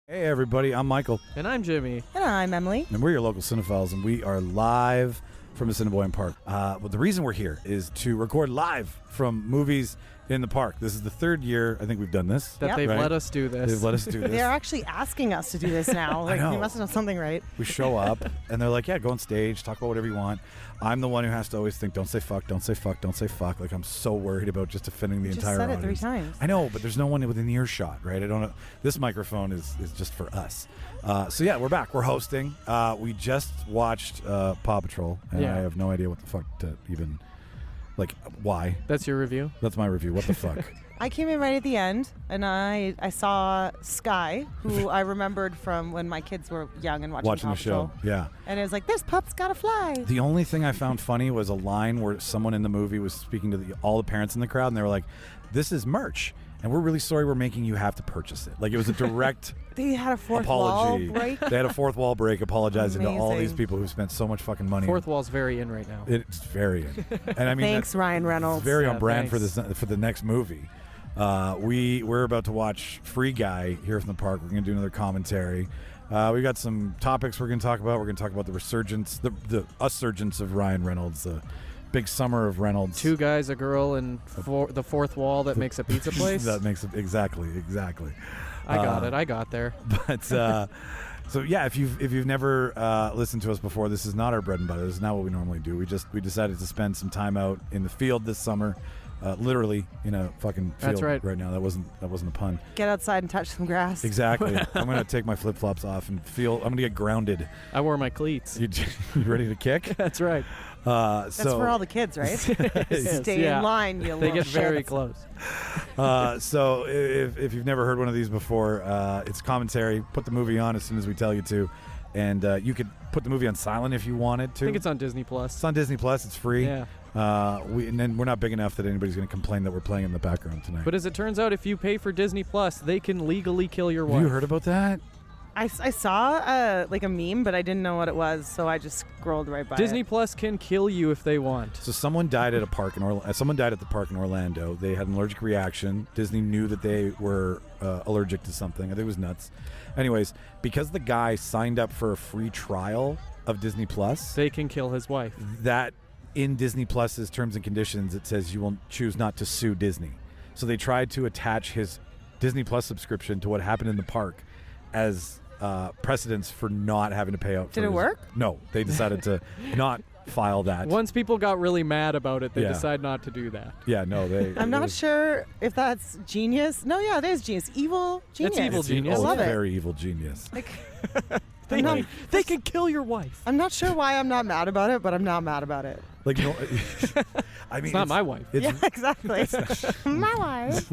Hey everybody, I'm Michael. And I'm Jimmy. And I'm Emily. And we're your local cinephiles, and we are live from Assiniboine Park. Well, the reason we're here is to record live from movies in the park. This is the third year I think we've done this. That they've let us do this. They've let us do this. They're actually asking us to do this now. Like, you must have done something right. We show up, and they're like, yeah, go on stage, talk about whatever you want. I'm the one who has to always think, don't say fuck, don't say fuck, don't say fuck. Like, I'm so worried about just offending the entire audience. You just said it 3 times. I know, but there's no one within earshot, right? I don't know. This microphone is just for us. So yeah, we're back. We're hosting. We just watched Paw Patrol, and I have no idea what the fuck to even, like, why. That's your review? That's my review. What the fuck? I came in right at the end, and I saw Sky, who I remembered from when my kids were young and watching Paw the show. Patrol. Yeah. And it was like, this pup's gotta fly. The only thing I found funny was a line where someone in the movie was speaking to all the parents in the crowd, and they were like, this is merch, and we're really sorry we're making you have to purchase it. Like, it was a direct They had a fourth apology. wall break. They had a fourth wall break apologizing to all these people who spent so much fucking money. Fourth wall's very in right now. It's very in. And I mean, thanks, Ryan Reynolds. Very on brand thanks. for the next movie. We're about to watch Free Guy here from the park. We're going to do another commentary. We got some topics we're going to talk about. We're going to talk about the resurgence, the ussurgence of Ryan Reynolds, the big summer of Reynolds. 2 guys, a girl, and the fourth wall that makes a pizza place. That makes it exactly. I got it. I got there. But so yeah, if you've never listened to us before, this is not our bread and butter. This is not what we normally do. We decided to spend some time out in the field this summer. Literally in a fucking field. That's right. Right now. That wasn't a pun. Get outside and touch some grass. Exactly. I'm gonna take my flip flops off and I'm gonna get grounded. I wore my cleats. You ready to kick? That's right. That's for all the kids, right? Stay in line, you They little get very shits. close. So if you've never heard one of these before, it's commentary. Put the movie on as soon as we tell you to, and you could put the movie on silent if you wanted to. I think it's on Disney Plus. It's on Disney Plus. It's free. Yeah. And then we're not big enough that anybody's going to complain that we're playing in the background tonight. But as it turns out, if you pay for Disney Plus, they can legally kill your wife. Have you heard about that? I saw like a meme, but I didn't know what it was, so I just scrolled right by Disney it. Plus can kill you if they want. So someone died at a park in someone died at the park in Orlando. They had an allergic reaction. Disney knew that they were allergic to something. I think it was nuts. Anyways, because the guy signed up for a free trial of Disney Plus, They can kill his wife. that in Disney Plus's terms and conditions, it says you will choose not to sue Disney. So they tried to attach his Disney Plus subscription to what happened in the park as precedence for not having to pay out. Did it work? No, they decided to not file that. Once people got really mad about it, they Yeah. decide not to do that. Yeah, no, I'm not sure if that's genius. No, yeah, it is genius. Evil genius. It's evil genius. I love it. Very evil genius. Like, They can kill your wife. I'm not sure why I'm not mad about it, but I'm not mad about it. Like, no, I mean, It's not my wife. It's, Yeah, exactly. My wife.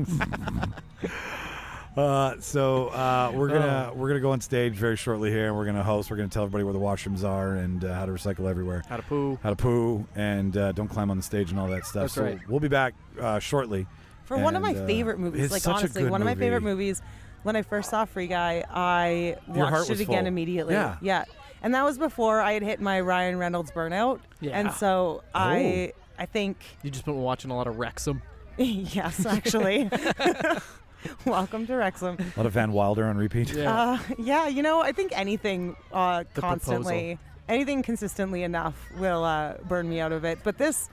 we're gonna go on stage very shortly here, and we're gonna host. We're gonna tell everybody where the washrooms are and how to recycle everywhere, How to poo. and don't climb on the stage and all that stuff. That's right. We'll be back shortly. For one of my And, favorite movies, it's like such a honestly, good one of my movie. favorite movies. When I first saw Free Guy, I Your heart watched was it again full. immediately. Yeah. And that was before I had hit my Ryan Reynolds burnout. Yeah. And so I think You just been watching a lot of Wrexham. yes, actually. Welcome to Wrexham. A lot of Van Wilder on repeat. Yeah. Yeah, I think anything constantly, anything consistently enough will burn me out of it. But this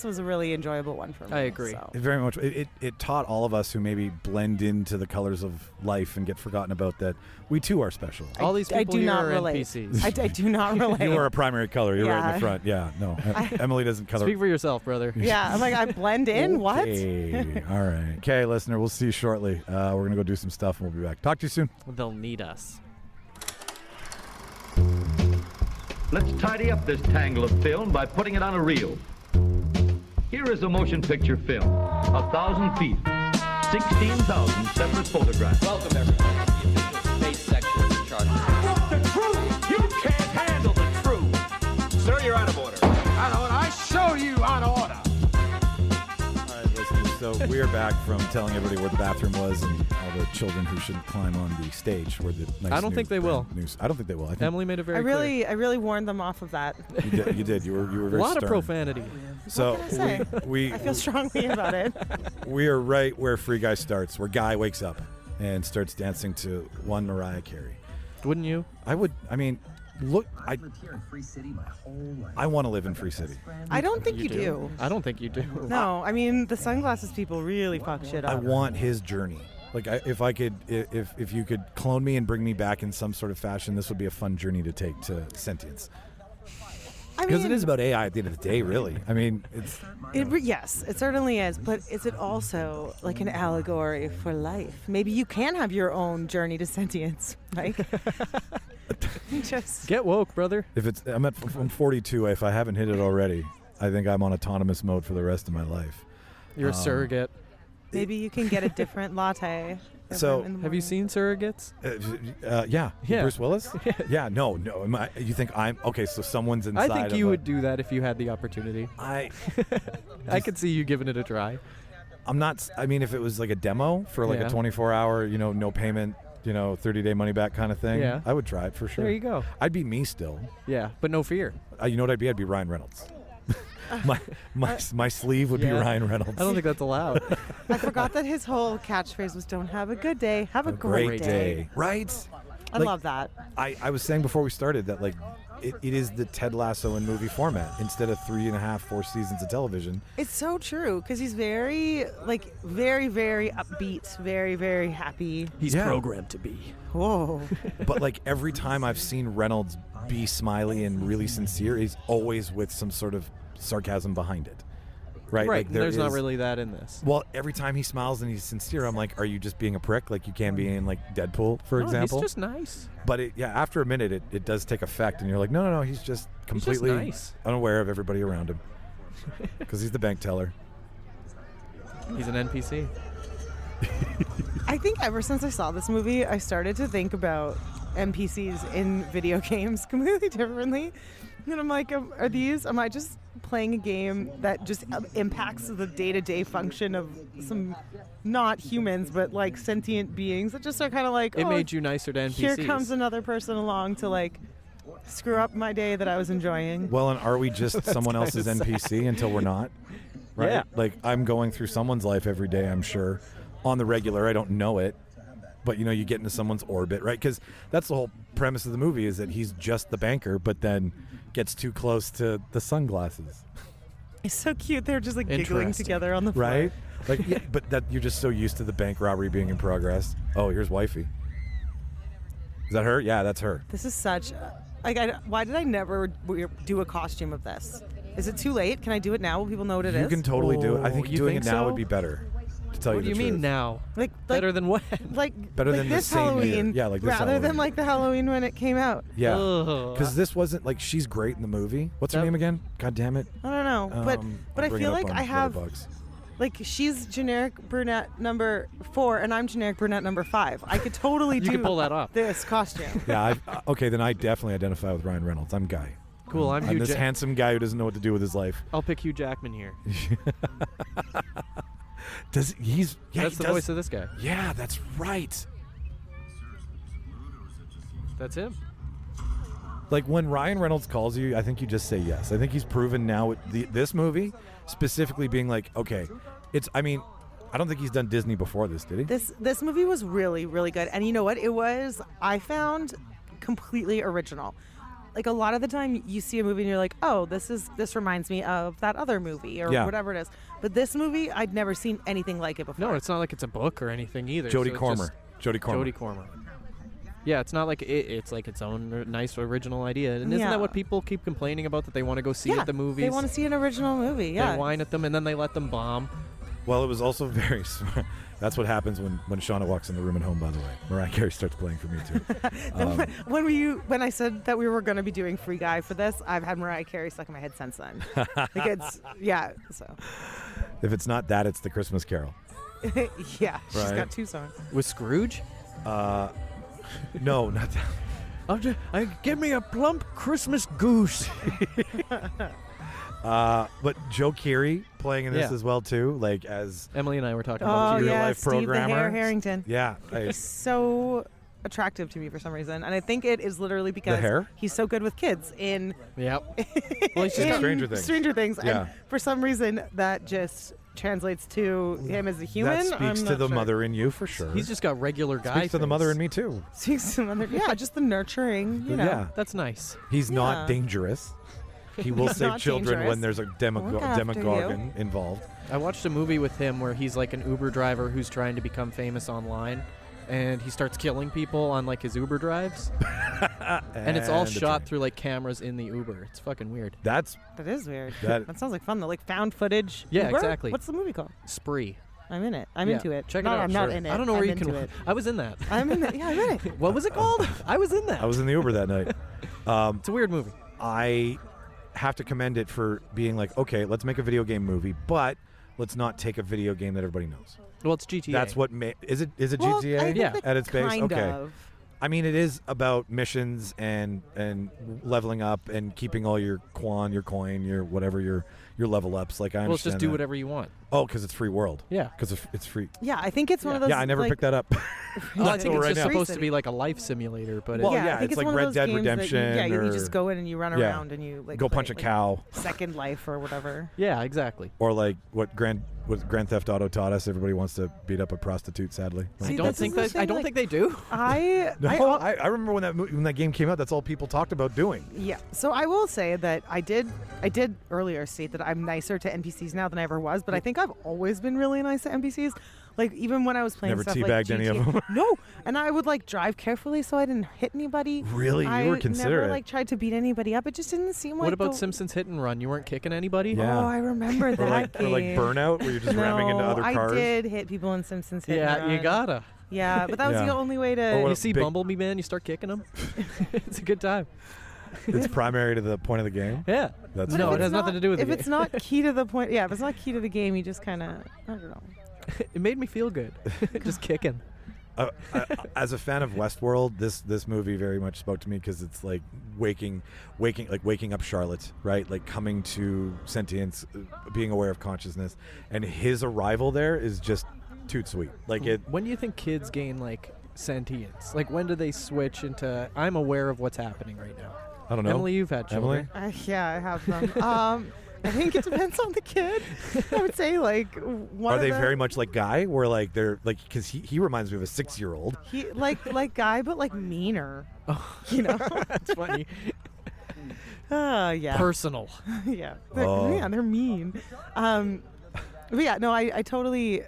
was a really enjoyable one for me. I agree. So. It very much. It taught all of us who maybe blend into the colors of life and get forgotten about that we too are special. All these people I do here not are relate. NPCs. I do not relate. You are a primary color. You're right in the Yeah. front. Yeah, no. Emily doesn't color. Speak for yourself, brother. Yeah, I'm like, I blend in. What? Okay. All right. Okay, listener, we'll see you shortly. We're going to go do some stuff, and we'll be back. Talk to you soon. They'll need us. Let's tidy up this tangle of film by putting it on a reel. Here is a motion picture film, 1,000 feet, 16,000 separate photographs. Welcome, everyone, to the official space section of the charter. The truth! You can't handle the truth! Sir, you're out of order. Out of order! I show you out of order! All right, listeners. So we are back from telling everybody where the bathroom was and all the children who shouldn't climb on the stage. Where the nice I don't think they will. I don't think they will. I think Emily made it very I clear. really warned them off of that. you did. You were A very lot of stern. profanity. So What can I say? we I feel strongly about it. we are right where Free Guy starts, where Guy wakes up, and starts dancing to one Mariah Carey. Wouldn't you? I would. I mean, look, I want to live in Free City. I don't think you do. I don't think you do. No, I mean the sunglasses people really fuck shit up. I want his journey. Like, if you could clone me and bring me back in some sort of fashion, this would be a fun journey to take to sentience. Because it is about AI at the end of the day, really. I mean, yes, it certainly is. But is it also like an allegory for life? Maybe you can have your own journey to sentience, right? Just get woke, brother. I'm 42. If I haven't hit it already, I think I'm on autonomous mode for the rest of my life. You're a surrogate. Maybe you can get a different latte. So, have you seen Surrogates? Yeah. Yeah. Bruce Willis? Yeah. No. You think I'm okay? So someone's inside. I think you would do that if you had the opportunity. I could see you giving it a try. I'm not. I mean, if it was like a demo for like a 24-hour, no payment, 30-day money back kind of thing, I would try it for sure. There you go. I'd be me still. Yeah, but no fear. You know what I'd be? I'd be Ryan Reynolds. my sleeve would be Ryan Reynolds. I don't think that's allowed. I forgot that his whole catchphrase was "Don't have a good day, have a great day." Right? I love that. I was saying before we started that it is the Ted Lasso in movie format instead of 3.5, 4 seasons of television. It's so true because he's very, very, very upbeat, very, very happy. He's programmed to be. Whoa. But every time I've seen Reynolds be smiley and really sincere, he's always with some sort of sarcasm behind it. Right. Right. There's not really that in this. Well, every time he smiles and he's sincere, I'm like, are you just being a prick like you can be in Deadpool, for example? He's just nice. But after a minute, it does take effect, and you're like, no, he's just completely nice. Unaware of everybody around him because he's the bank teller. He's an NPC. I think ever since I saw this movie, I started to think about NPCs in video games completely differently. And I'm like, am I just playing a game that just impacts the day-to-day function of some not humans, but sentient beings that just are kind of it made you nicer to NPCs. Here comes another person along to screw up my day that I was enjoying. Well, and are we just someone else's NPC until we're not? Right? Yeah. I'm going through someone's life every day, I'm sure. On the regular, I don't know it. But, you get into someone's orbit, right? Because that's the whole premise of the movie is that he's just the banker, but then gets too close to the sunglasses. It's so cute. They're just giggling together on the floor. Right? But that you're just so used to the bank robbery being in progress. Oh, here's wifey. Is that her? Yeah, that's her. This is such... why did I never do a costume of this? Is it too late? Can I do it now? Will people know what it is? You can totally do it. I think you doing think it now so? would be better. To tell What you do the you truth. mean now? Better than when? Better than this the same Halloween. year. Yeah, this rather Halloween. than the Halloween when it came out. Yeah. Ugh. Because this wasn't she's great in the movie. What's her That- name again? God damn it. I don't know, but I I'll bring feel it up like on I have Letterboxd. she's generic brunette number 4 and I'm generic brunette number 5. I could totally You do could pull that off. this costume. Yeah. Okay, then I definitely identify with Ryan Reynolds. I'm Guy. Cool. I'm Hugh this handsome guy who doesn't know what to do with his life. I'll pick Hugh Jackman here. That's the voice of this guy. Yeah, that's right. That's him. When Ryan Reynolds calls you, I think you just say yes. I think he's proven now with this movie, specifically being okay, I don't think he's done Disney before this, did he? This movie was really, really good. And you know what? It was, I found, completely original. A lot of the time you see a movie and you're like, oh, this reminds me of that other movie or whatever it is. But this movie, I'd never seen anything like it before. No, it's not like it's a book or anything either. Jodie so Comer. Jodie Comer. Yeah, it's not it's its own nice original idea. And isn't that what people keep complaining about, that they want to go see at the movies? They want to see an original movie, yeah. They whine at them and then they let them bomb. Well, it was also very smart. That's what happens when Shauna walks in the room at home, by the way. Mariah Carey starts playing for me, too. When I said that we were going to be doing Free Guy for this, I've had Mariah Carey stuck in my head since then. So. If it's not that, it's the Christmas Carol. Yeah, she's Right. got 2 songs. With Scrooge? No, not that. Give me a plump Christmas goose. But Joe Keery playing in this as well, too, as Emily and I were talking Oh, about real yeah, life Steve programmer. the Hare Harrington. Yeah. He's so attractive to me for some reason. And I think it is literally because hair? he's so good with kids in Yep. Well, he's just got Stranger Things. Stranger Things. Yeah. And for some reason, that just translates to him as a human. That speaks I'm to not the sure. mother in you for sure. He's just got regular guy speaks to the mother face. in me too. Speaks to the mother. Yeah, just the nurturing. You know. Yeah, That's nice. he's Yeah. not dangerous. He will He's save not children when dangerous. there's a Look after demagogue involved. I watched a movie with him where he's like an Uber driver who's trying to become famous online, and he starts killing people on like his Uber drives, and it's all the shot train. through like cameras in the Uber. It's fucking weird. That's That is weird. That- That sounds like fun though. Like found footage. Yeah, Uber? exactly. What's the movie called? Spree. I'm in it. I'm Yeah, into it. Check No, it out. I'm not Sure. in it. I don't know where I'm you can. into it. I was in that. I'm in it. Yeah, I'm in it. What was it called? I was in that. I was in the Uber that night. It's a weird movie. I have to commend it for being like, okay, let's make a video game movie, but let's not take a video game that everybody knows. Well, it's GTA. That's what is it Well, GTA? I think Yeah. that At its base? kind Okay. of. I mean, it is about missions and leveling up and keeping all your coin, your whatever your level ups. Like I Well, let's understand just do that. whatever you want. Oh, because it's free world. Yeah. Because it's free. Yeah, I think it's one of those. Yeah, I never like, picked that up. Oh, I Not think till it's right just now. supposed to be like a life simulator, but Well, it, yeah, I think it's like one of Red those Dead games Redemption That you or- just go in and you run Yeah. around and you like Go punch a play, cow, like, Second Life or whatever. yeah, exactly. or like what Grand Theft Auto taught us. Everybody wants to beat up a prostitute. Sadly, See, I don't this think is the that. I thing, don't like- think they do. I remember when that game came out. That's all people talked about doing. Yeah. So I will say that I did earlier state that I'm nicer to NPCs now than I ever was, but I think I've always been really nice to NPCs. Like even when I was playing Never stuff like teabagged any of GTA them. No, and I would like drive carefully so I didn't hit anybody. Really? You I were considerate. never like tried to beat anybody up. It just didn't seem like. What about the- Simpsons Hit and Run? You weren't kicking anybody? Yeah. Oh, I remember Or that like, game. or like Burnout, where you're just ramming into other cars. I did hit people in Simpsons Hit and Yeah, you Run. gotta. Yeah, but that was Yeah. the only way Or to. what You see big- Bumblebee Man, you start kicking him. It's a good time. It's primary to the point of the game. Yeah. That's But No, if it it's has nothing not- to do with the if game. it's not key to the point. Yeah, if it's not key to the game, you just kind of. I don't know. It made me feel good. Just kicking. As a fan of Westworld, this movie very much spoke to me because it's like waking up Charlotte, right? Like coming to sentience, being aware of consciousness, and his arrival there is just toot sweet. Like it. When do you think kids gain like sentience? Like when do they switch into I'm aware of what's happening right now? I don't know. Emily, you've had children. Emily? Yeah, I have them. I think it depends on the kid. I would say like one Are of they them- very much like Guy, where like they're like because he reminds me of a 6-year-old. He like Guy, but like meaner. You know. That's funny. Yeah. Personal. Yeah. Oh. Yeah, they're mean. But yeah, no, I totally.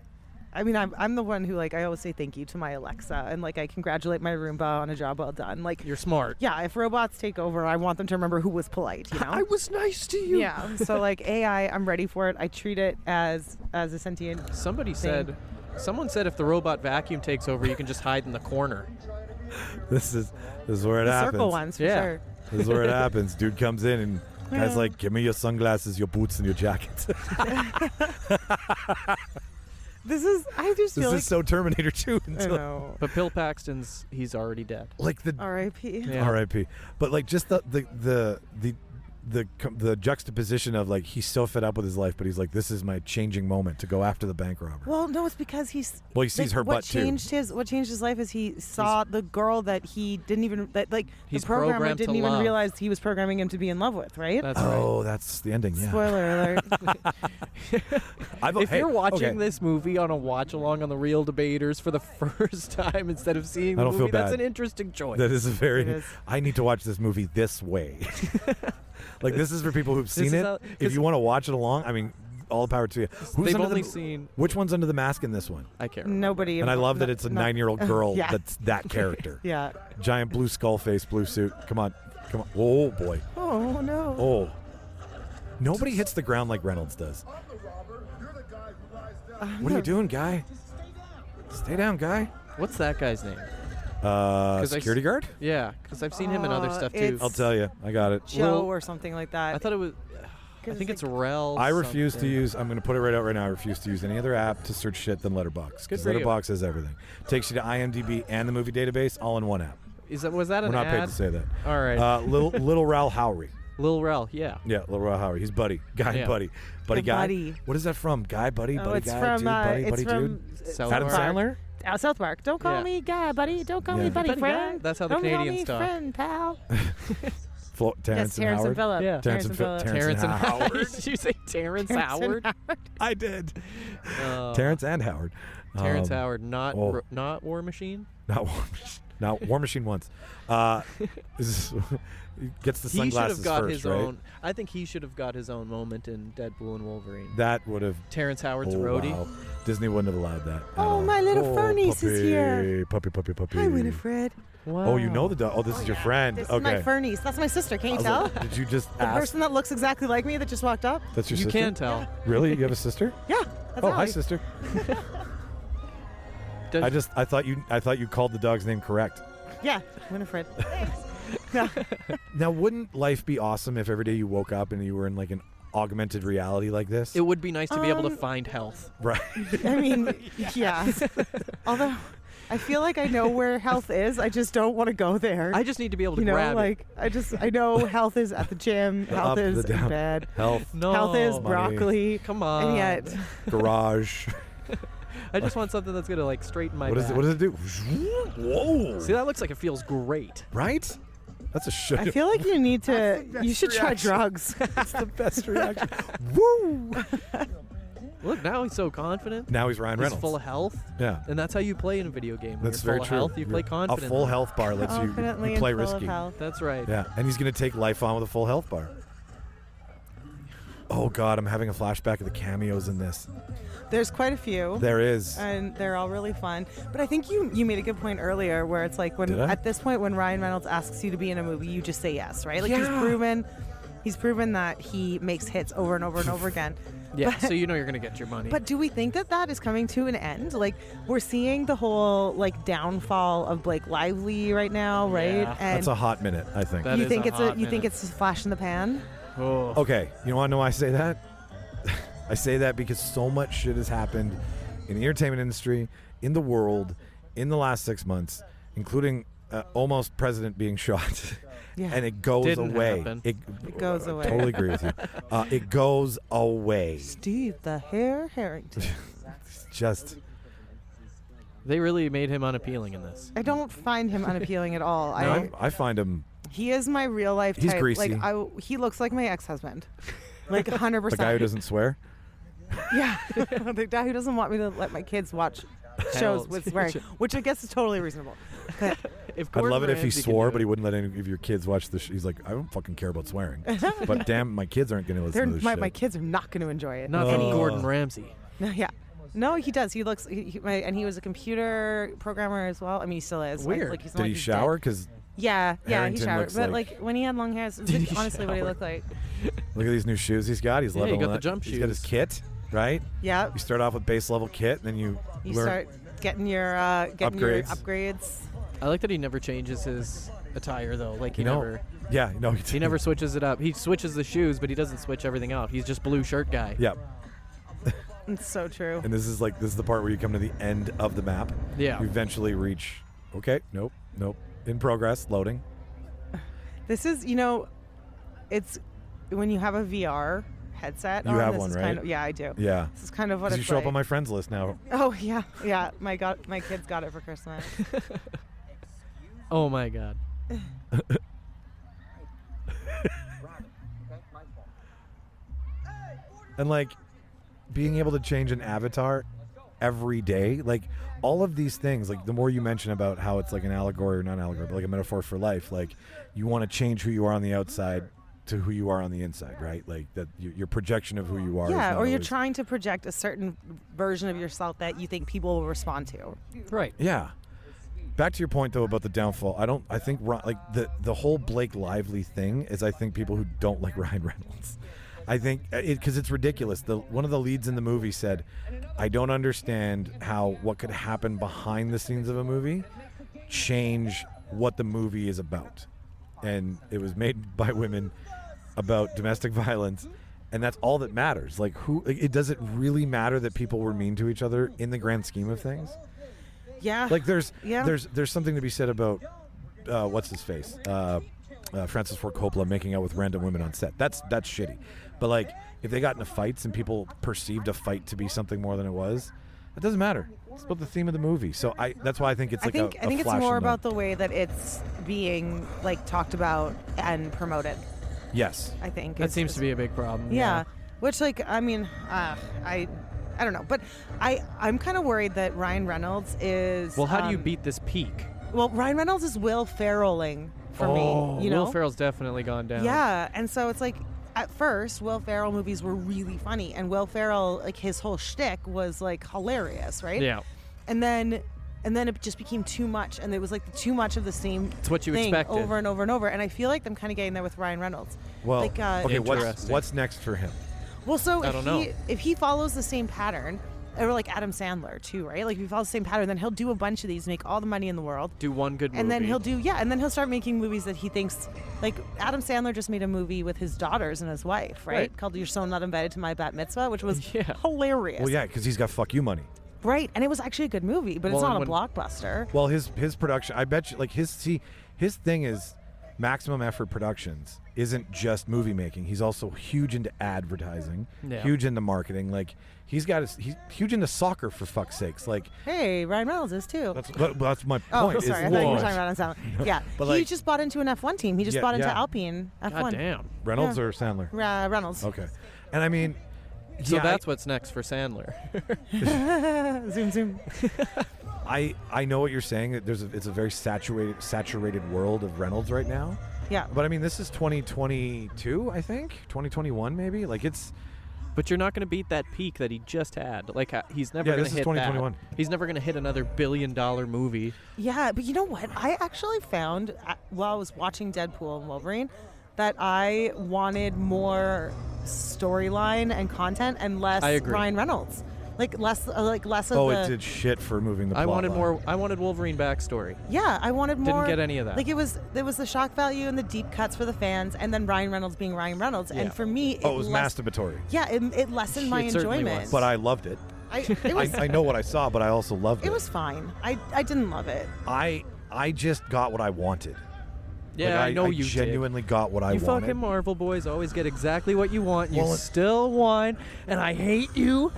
I mean, I'm the one who like I always say thank you to my Alexa and like I congratulate my Roomba on a job well done. Like You're smart. yeah, if robots take over, I want them to remember who was polite. You know. I was nice to you. Yeah. So like AI, I'm ready for it. I treat it as a sentient. Someone said if the robot vacuum takes over, you can just hide in the corner. This is where it The happens. circle ones for Yeah. sure. This is where it happens. Dude comes in and guy's Yeah. like, "Give me your sunglasses, your boots, and your jacket." I just This feel is like so Terminator 2 I until know. But Bill Paxton's he's already dead. like the R.I.P. Yeah. R.I.P. But like just the juxtaposition of like he's so fed up with his life, but he's like, this is my changing moment to go after the bank robber. Well, no, it's because he sees her what butt too. What changed his life is he saw the girl that he didn't even the He's programmer programmed to didn't even love. realize he was programming him to be in love with, right? That's Oh, that's the ending. Yeah. Spoiler alert. If you're watching this movie on a watch along on the Reel Debaters for the first time instead of seeing the I don't movie, feel that's bad. an interesting choice. that is a very. It is. I need to watch this movie this way. Like this is for people who've seen is it. how- If 'cause- you want to watch it along, I mean, all the power to you. Who's They've under only the, seen. Which one's under the mask in this one? I can't remember. Nobody. And I love that it's a 9-year-old girl yeah. that's that character. Yeah. Giant blue skull face, blue suit. Come on. Oh boy. Oh no. Oh. Nobody hits the ground like Reynolds does. What are you doing, guy? Stay down, guy. What's that guy's name? I Security guard? Yeah, because I've seen him in other stuff too. it's- I'll tell you. I got it. Joe Lil- or something like that. I thought it was. I think it's Rel. I refuse to something. use. I'm going to put it right out right now. I refuse to use any other app to search shit than Letterboxd. Good Because for you. Letterboxd has everything. Takes you to IMDb and the movie database all in one app. Was that We're an not ad? paid to say that. All right. Little Ralph Howery. Lil Rel. Yeah. Yeah, Little Ralph Howery. He's buddy. Guy, Yeah. buddy. Buddy The guy. buddy. What is that from? Guy, buddy, Oh, buddy, it's guy, from dude, buddy, it's buddy, from dude. South Adam Park. Sandler? South Park. Don't call Yeah. me guy, buddy. Don't call Yeah. me buddy, Buddy guy? friend. That's how the Don't call Canadians me talk. friend, pal. Terrence and Terrence Howard. and Phillip. Yeah. Terrence and Phillip. Terrence and Howard. Did you say Terrence Terrence and Howard? I did. Uh, Terrence and Howard. Terrence Um, Howard, not oh. not War Machine. Not War Machine. Not War Machine once. He gets the He should sunglasses have got first, his right? own. I think he should have got his own moment in Deadpool and Wolverine. That would have. Terrence Howard's Oh, roadie. wow. Disney wouldn't have allowed that. at Oh, all. my little fur niece is puppy, here. Puppy. Hi, Winifred. Wow. Oh, you know the dog. Oh, this is your friend. This okay. is my fur niece. That's my sister. Can I you was tell? like, did you just The ask? person that looks exactly like me that just walked up? That's your You sister? can tell. Really? You have a sister? Yeah. That's Oh, hi, Allie. sister. Does- I thought you called the dog's name correct. Yeah, Winifred. Yeah. Now, wouldn't life be awesome if every day you woke up and you were in like an augmented reality like this? It would be nice to be able to Um, find health. Right. I mean, yeah. Although I feel like I know where health is. I just don't want to go there. I just need to be able to you know, grab like I know health is at the gym, The health up, is the in down. bed, Health, it. No. health is Money. broccoli, Come on. and yet garage. I just want something that's gonna like straighten my What back. does it do? Whoa. See, that looks like it feels great. Right? That's a shit. I feel like you need to. You should try reaction. drugs. That's the best reaction. Woo! Look, now he's so confident. Now he's Ryan He's Reynolds. full of health, Yeah. and that's how you play in a video game. When That's you're very full true. of health, you play You're- confidently. A full health bar lets you Confidently play and full risky. of health. That's right. Yeah, and he's going to take life on with a full health bar. Oh God, I'm having a flashback of the cameos in this. There's quite a few. There is. And they're all really fun. But I think you made a good point earlier where it's like when Did I? at this point when Ryan Reynolds asks you to be in a movie, you just say yes, right? Like Yeah. he's proven that he makes hits over and over and over again. Yeah, But- so you know you're gonna get your money. But do we think that that is coming to an end? Like we're seeing the whole like downfall of Blake Lively right now, right? Yeah. And That's a hot minute, I think. That you is think a it's hot you think minute. it's a flash in the pan? oh. Okay, you want to know why I say that? I say that because so much shit has happened in the entertainment industry, in the world, in the last 6 months, including almost president being shot. Yeah. And it goes Didn't away. happen. It goes away. Totally agree with you. It goes away. Steve the Hair Harrington. Just They really made him unappealing in this. I don't find him unappealing at all. I find him He is my real life He's type. greasy. Like he looks like my ex-husband. Like 100%. the guy who doesn't swear. Yeah. The guy who doesn't want me to let my kids watch shows with swearing, which I guess is totally reasonable. But If I'd Gordon love it if he Ramsay can swore, do but it. he wouldn't let any of your kids watch the He's like, I don't fucking care about swearing. But damn, my kids aren't going to listen to this my shit. kids are not going to enjoy it. Not Oh. from Gordon Ramsay. No, yeah. No, he does. He looks, and he was a computer programmer as well. I mean, he still is. Weird. Like, he's not Did he he's shower? dead. Because Yeah, he Harrington showered. looks But like- when he had long hair, it's Did he honestly what he shower? looked like. look at these new shoes he's got. He's Yeah, he leveling got the up. jump He's got his shoes. kit, right? Yeah. You start off with base level kit, and then you learn. Start getting your upgrades. I like that he never changes his attire though. Like he You know, never Yeah, no, he never switches it up. He switches the shoes, but he doesn't switch everything out. He's just blue shirt guy. Yeah, It's so true. and this is the part where you come to the end of the map. Yeah. You eventually reach. Okay, nope. In progress, loading. This is, it's when you have a VR headset. You on, have this one, is right? Kind of, yeah, I do. Yeah. This is kind of what Because it's you show like. up on my friends list now. Oh yeah. My kids got it for Christmas. Oh my god. And like being able to change an avatar every day, like all of these things, like the more you mention about how it's like an allegory or not an allegory, but like a metaphor for life, like you want to change who you are on the outside to who you are on the inside, right? Like that your projection of who you are. is Yeah, not or you're always- trying to project a certain version of yourself that you think people will respond to. Right. Yeah. Back to your point though about the downfall. I think like the whole Blake Lively thing is I think people who don't like Ryan Reynolds. I think because it's ridiculous. One of the leads in the movie said, "I don't understand how what could happen behind the scenes of a movie change what the movie is about." And it was made by women about domestic violence, and that's all that matters. Like does it really matter that people were mean to each other in the grand scheme of things? Yeah. Like there's Yeah. something to be said about what's his face, Francis Ford Coppola making out with random women on set. That's shitty. But like if they got into fights and people perceived a fight to be something more than it was, it doesn't matter. It's about the theme of the movie. So that's why I think it's like I think a it's flash more in the- about the way that it's being like talked about and promoted. Yes. I think That seems to be a big problem. Yeah. Which, like, I mean, I don't know, but I'm kind of worried that Ryan Reynolds is. Well, how do you beat this peak? Well, Ryan Reynolds is Will Ferrelling for me. You know, Will Ferrell's definitely gone down. Yeah, and so it's like at first Will Ferrell movies were really funny, and Will Ferrell, like, his whole shtick was like hilarious, right? Yeah. And then it just became too much, and it was like too much of the same It's what you thing expected. over and over and over. And I feel like I'm kind of getting there with Ryan Reynolds. Well, like, okay, Interesting. what's next for him? Well, so I don't know. if he follows the same pattern, or like Adam Sandler too, right? Like if he follows the same pattern, then he'll do a bunch of these, make all the money in the world, Do one good movie. and then he'll start making movies that he thinks, like Adam Sandler just made a movie with his daughters and his wife, right? Right. Called "You're So Not Invited to My Bat Mitzvah," which was Yeah. hilarious. Well, yeah, because he's got fuck you money. Right, and it was actually a good movie, but it's Well, not a and blockbuster. Well, his production, I bet you, like his thing is Maximum Effort Productions isn't just movie making. He's also huge into advertising, Yeah. huge into marketing. Like he's huge into soccer, for fuck's sakes. Like Hey, Ryan Reynolds is too. that's my Oh, point. sorry. I is thought you were what? talking about Adam Sandler. Yeah, But, he like- just bought into an F1 team. He just Yeah, bought into yeah. Alpine F1. God damn. Reynolds Yeah. or Sandler? Reynolds. Okay, and I mean, So yeah, that's what's next for Sandler. Zoom, zoom. I know what you're saying. That it's a very saturated world of Reynolds right now. Yeah. But I mean, this is 2022, I think, 2021 maybe. Like it's But you're not going to beat that peak that he just had. Like he's never Yeah, going this to is hit 2021. that. He's never going to hit another $1 billion movie. Yeah, but you know what? I actually found while I was watching Deadpool and Wolverine that I wanted more storyline and content and less I agree. Ryan Reynolds. Like less of it the. did shit for moving the I plot wanted line. more. I wanted Wolverine backstory. Yeah, I wanted more. Didn't get any of that. Like there was the shock value and the deep cuts for the fans, and then Ryan Reynolds being Ryan Reynolds. Yeah. And for me, Oh, it was masturbatory. Yeah, it lessened my It certainly enjoyment. was. But I loved it. It was I know what I saw, but I also loved it. it was fine. I didn't love it. I just got what I wanted. Yeah, Like, I know you genuinely got what I You wanted. fucking Marvel boys always get exactly what you want. You Well, still whine, and I hate you.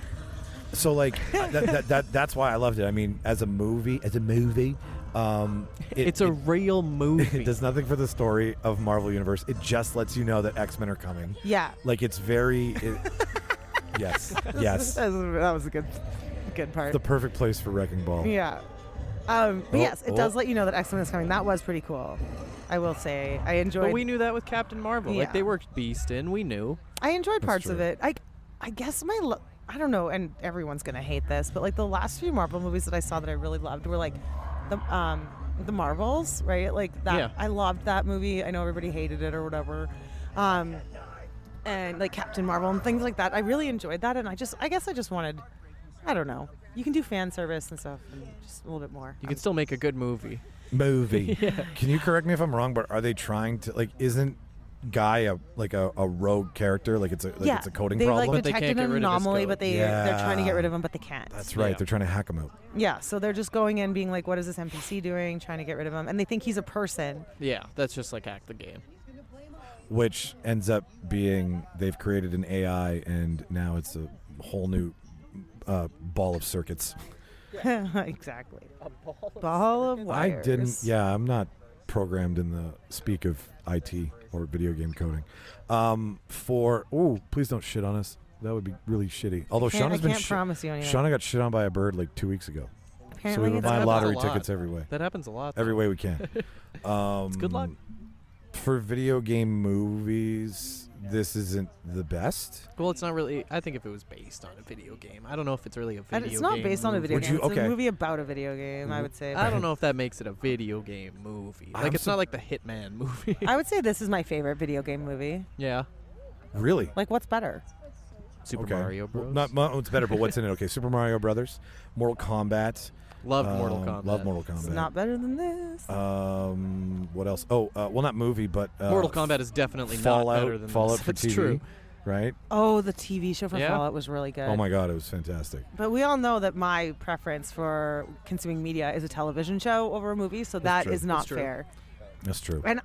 So like that's why I loved it. I mean, as a movie, it's It's a real movie. It does nothing for the story of Marvel Universe. It just lets you know that X-Men are coming. Yeah. Like it's very yes. That was a good part. The perfect place for Wrecking Ball. Yeah. But yes, it does oh. let you know that X-Men is coming. That was pretty cool. I will say. I enjoyed But we knew that with Captain Marvel. Yeah. Like they worked Beast in. We knew. I enjoyed That's parts of true. it. I guess I don't know, and everyone's going to hate this, but like the last few Marvel movies that I saw that I really loved were like the Marvels, right? Like that Yeah. I loved that movie. I know everybody hated it or whatever. And like Captain Marvel and things like that. I really enjoyed that, and I guess I just wanted, I don't know. You can do fan service and stuff and just a little bit more. You can still make a good movie. Movie. Can you correct me if I'm wrong, but are they trying to like isn't Guy a rogue character? Like it's a coding they problem? like But they can't detected get an rid of his anomaly, code. but they're trying to get Yeah. rid of him, but they can't. That's right. Yeah. They're trying to hack him out. Yeah, so they're just going in being like, what is this NPC doing? Trying to get rid of him. And they think he's a person. Yeah, that's just like hack the game. Which ends up being they've created an AI and now it's a whole new ball of circuits. Exactly. Ball of wires. I didn't. Yeah, I'm not programmed in the speak of IT or video game coding. Please don't shit on us. That would be really shitty. Although I Shauna's been can't promise you anything. Shauna got shit on by a bird like 2 weeks ago. So Apparently we were it's buying happens lottery a lot. tickets every way. That happens a lot. Every way we can. It's good luck. For video game movies, this isn't the best. Well, it's not really. I think if it was based on a video game, I don't know if it's really a video And game. it's not based on a video Would game. you- It's okay. a movie about a video game, I would say. I but don't know if that makes it a video game movie. Like I'm it's not like the Hitman movie. I would say this is my favorite video game movie. Yeah. Really? Like, what's better? Super Okay. Mario Bros. Not it's better, but what's in it? Okay, Super Mario Brothers, Mortal Kombat. Loved Mortal Kombat. Love Mortal Kombat. It's not better than this. What else? Oh, well, not movie, but Mortal Kombat is definitely Fallout. not better than Fallout this. for That's TV, true. right? Oh, the TV show for Yeah? Fallout was really good. Oh my God, it was fantastic. But we all know that my preference for consuming media is a television show over a movie, so that true. is not That's true. fair. That's true. And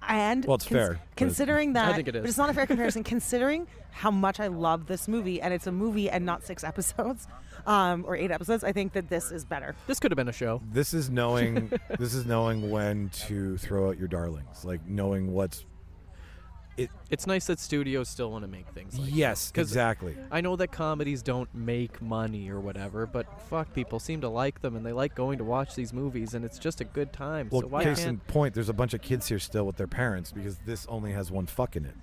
Well, it's fair, but considering that, I think it is. but it's not a fair comparison. Considering how much I love this movie, and it's a movie and not 6 episodes, or 8 episodes, I think that this is better. This could have been a show. This is knowing when to throw out your darlings, like knowing what's. It's nice that studios still want to make things like Yes, 'Cause exactly. I know that comedies don't make money or whatever, but fuck, people seem to like them and they like going to watch these movies, and it's just a good time. Well, so why case in can't point, there's a bunch of kids here still with their parents because this only has one fuck in it.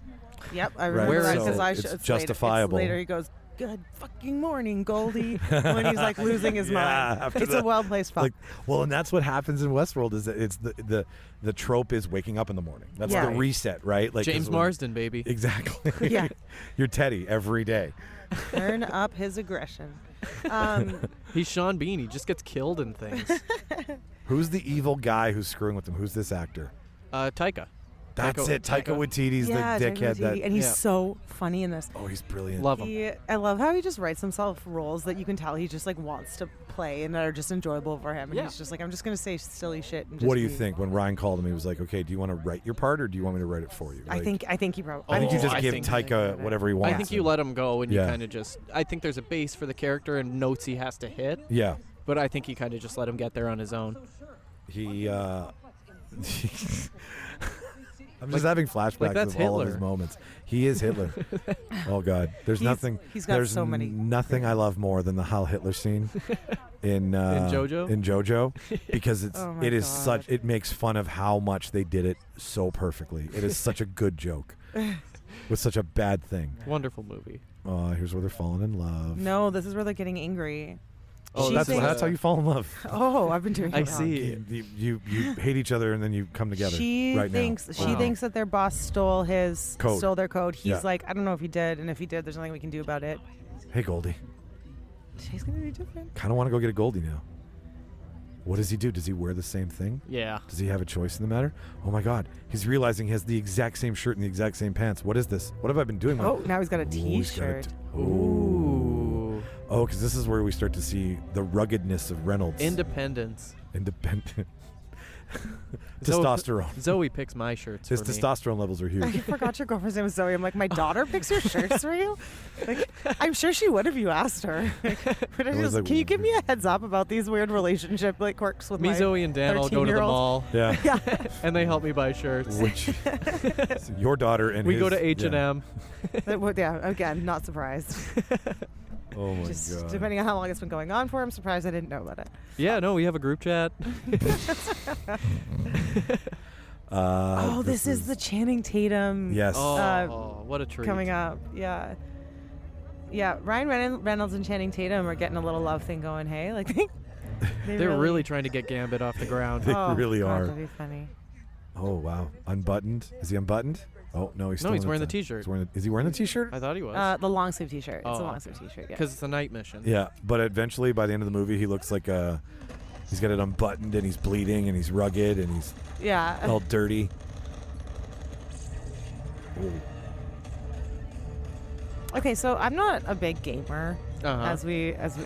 Yep, I Right. remember Where that is because it? I It's it's justifiable. Later, he goes, "Good fucking morning, Goldie," when he's like losing his Yeah, mind. after It's a well-placed fuck. Like, well, and that's what happens in Westworld is that it's the trope is waking up in the morning. That's Yeah. the reset, right? Like James 'cause when- Marsden, baby. Exactly. Yeah. You're Teddy every day. Turn up his aggression. He's Sean Bean. He just gets killed in things. Who's the evil guy who's screwing with him? Who's this actor? Taika. That's it. Taika Waititi's Yeah, the Taika dickhead. Waititi, and he's Yeah. so funny in this. Oh, he's brilliant. Love him. I love how he just writes himself roles that you can tell he just like wants to play and that are just enjoyable for him. And Yeah. he's just like, I'm just gonna say silly shit. And just What do you be- think? When Ryan called him, he was like, "Okay, do you want to write your part, or do you want me to write it for you?" I Like, think he probably. I think you Oh, just I give think- Taika whatever he wants. I think you let him go and Yeah. you kind of just. I think there's a base for the character and notes he has to hit, Yeah. but I think you kind of just let him get there on his own. He. I'm just having flashbacks that's of all of his Hitler. moments. He is Hitler. Oh God, there's nothing. he's got there's so many- nothing I love more than the Heil Hitler scene in JoJo? In JoJo, because Oh my it is God. such. It makes fun of how much they did it so perfectly. It is such a good joke with such a bad thing. Wonderful movie. Here's where they're falling in love. No, this is where they're getting angry. Oh, She that's thinks- that's how you fall in love. Oh, I've been doing. I it wrong. see. You hate each other and then you come together. She right thinks now. she thinks that their boss stole their code. He's Yeah. like, I don't know if he did, and if he did, there's nothing we can do about it. Hey Goldie, She's gonna be different. kind of want to go get a Goldie now. What does he do? Does he wear the same thing? Yeah. Does he have a choice in the matter? Oh my God, he's realizing he has the exact same shirt and the exact same pants. What is this? What have I been doing? Oh, now he's got a Ooh, he's got a T-shirt. Ooh. Oh, because this is where we start to see the ruggedness of Reynolds. Independence. Independent. Zoe- Testosterone. Zoe picks my shirts His for me. testosterone levels are I huge. forgot your girlfriend's name was Zoe. I'm like, my daughter picks your shirts for you? Like, I'm sure she would if you asked her. But I was just, like, can you give me a heads up about these weird relationship like quirks with Me, my Zoe, and Dan all go to the 13-year-old? mall, Yeah. Yeah. and they help me buy shirts. Which your daughter and We his, go to H&M. Yeah, again, not surprised. Oh my Just God. depending on how long it's been going on for, I'm surprised I didn't know about it. Yeah, no, we have a group chat. Oh, this is the Channing Tatum. Yes. Oh, what a treat. Coming up. Yeah. Yeah, Ryan Reynolds and Channing Tatum are getting a little love thing going, hey? Like, They're really trying to get Gambit off the ground. They oh, really God, are. That'd be funny. Oh wow, unbuttoned. Is he unbuttoned? Oh no, he's No, still he's in wearing the thing. t-shirt. He's wearing is he wearing the t-shirt? I thought he was. The long sleeve T-shirt. It's Oh, a long okay. sleeve T-shirt. Yeah. Because it's a night mission. Yeah, but eventually by the end of the movie, he looks like he's got it unbuttoned and he's bleeding and he's rugged and he's Yeah. all dirty. Ooh. Okay, so I'm not a big gamer, Uh-huh. as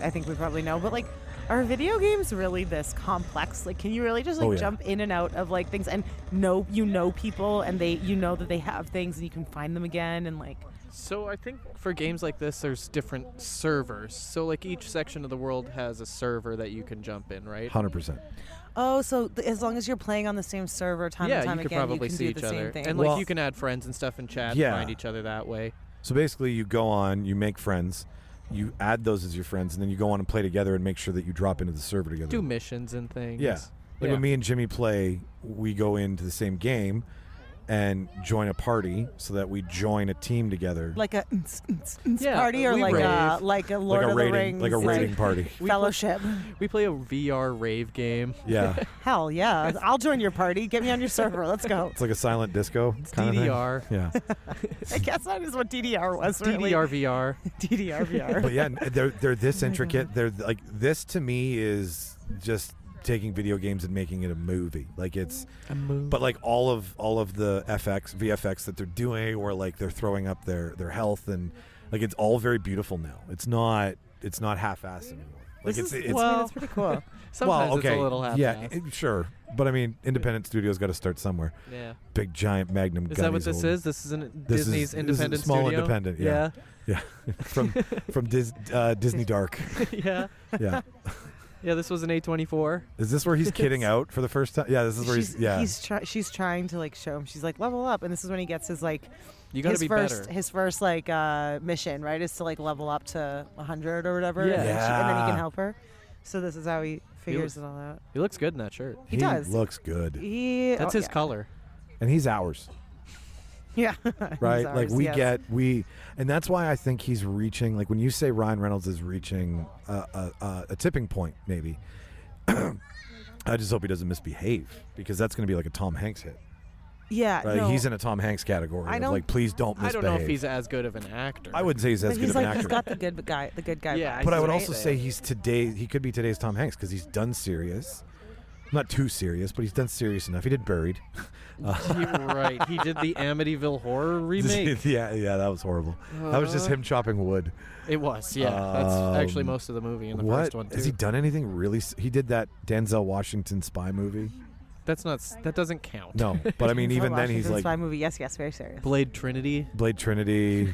I think we probably know, but like, are video games really this complex? Like, can you really just like Oh, yeah. jump in and out of like things and know people and you know that they have things and you can find them again and like. So I think for games like this, there's different servers. So like each section of the world has a server that you can jump in, right? 100%. Oh, so as long as you're playing on the same server time yeah, and time you could again, probably you can see do each the other, same thing. and Well- like you can add friends and stuff in chat Yeah. and find each other that way. So basically, you go on, you make friends, you add those as your friends, and then you go on and play together and make sure that you drop into the server together. Do missions and things. Yeah. Like Yeah. when me and Jimmy play, we go into the same game and join a party so that we join a team together. like a Yeah, party or we like a rave. like a Lord of the Rings like a rating party. fellowship. We play a VR rave game. Yeah. Hell yeah, I'll join your party. Get me on your server. Let's go. It's like a silent disco kind of DDR. thing. Yeah. I guess that is what DDR was. Really. DDR VR. DDR VR. But yeah, they're this Oh my intricate. God. They're like this to me is just taking video games and making it a movie. Like it's but like all of the VFX that they're doing, or like they're throwing up their health, and like it's all very beautiful now. It's not half-assed anymore. Like This it's is, well- that's pretty cool. Sometimes well, okay, it's a little half yeah, sure. But I mean, independent studios got to start somewhere. Yeah. Big giant Magnum. Is that what gummies this holding- is? This is This Disney's is- this is a independent small studio? independent, yeah. Yeah, from Disney Dark. Yeah. Yeah. Yeah, this was an A24. Is this where he's kidding out for the first time? Yeah, this is where She's trying to like show him. She's like level up, and this is when he gets his like You got to his be first better. his first like mission, right? Is to like level up to 100 or whatever. Yeah. And then, and then he Yeah. can help her. So this is how he figures looks- it all out. He looks good in that shirt. He does. looks good, That's his color. and he's ours, Yeah. right? He's Like ours, and that's why I think he's reaching. Like when you say Ryan Reynolds is reaching a tipping point, maybe. I just hope he doesn't misbehave because that's going to be like a Tom Hanks hit. Yeah. Right? No, He's in a Tom Hanks category. I Of don't- like, please don't I misbehave. don't know if he's as good of an actor. I wouldn't say he's as but good he's of an like actor. he's got the good guy. Yeah, vibe, But I would right? also say he's today. He could be today's Tom Hanks because he's done serious, not too serious, but he's done serious enough. He did Buried. Right. He did the Amityville Horror remake. yeah, that was horrible. That was just him chopping wood. It was, yeah. That's actually most of the movie in the What first one, too. has he done anything really? He did that Denzel Washington spy movie. That doesn't count. No, but I mean, Denzel even then he's Washington like spy movie. Yes, very serious. Blade Trinity. Blade Trinity,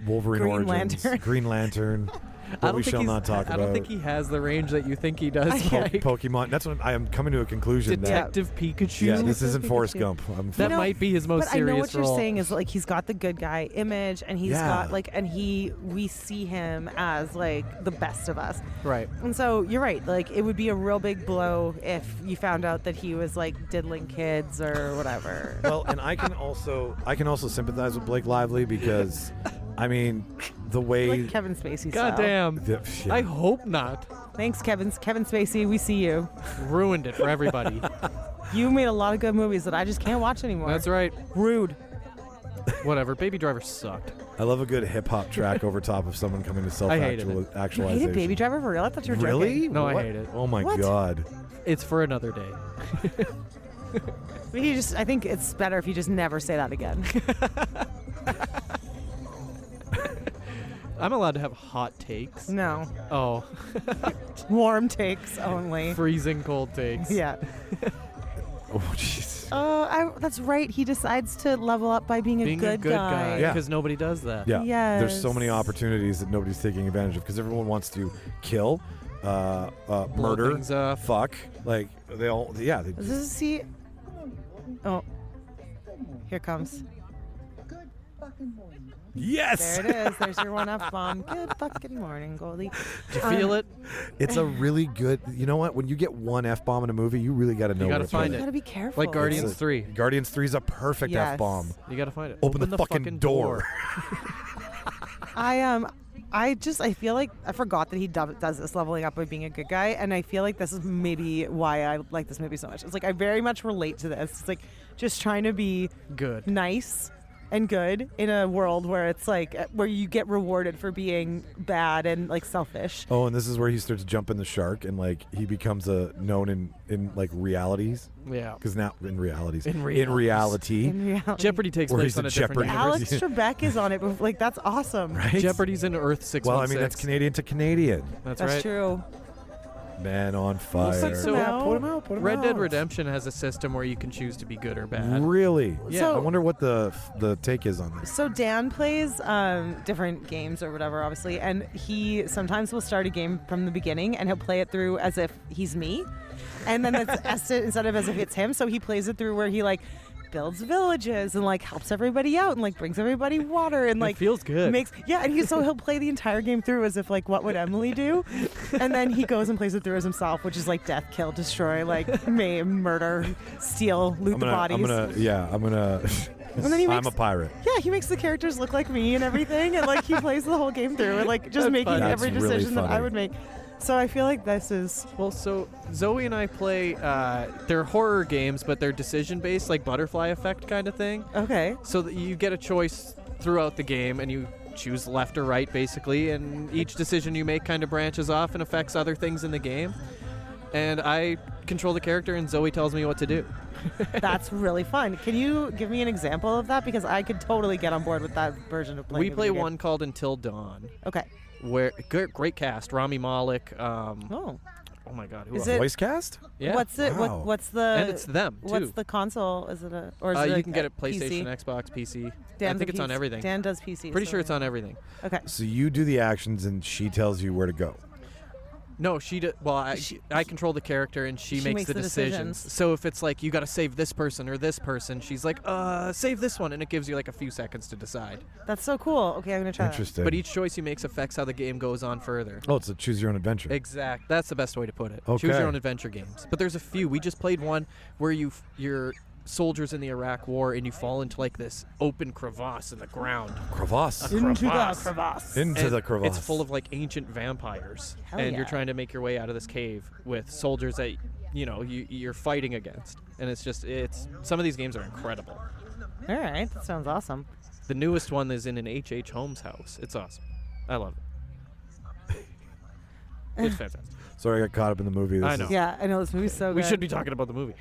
Wolverine Green Origins, Lantern. Green Lantern. I What don't we think shall he's- not talk I about. don't think he has the range that you think he does. Yeah. Like Pokemon. That's what I am coming to a conclusion. That, Detective Pikachu. yeah, this isn't Pikachu. Forrest Gump. That know, might be his most But I serious know what role. you're saying is like he's got the good guy image, and he's Yeah. got like, and we see him as like the best of us. Right. And so you're right. Like it would be a real big blow if you found out that he was like diddling kids or whatever. Well, and I can also sympathize with Blake Lively because, I mean, the way. Like Kevin Spacey. God style. damn. Yeah. I hope not. Thanks, Kevin Spacey. We see you. Ruined it for everybody. You made a lot of good movies that I just can't watch anymore. That's right. Rude. Whatever. Baby Driver sucked. I love a good hip hop track over top of someone coming to I hated You actualization. hated Baby Driver for real? I thought you were Really? joking. No, I What? hate it. Oh my What? god. It's for another day. I think it's better if you just never say that again. I'm allowed to have hot takes. No. Oh, Warm takes only. freezing cold takes. Yeah. Oh jeez. That's right. He decides to level up by being Being a good guy. Yeah. Because nobody does that. Yeah. There's so many Yes. opportunities that nobody's taking advantage of because everyone wants to kill, Blow murder, things up. fuck. Like they all. Yeah. They, Does this see? Oh. Here comes. yes. There it is. There's your one F bomb. Good fucking morning, Goldie. Do you feel it? It's a really good. You know what? When you get one F bomb in a movie, you really got to know. gotta where it's find going. it. Gotta be careful. Like Guardians It's a- 3. Guardians 3 is a perfect Yes. F bomb. You gotta find it. Open the fucking door. I feel like I forgot that he does this leveling up by being a good guy, and I feel like this is maybe why I like this movie so much. It's like I very much relate to this. It's like just trying to be Good. nice and good in a world where it's like where you get rewarded for being bad and like selfish. Oh, and this is where he starts jumping the shark, and like he becomes known in like realities. Yeah. Because now in realities, In reality, In reality. Jeopardy takes Or place he's on a a different Jeopardy. universe. Alex Trebek is on it, but like that's awesome. right? Jeopardy's in Earth 616. Well, I mean that's Canadian to Canadian. That's That's right. true. Man on fire. So- yeah, put him out. Put him Red out. Dead Redemption has a system where you can choose to be good or bad. Really? Yeah. So- I wonder what the take is on this. So Dan plays different games or whatever, obviously, and he sometimes will start a game from the beginning and he'll play it through as if he's me, and then instead of as if it's him. So he plays it through where he like builds villages and like helps everybody out and like brings everybody water and like it feels good. and he'll play the entire game through as if like what would Emily do, and then he goes and plays it through as himself, which is like death, kill, destroy, like maim, murder, steal, loot the bodies. I'm gonna. And then he I'm makes- a pirate. Yeah, he makes the characters look like me and everything, and like he plays the whole game through, and like just That's making funny. every That's really decision that I funny. would make. So I feel like this is Well, so Zoe and I play, they're horror games, but they're decision based, like Butterfly Effect kind of thing. okay. So that you get a choice throughout the game and you choose left or right basically, and each decision you make kind of branches off and affects other things in the game. And I control the character and Zoe tells me what to do. That's really fun. Can you give me an example of that? Because I could totally get on board with that version of playing. We a play video game. one called Until Dawn. Okay. where great cast. Rami Malek. Oh. Oh my God. Who Is else? it- Voice cast? Yeah. What's it? Wow. What's the? and it's them too. What's the console? Is it a? Or is it you like can get a it PlayStation, PC? Xbox, PC. I Dan's think a it's on PC. everything. Dan does PC. Pretty so sure it's yeah. on everything. Okay. So you do the actions and she tells you where to go. No, well, I control the character and she makes the decisions. So if it's like you got to save this person or this person, she's like, save this one, and it gives you like a few seconds to decide. That's so cool. Okay, I'm gonna try. Interesting. But each choice you make affects how the game goes on further. Oh, it's a choose your own adventure. Exact. That's the best way to put it. Okay. Choose your own adventure games. But there's a few. We just played one where you're soldiers in the Iraq War and you fall into like this open crevasse in the ground. Crevasse. Into the crevasse. crevasse. Into And the crevasse. It's full of like ancient vampires, Hell and you're yeah. trying to make your way out of this cave with soldiers that you're fighting against. And it's some of these games are incredible. All right, that sounds awesome. The newest one is in an H.H. Holmes house. It's awesome. I love it. It's fantastic. Sorry, I got caught up in the movie. This I know. is- Yeah, I know this movie's so good. We should be talking about the movie.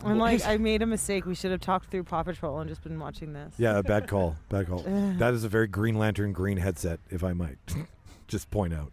I'm like, I made a mistake. We should have talked through Paw Patrol and just been watching this. Yeah, bad call. Bad call. That is a very Green Lantern green headset, if I might just point out.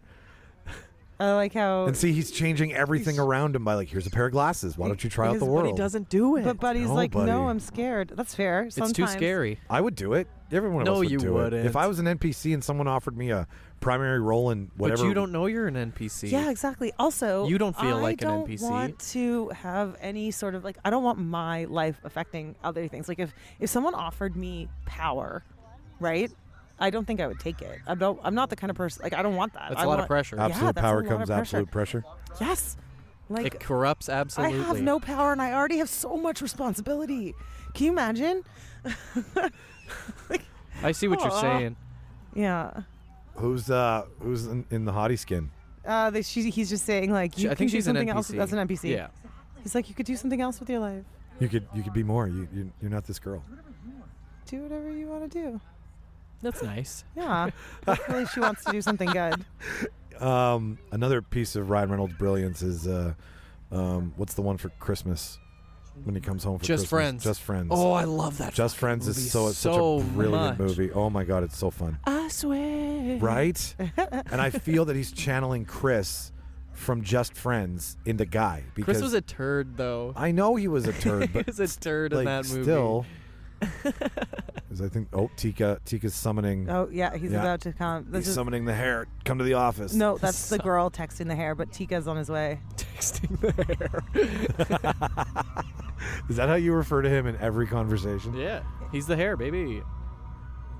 I like how. And see, he's changing everything around him by like, here's a pair of glasses. Why don't you try out the His- world? But he doesn't do it. But Buddy's No, like, buddy. no, I'm scared. That's fair. it's too Sometimes. scary. I would do it. Everyone of No, us would you do wouldn't. it. If I was an NPC and someone offered me a primary role in whatever. But you don't know you're an NPC. Yeah, exactly. Also, You don't feel like an I NPC. don't want to have any sort of like. I don't want my life affecting other things. Like if someone offered me power, right? I don't think I would take it. I'm not the kind of person. Like I don't want that. That's I a lot of want- pressure. Yeah, Absolute that's a power lot comes of pressure. absolute pressure. Yes. Like It corrupts absolutely. I have no power and I already have so much responsibility. Can you imagine? I see what you're Aw. saying. Yeah. Who's in the hottie skin? He's just saying like you I can think do she's an something NPC. else. That's an NPC. Yeah. He's like you could do something else with your life. You could be more. You're not this girl. Do whatever you want to do. That's nice. Yeah. Hopefully she wants to do something good. Another piece of Ryan Reynolds' brilliance is what's the one for Christmas when he comes home for Just Christmas? Friends. Just Friends. Oh, I love that. Just fucking Friends movie is such so a brilliant much. movie. Oh my god, it's so fun. I swear. Right? And I feel that he's channeling Chris from Just Friends into Guy because Chris was a turd, though. I know he was a turd, He but was a turd in like, that movie. Still, because I think Tika's summoning. Oh yeah, he's Yeah. about to come. This He's is summoning the hair. Come to the office. no, that's the girl texting the hair, but Tika's on his way. Texting the hair. Is that how you refer to him in every conversation? Yeah, he's the hair, baby.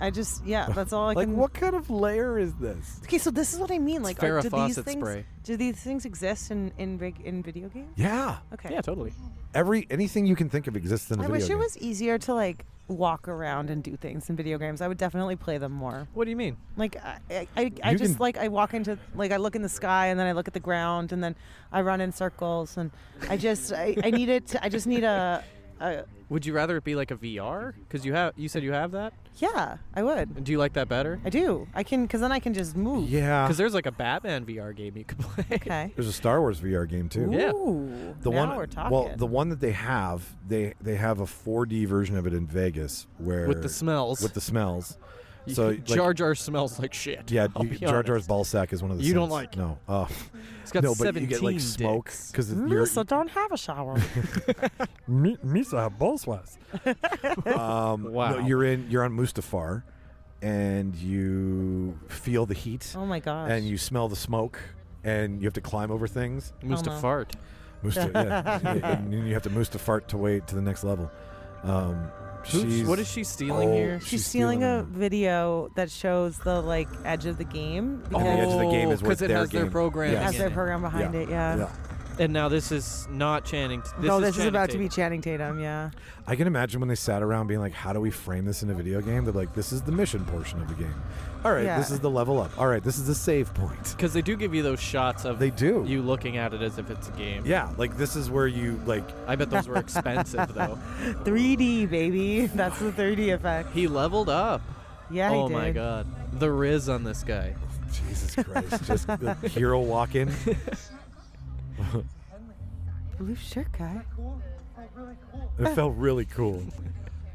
That's all I Like, can. what kind of layer is this? Okay, so this is what I mean. Like, Farrah do these Fawcett things spray. do these things exist in video games? Yeah. Okay. Yeah, totally. Anything you can think of exists in a I video wish game. it was easier to like walk around and do things in video games. I would definitely play them more. What do you mean? Like I You just can- like I walk into like I look in the sky and then I look at the ground and then I run in circles and I just I just need a Would you rather it be like a VR? Because you said you have that. yeah, I would. Do you like that better? I do. I can because then I can just move. Yeah. Because there's like a Batman VR game you could play. Okay. There's a Star Wars VR game too. Yeah. Ooh, The now one, we're talking. well, the one that they have a 4D version of it in Vegas where With the smells. With the smells. You So could- like, Jar Jar smells like shit. yeah, I'll be Jar Jar's honest. ball sack is one of the. You don't scents. like it. No. Oh. It's got No, but 17 you get like smoke dicks. because Misa don't have a shower. Misa have ball sweats. Wow. No, you're on Mustafar, and you feel the heat, Oh my gosh. and you smell the smoke, and you have to climb over things. Moose to no. fart. Yeah. And you have to Mustafart to wait to the next level. What is she stealing here? She's stealing a them. video that shows the like edge of the game Oh, the edge of the game is where because it their has their game. programming. it has in their it. program behind it. Yeah. And now this is not Channing. This is Channing about to be Tatum. Channing Tatum. Yeah. I can imagine when they sat around being like, how do we frame this in a video game? They're like, this is the mission portion of the game. All right, Yeah. this is the level up. All right, this is the save point. Because they do give you those shots of They do. you looking at it as if it's a game. Yeah, like this is where you like. I bet those were expensive though. 3D baby. That's the 3D effect. He leveled up. Yeah, he Oh did. my god. The Riz on this guy. Jesus Christ, just the hero walk in. Blue shirt guy. It felt really cool.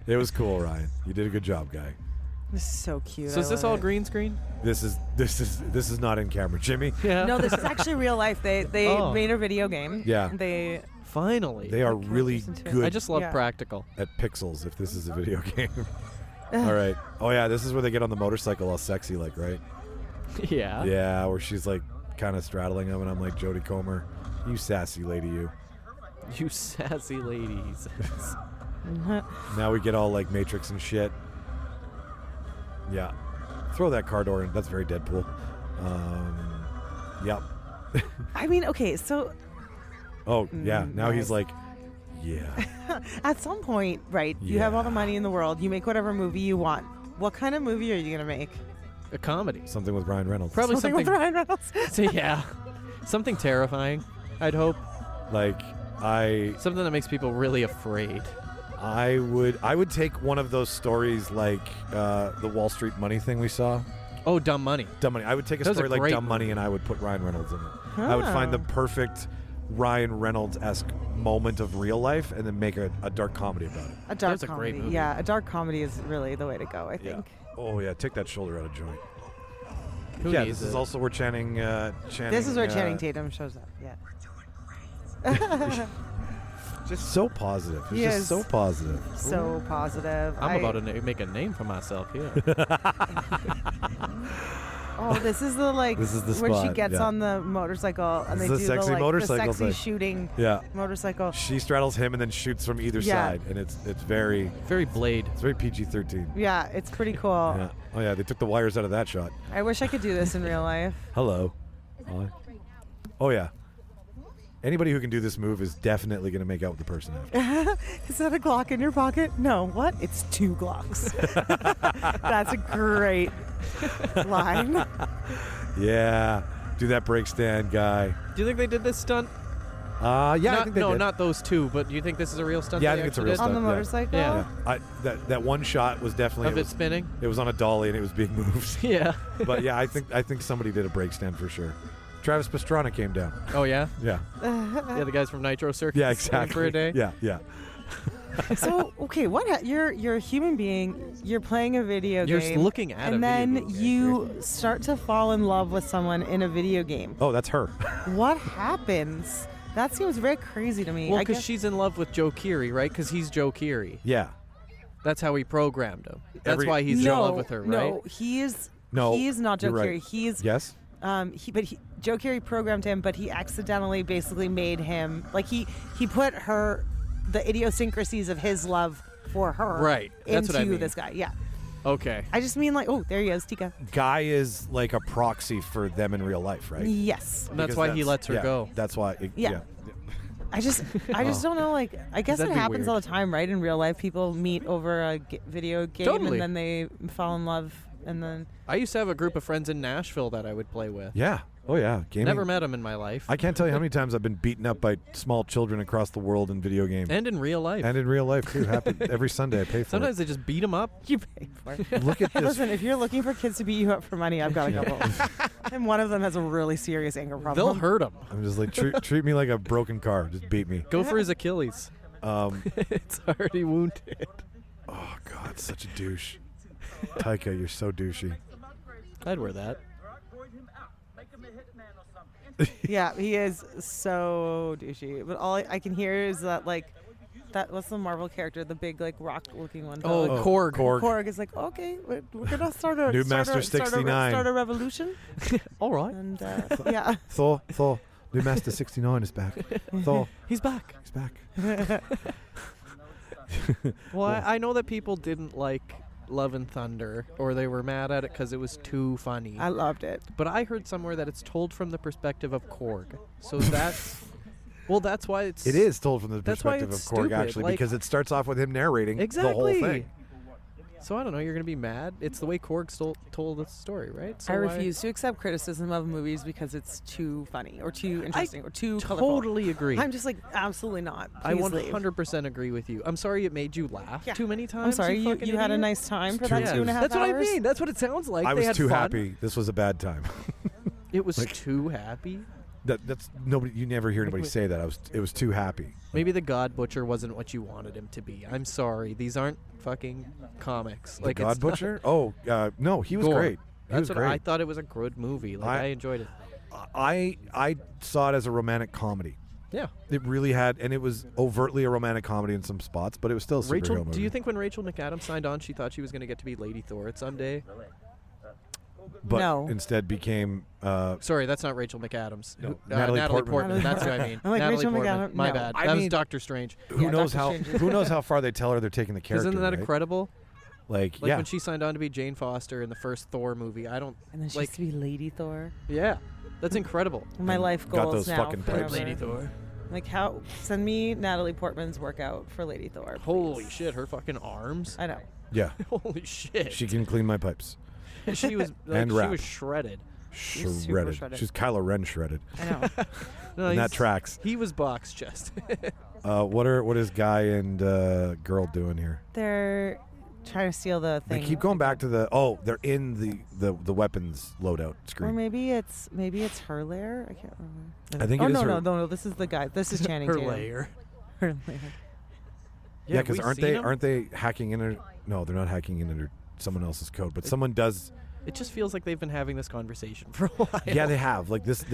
It was cool, Ryan. You did a good job, guy. This is so cute. So is this all green screen? This is not in camera, Jimmy. Yeah. No, this is actually real life. They Oh. made a video game. Yeah. They Finally. They are really characters into it. good I just love Yeah. practical. at pixels. If this is a video game. All right. Oh yeah, this is where they get on the motorcycle all sexy, like, right? Yeah. Yeah, where she's like kind of straddling him, and I'm like, Jodie Comer, you sassy lady, you. You sassy ladies. Now we get all like Matrix and shit. Yeah. Throw that car door in. That's very Deadpool. Yep. I mean, okay, so Oh, yeah. Now he's nice. like, yeah. at some point, right, you have all the money in the world, you make whatever movie you want. What kind of movie are you going to make? A comedy. Something with Ryan Reynolds. Probably Something with Ryan Reynolds. So, yeah. Something terrifying, I'd hope. Like, Something that makes people really afraid. I would take one of those stories like the Wall Street Money thing we saw. Oh, Dumb Money. Dumb Money. I would take a That was a story like great Dumb Money movie. and I would put Ryan Reynolds in it. I would find the perfect Ryan Reynolds-esque moment of real life and then make a dark comedy about it. A dark That's a great comedy. movie. Yeah, a dark comedy is really the way to go, I think. Oh yeah, take that shoulder out of joint. Who Yeah, needs this is it? also where Channing. This is where Channing Tatum shows up. Yeah. Just so positive. He's He just is. so positive. So positive. I'm about to make a name for myself here. Oh, this is the This is the when she spot, gets yeah. on the motorcycle and This they is do a sexy the motorcycle the sexy thing. shooting Yeah. motorcycle. She straddles him and then shoots from either Yeah. side, and it's very Very Blade. PG-13. Yeah, it's pretty cool. Yeah. Oh yeah, they took the wires out of that shot. I wish I could do this in real life. Hello. Hi. Oh yeah. Anybody who can do this move is definitely going to make out with the person after. Is that a Glock in your pocket? No. What? It's 2 Glocks. That's a great line. Yeah. Do that break stand guy. Do you think they did this stunt? Yeah, I Not, think they no, did. not those two, but do you think this is a real stunt? Yeah, I they think it's a actually real did? On the yeah. motorcycle? Yeah. That one shot was definitely Of it spinning? It was on a dolly and it was being moved. Yeah. But yeah, I think somebody did a break stand for sure. Travis Pastrana came down. Oh, yeah? Yeah. Yeah, the guys from Nitro Circus. Yeah, staying exactly. For a day? Yeah, yeah. So, okay, you're a human being, you're playing a video You're game. looking at a and video then game. you start to fall in love with someone in a video game. Oh, that's her. What happens? That seems very crazy to me. Well, I because guess- she's in love with Joe Keery, right? Because he's Joe Keery. Yeah. That's how he programmed him. That's Every- why he's in love with her, right? No, he's not Joe you're right. Keery. He's Yes. Joe Keery programmed him, but he accidentally basically made him like he put the idiosyncrasies of his love for her Right. That's into what I mean. this guy. Yeah. Okay. I just mean like, oh, there he is, Tika. Guy is like a proxy for them in real life, right? Yes. That's Because why he lets her yeah, go. That's why. Yeah. I just don't know. Like, I guess it That'd be happens weird. all the time, right? In real life, people meet over a video game Totally. and then they fall in love, and then I used to have a group of friends in Nashville that I would play with. Yeah. Oh yeah. Gaming. Never met them in my life. I can't tell you how many times I've been beaten up by small children across the world in video games. And in real life. And in real life too. Every Sunday I pay for Sometimes they just beat them up. you pay for it. it. Look at this. Listen, if you're looking for kids to beat you up for money, I've got a couple. And one of them has a really serious anger problem. They'll hurt him. I'm just like treat me like a broken car. Just beat me. Go for his Achilles. It's already wounded. Oh God, such a douche. Taika, you're so douchey. I'd wear that. Yeah, he is so douchey. But all I can hear is that what's the Marvel character, the big like rock-looking one? Oh, Like, Korg. Korg is like, okay, we're gonna start a New start Master a, start a, 69. start a revolution. All right. And yeah, Thor, New Master 69 is back. Thor, He's back. he's back. Well, I know that people didn't like Love and Thunder, or they were mad at it because it was too funny. I loved it. But I heard somewhere that it's told from the perspective of Korg. So that's... Well, that's why it's... It is told from the That's why perspective of it's Korg, stupid, actually, like- because it starts off with him narrating Exactly. the whole thing. So I don't know, you're going to be mad? It's the way Korg told the story, right? So I why- refuse to accept criticism of movies because it's too funny or too interesting or too colorful. Totally agree. I'm just like, absolutely not. I Please leave. 100% agree with you. I'm sorry it made you laugh Yeah. too many times. I'm sorry, you fucking had a idiot. nice time for It's that too- 2.5 That's hours? what I mean. That's what it sounds like. I They was had too fun. happy. This was a bad time. It was Like- too happy. That's nobody. You never hear anybody say that. It was too happy. Maybe the God Butcher wasn't what you wanted him to be. I'm sorry. These aren't fucking comics. The God Butcher? Oh, no, he was Gore. great. That's what I thought. It was a good movie. Like I enjoyed it. I saw it as a romantic comedy. Yeah. It really had, and it was overtly a romantic comedy in some spots, but it was still a superhero movie. Do you think when Rachel McAdams signed on, she thought she was going to get to be Lady Thor someday? But No. instead became Sorry, that's not Rachel McAdams. No, Natalie Natalie Portman. That's who I mean. I'm like, Natalie Rachel Portman. McAdams? My No. bad. I That was mean- Doctor Strange. who knows Doctor how Strange. who knows how far they tell her they're taking the character. Isn't that right? incredible? Like Like yeah, when she signed on to be Jane Foster in the first Thor movie. I don't And then she like. used to be Lady Thor. Yeah, that's incredible. My And life got goals those now. fucking pipes. forever. Lady Thor. Like how? Send me Natalie Portman's workout for Lady Thor. Please. Holy shit, her fucking arms. I know. yeah. Holy shit. She can clean my pipes. She was like, And she rap. was shredded. super Shredded. shredded. She's Kylo Ren shredded. I know. No, And that he's- tracks. He was box chest. What is guy and girl doing here? They're trying to steal the They thing. keep going back to they're in the weapons loadout Or screen. maybe it's her lair. I can't remember. I think Oh it is no, her. no. This is the guy. This is Channing her Tatum. layer. Her lair. Yeah, because we've aren't seen him. they hacking in? No, they're not hacking in under someone else's code, but someone does. It just feels like they've been having this conversation for a while. Yeah, they have. Like this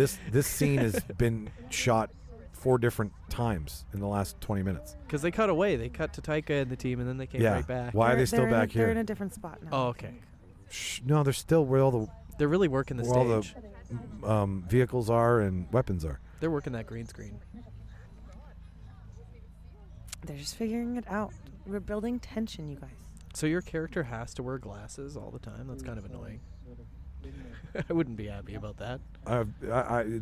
scene has been shot 4 different times in the last 20 minutes. Because they cut away. They cut to Taika and the team, and then they came Yeah. right back. Why are they still They're back They're in here? a different spot now. Oh, okay. No, they're still where all They're really working the where all stage. the vehicles are and weapons are. They're working that green screen. They're just figuring it out. We're building tension, you guys. So your character has to wear glasses all the time? That's kind of annoying. I wouldn't be happy about that.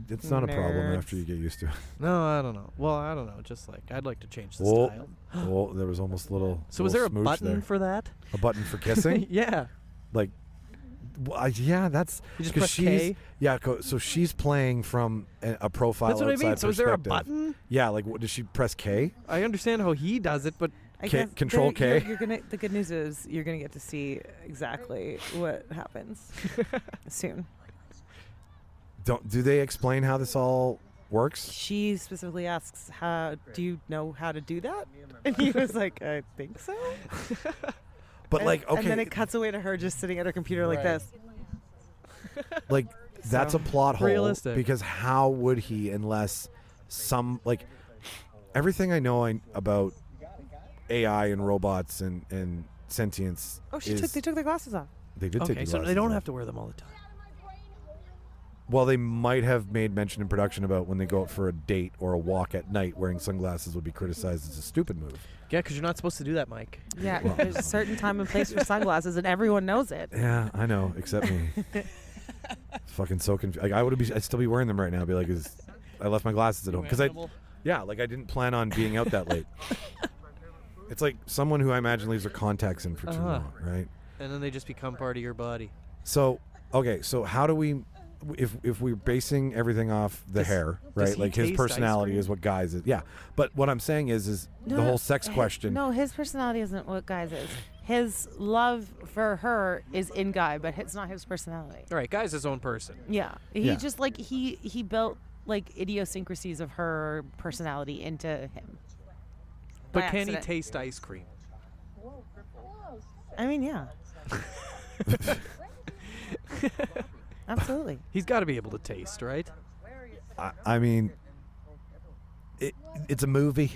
It's not a problem Nerds. after you get used to it. No, I don't know. Well, I don't know. Just like, I'd like to change the Whoa. style. Well, there was almost a little. So was there a smooch button there. for that? A button for kissing? Yeah. Like, yeah, that's You just because press she's K? yeah. So she's playing from a profile. That's what I mean. outside So is there a perspective. button? Yeah, like does she press K? I understand how he does it, but I K- guess Control they're- K? You're gonna. The good news is you're gonna get to see exactly what happens soon. Do they explain how this all works? She specifically asks, "How do you know how to do that?" And he was like, "I think so." But And- like, okay, And then it cuts away to her just sitting at her computer like this. like that's So, a plot hole. realistic. Because how would he unless like everything I know about AI and robots and sentience. Oh, is they took their glasses off. they did take okay, the so they glasses don't off. have to wear them all the time. Well, they might have made mention in production about when they go out for a date or a walk at night wearing sunglasses would be criticized as a stupid move. Yeah, because you're not supposed to do that, Mike. Yeah, Well- there's a certain time and place for sunglasses, and everyone knows it. Yeah, I know, except me. Fucking so confused. Like I'd still be wearing them right now. I'd be like, I left my glasses at home because like I didn't plan on being out that late. It's like someone who I imagine leaves their contacts in for too Uh-huh. long, right? And then they just become part of your body. So okay, so how do we? If we're basing everything off the Does- hair, does right? he Like his taste ice personality cream? is what guys is. Yeah, but what I'm saying is the whole sex question. No, his personality isn't what Guy's is. His love for her is in Guy, but it's not his personality. All right, guy's his own person. Yeah, he Yeah. just like he built like idiosyncrasies of her personality into him. But By can he accident. taste ice cream? I mean, yeah. Absolutely. He's got to be able to taste, right? I mean, it's a movie,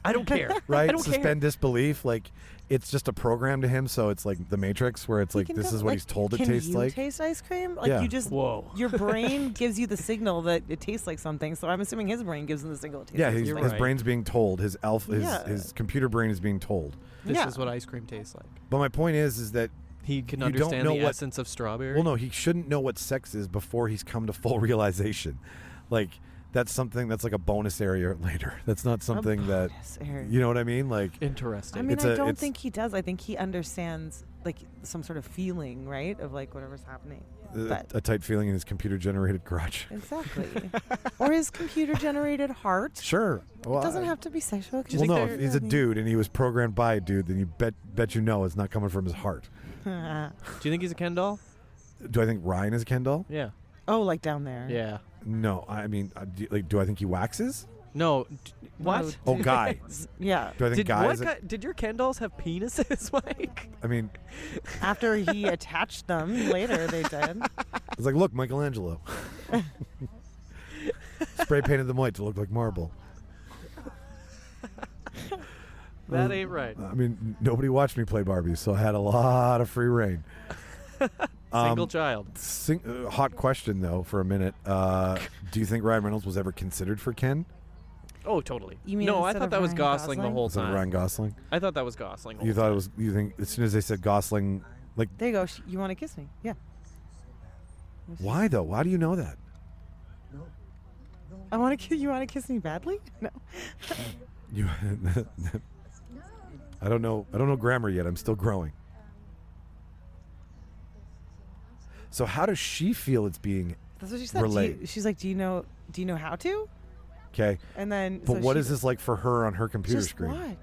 I don't care. right? I don't Suspend care. disbelief. Like it's just a program to him, so it's like the Matrix, where it's He like can this go- is what like, he's told it can tastes you like. taste ice cream? Like Yeah. you just Whoa. your brain gives you the signal that it tastes like something. So I'm assuming his brain gives him the signal. It tastes Yeah, like his, You're his right. brain's being told. His Yeah. his computer brain is being told. This Yeah. is what ice cream tastes like. But my point is that He can You don't understand know the what- essence of strawberry. well, no, he shouldn't know what sex is before he's come to full realization. Like that's something that's like a bonus area later. That's not something that bonus area. you know what I mean. Like Interesting. I mean, It's I a- don't it's- think he does. I think he understands like some sort of feeling, right, of like whatever's happening. But a tight feeling in his computer generated crotch. exactly, or his computer-generated heart. Sure. Well, It doesn't have to be sexual. It can Well, just no, be- if he's a dude and he was programmed by a dude, then you bet you know it's not coming from his heart. Do you think he's a Ken doll? Do I think Ryan is a Ken doll? Yeah. Oh, like down there. Yeah. No, I mean, do I think he waxes? No. What? No, Oh, Guy. Yeah. Do I think Guy is? Did your Ken dolls have penises, Mike? I mean, After he attached them later, they did. it's like, look, Michelangelo. Spray painted them white to look like marble. That ain't right. I mean, nobody watched me play Barbie, so I had a lot of free reign. Single child. Hot question, though, for a minute. Do you think Ryan Reynolds was ever considered for Ken? Oh, totally. You mean no, I instead thought of that was Ryan Gosling the Gosling? whole Instead of time. Ryan Gosling? I thought that was Gosling. The You whole thought it time. was, you think, as soon as they said Gosling, like, There you go. You want to kiss me? Yeah. why, though? Why do you know that? I want to. You want to kiss me badly? No. You, I don't know grammar yet. I'm still growing. So how does she feel it's being That's what she said. relayed? She's like, do you know how to? Okay? And then. But so what she- is this like for her on her computer Just screen? watch.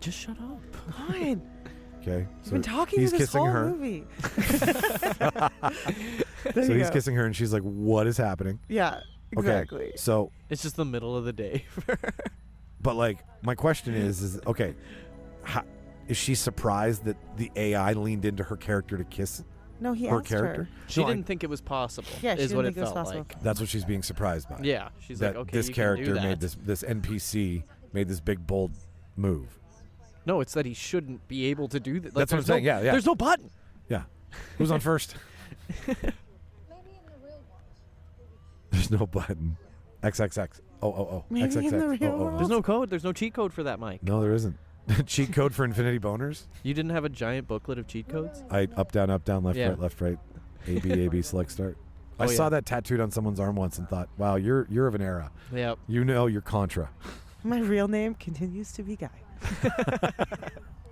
Just shut up. God. Okay, You've been talking he's to this kissing whole her. movie. So he's kissing her, and she's like, "What is happening?" Yeah. Exactly. Okay, so It's just the middle of the day. but like, my question is okay, is she surprised that the AI leaned into her character to kiss No, he her asked character? her. She No, didn't think it was possible. Yeah, she is didn't what think it it was felt possible. like. That's what she's being surprised by. Yeah, she's that like, okay, this you character can do made that. this NPC made this big bold move. No, it's that he shouldn't be able to do that. That's what I'm saying. Yeah, yeah. There's no button. Yeah, who's on first? There's no button. XXX. Oh. Maybe XXX. in the real Oh. world. There's no code. There's no cheat code for that, Mike. No, there isn't. Cheat code for Infinity Boners. You didn't have a giant booklet of cheat codes? I up down, left, Yeah. right, left, right. AB, select, start. I Oh, saw yeah. that tattooed on someone's arm once and thought, wow, you're of an era. Yep. You know you're Contra. My real name continues to be Guy.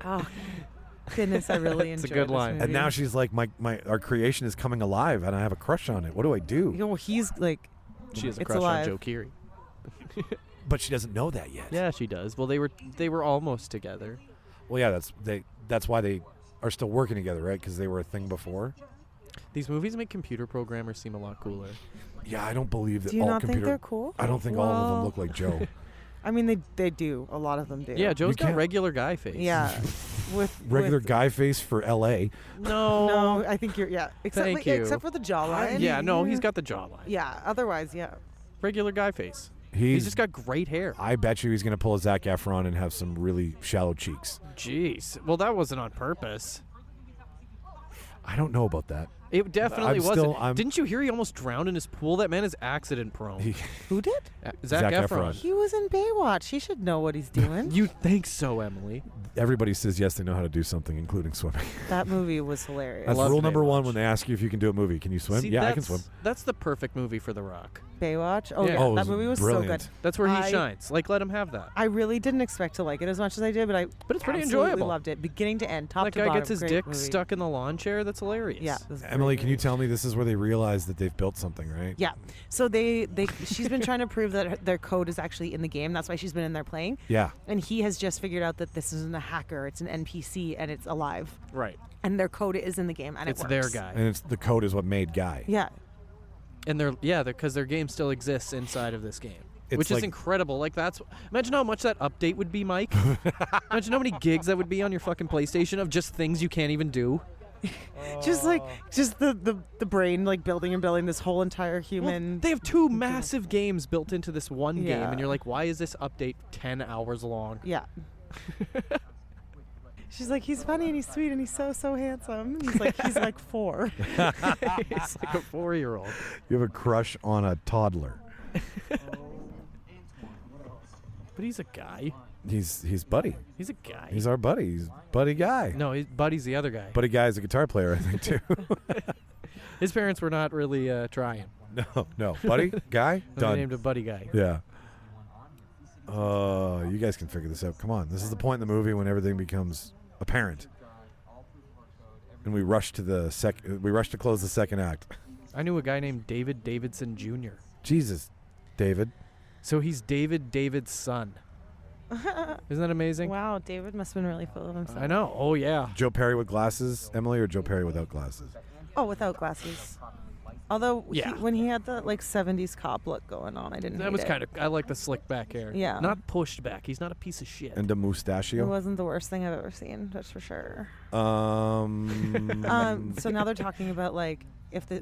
Oh, goodness, I really It's a enjoyed good this line. movie. And now she's like, our creation is coming alive, and I have a crush on it. What do I do? You know, he's like, She has a it's crush alive. on Joe Keery. But she doesn't know that yet. Yeah, she does. Well, they were almost together. Well, yeah, that's why they are still working together, right? Because they were a thing before. These movies make computer programmers seem a lot cooler. Yeah, I don't believe that do you all not think computer. they're cool? I don't think all of them Well- look like Joe. I mean, they do. A lot of them do. Yeah, Joe's got can't- regular guy face. Yeah. with Regular with, guy face for L.A. No. No, I think you're. Yeah. Except Thank you. except for the jawline. Yeah, no, he's got the jawline. Yeah. Otherwise, yeah. Regular guy face. He's He's just got great hair. I bet you he's going to pull a Zac Efron and have some really shallow cheeks. Jeez. Well, that wasn't on purpose. I don't know about that. It definitely I'm wasn't. still- I'm- Didn't you hear he almost drowned in his pool? That man is accident prone. He, Who did? Zac Zac Efron. Efron. He was in Baywatch. He should know what he's doing. You think so, Emily? everybody says yes, they know how to do something, including swimming. That movie was hilarious. That's love rule number one Baywatch. when they ask you if you can do a movie. Can you swim? See, Yeah, I can swim. That's the perfect movie for The Rock. Baywatch. Oh, Yeah. yeah. Oh, it That was movie was so brilliant. good. That's where he I- shines. Like, let him have that. I really didn't expect to like it as much as I did, but I But it's pretty absolutely enjoyable. loved it, beginning to end, top That to guy bottom. gets his Great dick movie. stuck in the lawn chair. That's hilarious. Yeah. it was a Emily, great can you movie. tell me this is where they realize that they've built something, right? Yeah. So she's been trying to prove that their code is actually in the game. That's why she's been in there playing. Yeah. And he has just figured out that this isn't a hacker; it's an NPC and it's alive. Right. And their code is in the game, and It's it their works. guy. And the code is what made Guy. Yeah. And because their game still exists inside of this game. It's Which is like- incredible. Like, imagine how much that update would be, Mike. Imagine how many gigs that would be on your fucking PlayStation of just things you can't even do. Just the brain like building and building this whole entire Well, human. they have two massive games built into this one game, Yeah. and you're like, why is this update 10 hours long? Yeah. She's like, he's funny and he's sweet and he's so handsome. He's like 4. It's like a 4-year-old. You have a crush on a toddler. But he's a guy. He's Buddy. He's a guy. He's our buddy. He's Buddy Guy. No, Buddy's the other guy. Buddy Guy is a guitar player, I think, too. His parents were not really trying. No. Buddy Guy? They Done. named a Buddy guy. Yeah. You guys can figure this out. Come on. This is the point in the movie when everything becomes apparent. And we rush to close the second act. I knew a guy named David Davidson Jr. Jesus, David. So he's David's son. Isn't that amazing? Wow, David must have been really full of himself. I know. Oh, yeah. Joe Perry with glasses, Emily, or Joe Perry without glasses? Oh, without glasses. Although Yeah. when he had the like 70s cop look going on, I didn't That hate was it. kind of. I like the slick back hair. Yeah. Not pushed back. He's not a piece of shit. And a It mustachio. wasn't the worst thing I've ever seen, that's for sure. So now they're talking about like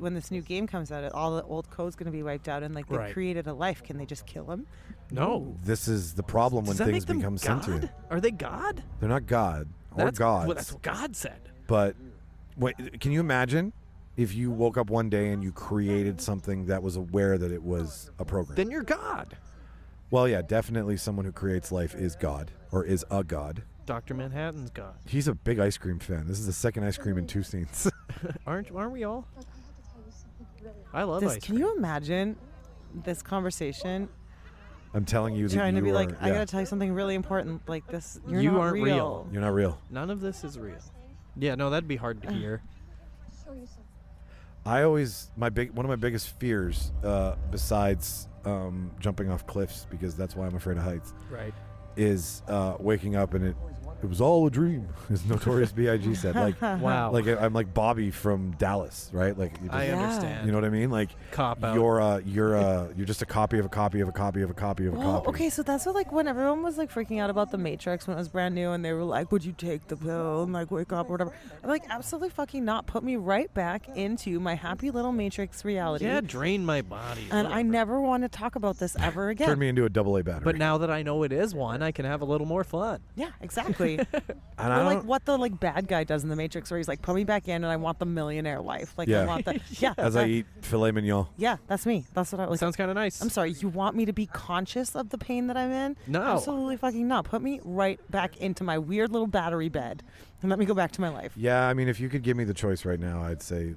when this new game comes out, all the old code's going to be wiped out, and like they Right. created a life. Can they just kill him? No. This is the problem when Does that things make them become God? sentient. Are they God? They're not God or That's gods. Well, that's what God said. But wait, can you imagine if you woke up one day and you created something that was aware that it was a program? Then you're God. Well, yeah, definitely someone who creates life is God or is a god. Dr. Manhattan's God. He's a big ice cream fan. This is the second ice cream in 2 scenes. Aren't we all? I love ice Can cream. you imagine this conversation I'm telling you that trying you to be are, like, I yeah, gotta tell you something really important. Like this, you're You not aren't real. you're not real. None of this is real. Yeah, no, that'd be hard to hear. I always one of my biggest fears, besides jumping off cliffs, because that's why I'm afraid of heights, Right. is waking up and it was all a dream, as Notorious B.I.G. said. Like, Wow. like I'm like Bobby from Dallas, right? Like, you, I just, Yeah. understand. you know what I mean? Like, Cop out. you're just a copy of a copy of a copy of a copy of a Well, copy. okay, so that's what, like, when everyone was like freaking out about the Matrix when it was brand new, and they were like, "Would you take the pill and like wake up or whatever?" I'm like, absolutely fucking not. Put me right back into my happy little Matrix reality. Yeah, drain my body. And I whatever. never want to talk about this ever again. Turn me into a AA battery. But now that I know it is one, I can have a little more fun. Yeah, exactly. and Or I like don't, what the like bad guy does in the Matrix, where he's like, "Put me back in, and I want the millionaire life." Like Yeah. I want the yeah. as I eat filet mignon. Yeah, that's me. That's what I like. Sounds kind of nice. I'm sorry. You want me to be conscious of the pain that I'm in? No. Absolutely fucking not. Put me right back into my weird little battery bed and let me go back to my life. Yeah, I mean, if you could give me the choice right now, I'd say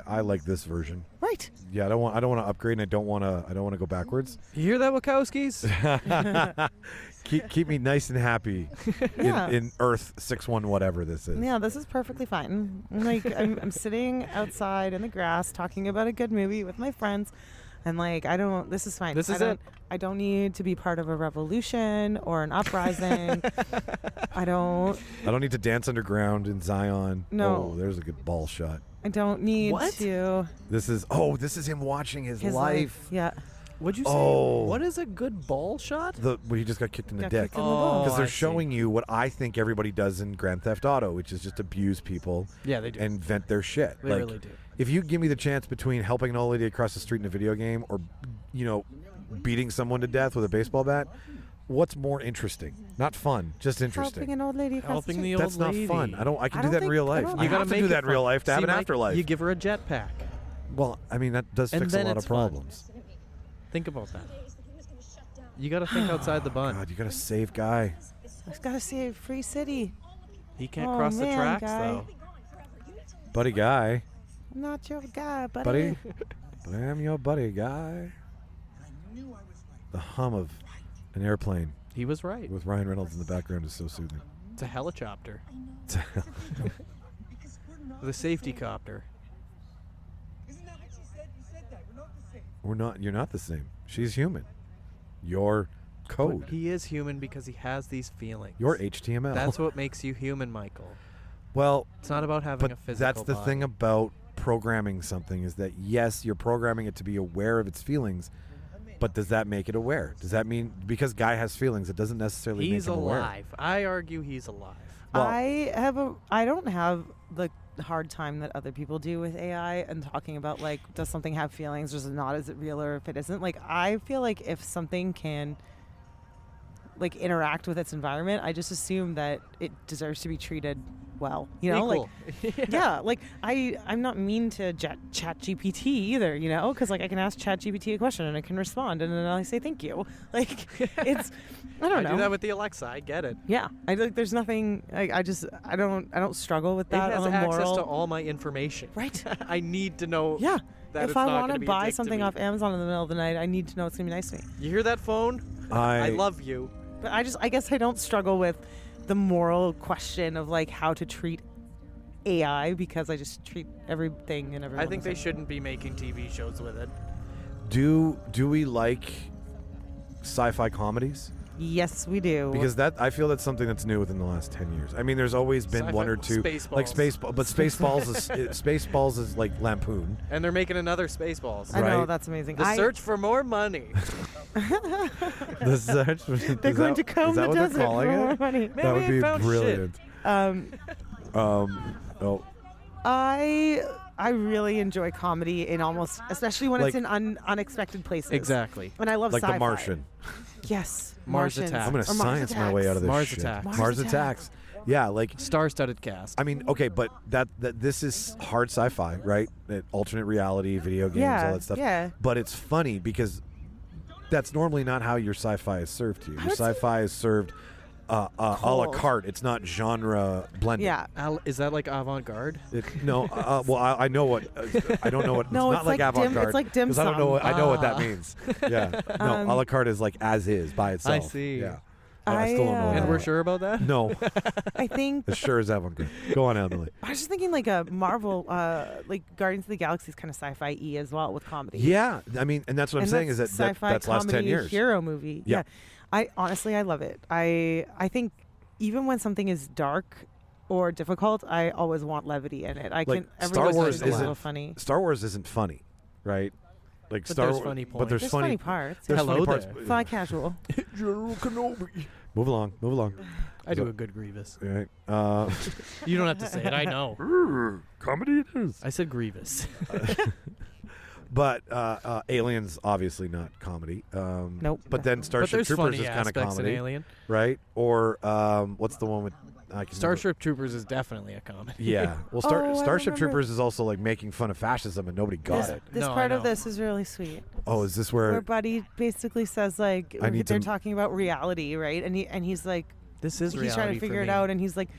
I like this version. Right. Yeah, I don't want to upgrade, and I don't want to go backwards. You hear that, Wachowskis? keep me nice and happy Yeah. in Earth 6-1 whatever this is. Yeah, this is perfectly fine. Like I'm sitting outside in the grass talking about a good movie with my friends, and like this is fine. This is it. I don't need to be part of a revolution or an uprising. I don't need to dance underground in Zion. No. Oh, there's a good ball shot. need What? to This is him watching his his life. Yeah. What'd you say? Oh. What is a good ball shot? When he just got kicked in the Got dick. kicked in the balls. Because I they're see. showing you what I think everybody does in Grand Theft Auto, which is just abuse people Yeah, they do. and vent their shit. They like, really do. If you give me the chance between helping an old lady across the street in a video game or, beating someone to death with a baseball bat, what's more interesting? Not fun, just interesting. Helping an old lady across Helping the the street. old That's not lady. fun. I can I do don't that in think- real I life. don't- I You gotta have to make do it that in real fun. life to have See, an Mike, afterlife. You give her a jetpack. Well, I mean, that does And fix a then lot it's of fun. problems. Think about that. You gotta think outside the bun. God, you gotta save Guy. I've got to save Free City. He can't Oh, cross the man, tracks guy. though. Buddy Guy. I'm not your guy, buddy. Buddy. But I am your buddy Guy. The hum of an airplane He was right. with Ryan Reynolds in the background is so soothing. It's a helicopter. The safety copter. You're not the same. She's human. You're code. But he is human because he has these feelings. You're HTML. That's what makes you human, Michael. well, It's not about having but a physical that's the body. thing about programming something is that yes, you're programming it to be aware of its feelings, but does that make it aware? Does that mean because Guy has feelings, it doesn't necessarily He's make him aware? alive. I argue he's alive. Well- I don't have the hard time that other people do with AI and talking about like, does something have feelings or is it not? Is it real or if it isn't? Like, I feel like if something can like interact with its environment, I just assume that it deserves to be treated well. You know, like Equal. yeah, like I'm not mean to Chat GPT either, you know, because like I can ask Chat GPT a question and it can respond and then I say thank you. Like it's I don't know. do that with the Alexa. I get it. Yeah, I like. There's nothing. I don't struggle with that it has on a access moral. to all my information. Right. I need to know. Yeah. That If it's I not want gonna to be a buy dick to something me. off Amazon in the middle of the night, I need to know it's gonna be nice to me. You hear that phone? I love you. But I guess I don't struggle with the moral question of like how to treat AI because I just treat everything and everyone. I think the they same. shouldn't be making TV shows with it. Do we like sci-fi comedies? Yes, we do. Because I feel that's something that's new within the last 10 years. I mean, there's always been Sci-fi- one or two like Spaceballs. but Spaceballs is like Lampoon. And they're making another Spaceballs. I know, right. that's amazing. The search for more money. The search. They're going to comb the desert for more money. That would Maybe be it found brilliant. Oh, I really enjoy comedy in almost, especially when it's Like- in unexpected places. Exactly. And I love like sci-fi. The Martian. Yes. Mars Martians. Attacks. I'm gonna Or Mars science my way out of this Mars shit. Attacks. Mars Attacks. Yeah, like Star-studded cast. I mean, okay, but that this is hard sci-fi, right? Alternate reality, video games, Yeah, all that stuff. yeah. But it's funny because that's normally not how your sci-fi is served to you. Your would say- sci-fi is served a la Cold. carte. It's not genre blended. Yeah. Is that like avant-garde? No, well, I know what. I don't know what. No, it's it's not like like dim- avant-garde. it's like dim 'cause I don't know. What, I know what that sum. means. Yeah. No, a la carte is like as is by itself. see. Yeah. I still don't know. what And that we're is. sure about that? No, I think as sure as avant-garde. Go on, Emily. I was just thinking like a Marvel, like Guardians of the Galaxy is kind of sci-fi-y as well with comedy. Yeah, I mean, and that's what I'm And saying is that sci-fi that's last 10 comedy years. hero movie. Yeah. I honestly I love it. I think even when something is dark or difficult, I always want levity in it. I Like, can every Star once in a Wars while it's a little isn't- funny. Star Wars isn't funny, right? Like But Star there's Wars, funny but there's There's funny, funny parts. there's Hello funny parts. there. Fly casual. General Kenobi. Move along, move along. I do a good Grievous. All right. You don't have to say it. I know. Comedy it is. I said Grievous. But Aliens obviously not comedy. Nope. But then But Starship there's Troopers funny is kind of aspects in comedy, Alien. right? Or what's the one with I can Starship Troopers is definitely a comedy. Yeah. Well, Oh, I Starship remember. Troopers is also like making fun of fascism and nobody got it. This No, I part of know. this is really sweet. Oh, is this Where where? Buddy basically says like I need they're to- talking about reality, right? And he's like This is reality he's trying to for figure it me. out, and he's like,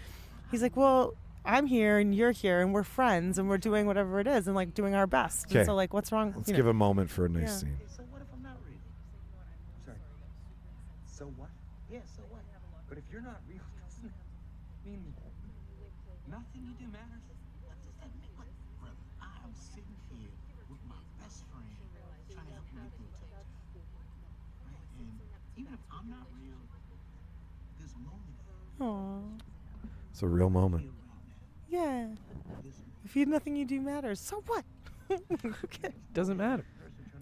well, I'm here and you're here and we're friends and we're doing whatever it is and like doing our best. Okay. And so like, what's wrong? Let's you give know. a moment for a nice Yeah. scene. So what if I'm not real? Sorry. So what? Yeah, so what? But if you're not real, doesn't that mean nothing you do matters? What does that mean? Look, brother, I'm sitting here with my best friend trying to help you make things together. Right? And even if I'm not real, there's a moment Aw. It's a real moment. Yeah. If you nothing you do matters, so what? Okay. Doesn't matter.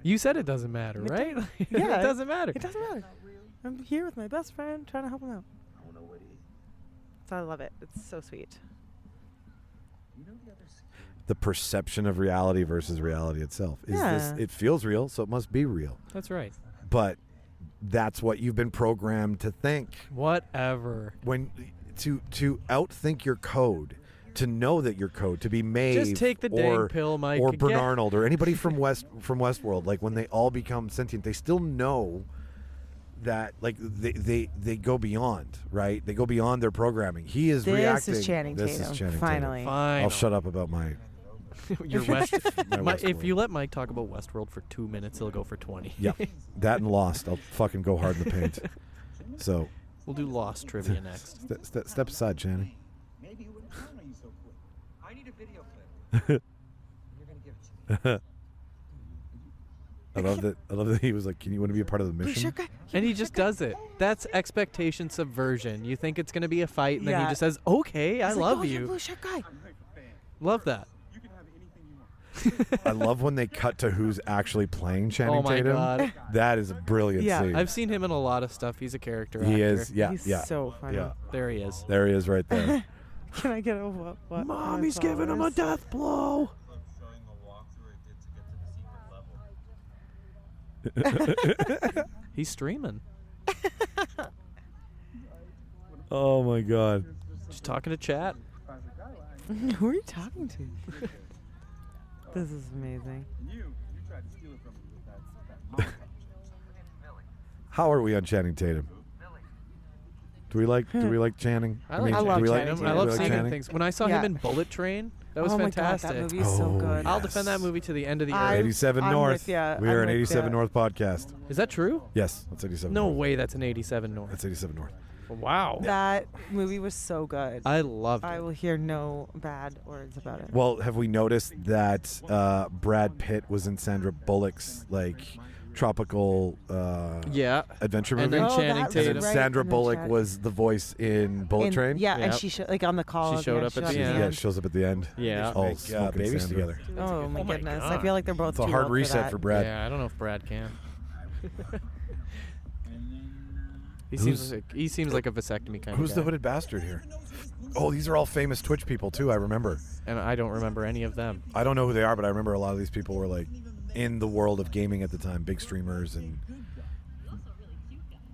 You said it doesn't matter, It right? Yeah, it doesn't matter. It doesn't matter. I'm here with my best friend trying to help him out. I don't know what it is. So I love it. It's so sweet. You know the other The perception of reality versus reality itself. Is this? Yeah. It feels real, so it must be real. That's right. But that's what you've been programmed to think. Whatever. When to outthink your code, to know that your code, to be Maeve Just take the dang pill, Mike. or Get- Bernarnold or anybody from Westworld, like when they all become sentient, they still know that like they go beyond, right? They go beyond their programming. He is This reacting. is Channing This Tatum. is Channing Finally. Tatum. Fine. I'll shut up about my Your West. my If Westworld. you let Mike talk about Westworld for 2 minutes, he'll go for 20. Yeah, that and Lost. I'll fucking go hard in the paint. So We'll do Lost trivia next. step aside, Channing. maybe it wouldn't count on you so quick. I need a video clip. You're gonna give it to me. I love that he was like, "Can you want to be a part of the Blue mission?" shirt guy. And he just does it. That's expectation subversion. You think it's going to be a fight, and then he Yeah. just says, okay, I He's like, love "Oh, you're you. Blue shirt guy. Love that. You can have anything you want. I love when they cut to who's actually playing Channing Oh my Tatum. God. That is a brilliant Yeah. scene. I've seen him in a lot of stuff. He's a character he actor. is, yeah, He's yeah, so funny. yeah. There he is. There he is, right there. Can I get a what? Mommy's giving him a death blow. Showing the walkthrough it did to get to the secret level. He's streaming. Oh my God. Just talking to chat. Who are you talking to? This is amazing. You tried to steal it from me with that How are we on Channing Tatum? Do we like Channing? I love love do we Channing do Tatum. I we love like seeing Channing? things. When I saw him Yeah. in Bullet Train, that was oh fantastic. my God, that movie is so Oh, good. I'll yes. defend that movie to the end of the I- earth. 87 I'm North. with ya. We are I'm an with 87 ya. North podcast. Is that true? Yes, that's 87 No North. way that's an 87 North. That's 87 North. Wow. That movie was so good. I loved I it. will hear no bad words about it. Well, have we noticed that Brad Pitt was in Sandra Bullock's like tropical Yeah. adventure And movie. then Oh, Channing that's And Tatum. then right. Sandra And then Bullock Chad- was the voice in Bullet Train. Yeah, and Yep. she like on the call. She showed up at the end. Yeah, shows up at the end. Yeah. All Make, smoking babies Sandra. together. Oh my my goodness! I God. feel like they're both It's a too hard old reset that. for Brad. Yeah, I don't know if Brad can. He Who's- seems like a vasectomy kind Who's of the guy. hooded bastard here? Oh, these are all famous Twitch people too. I remember. And I don't remember any of them. I don't know who they are, but I remember a lot of these people were like in the world of gaming at the time, big streamers, and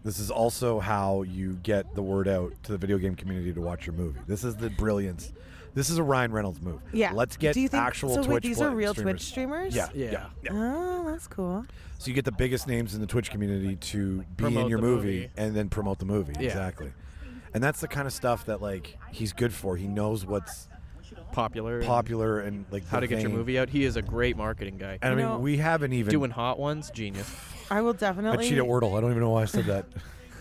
this is also how you get the word out to the video game community to watch your movie. This is the brilliance. This is a Ryan Reynolds move. Yeah. Let's get Do you think, actual so Twitch wait, these are real streamers. Twitch streamers? Yeah, Yeah. yeah, yeah. Oh, that's cool. So you get the biggest names in the Twitch community to be in Promote your the movie, movie. and then promote the movie. Yeah. Exactly. And that's the kind of stuff that like he's good for. He knows what's Popular. popular and like How the to get your vein. movie out. He is a great marketing guy. And I You mean, know, we haven't even Doing hot ones, genius. I will I definitely. cheat at Wordle. I don't even know why I said that.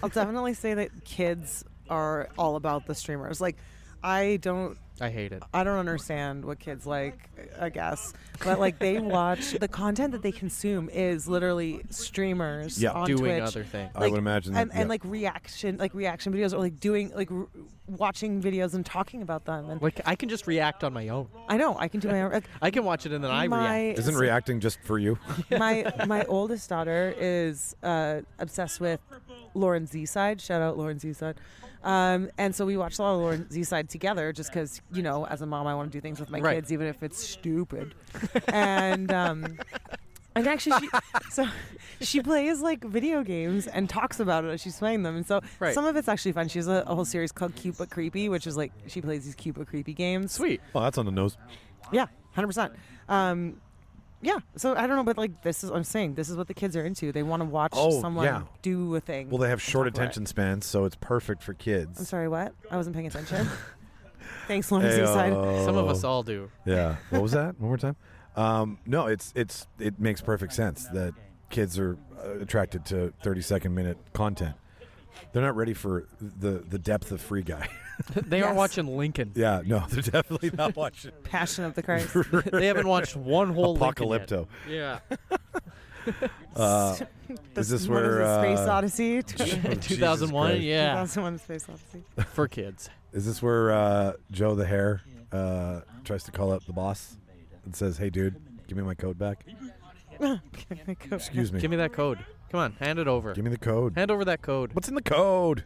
I'll definitely say that kids are all about the streamers. Like, I don't hate it. understand what kids like, I guess. But like they watch the content that they consume is literally streamers Yeah. on Doing Twitch. other things. I would imagine that, and, yeah. and like reaction videos or like doing like watching videos and talking about them. And Like, I can just react on my own. I know I can do my own. Like, I can watch it and then I react. Isn't reacting just for you? my oldest daughter is obsessed with Lauren Z-Side. Shout out Lauren Z-Side. And so we watched a lot of Lauren Z-Side together just because, you know, as a mom, I want to do things with my Right. kids, even if it's stupid. and actually, she plays like video games and talks about it as she's playing them. And so Right. some of it's actually fun. She has a whole series called Cute But Creepy, which is like she plays these cute but creepy games. Sweet. Oh, that's on the nose. Yeah, 100%. Yeah, so I don't know, but like I'm saying, this is what the kids are into. They want to watch Oh, someone yeah. do a thing. Well, they have and short talk about it. attention spans, so it's perfect for kids. I'm sorry, what? I wasn't paying attention. Thanks, Lauren Z-Side. Some of us all do. Yeah. What was that? One more time. No, it makes perfect sense that kids are attracted to 30-second minute content. They're not ready for the depth of Free Guy. They aren't Yes. watching Lincoln. Yeah, no, they're definitely not watching Passion of the Christ. They haven't watched one whole Lincoln yet. Apocalypto. Yeah. Is this what where is it, Space Odyssey? Jesus 2001, Christ. yeah. 2001 Space Odyssey. For kids. Is this where Joe the Hare tries to call up the boss and says, "Hey, dude, give me my code back"? Excuse me. Give me that code. Come on, hand it over. Give me the code. Hand over that code. What's in the code?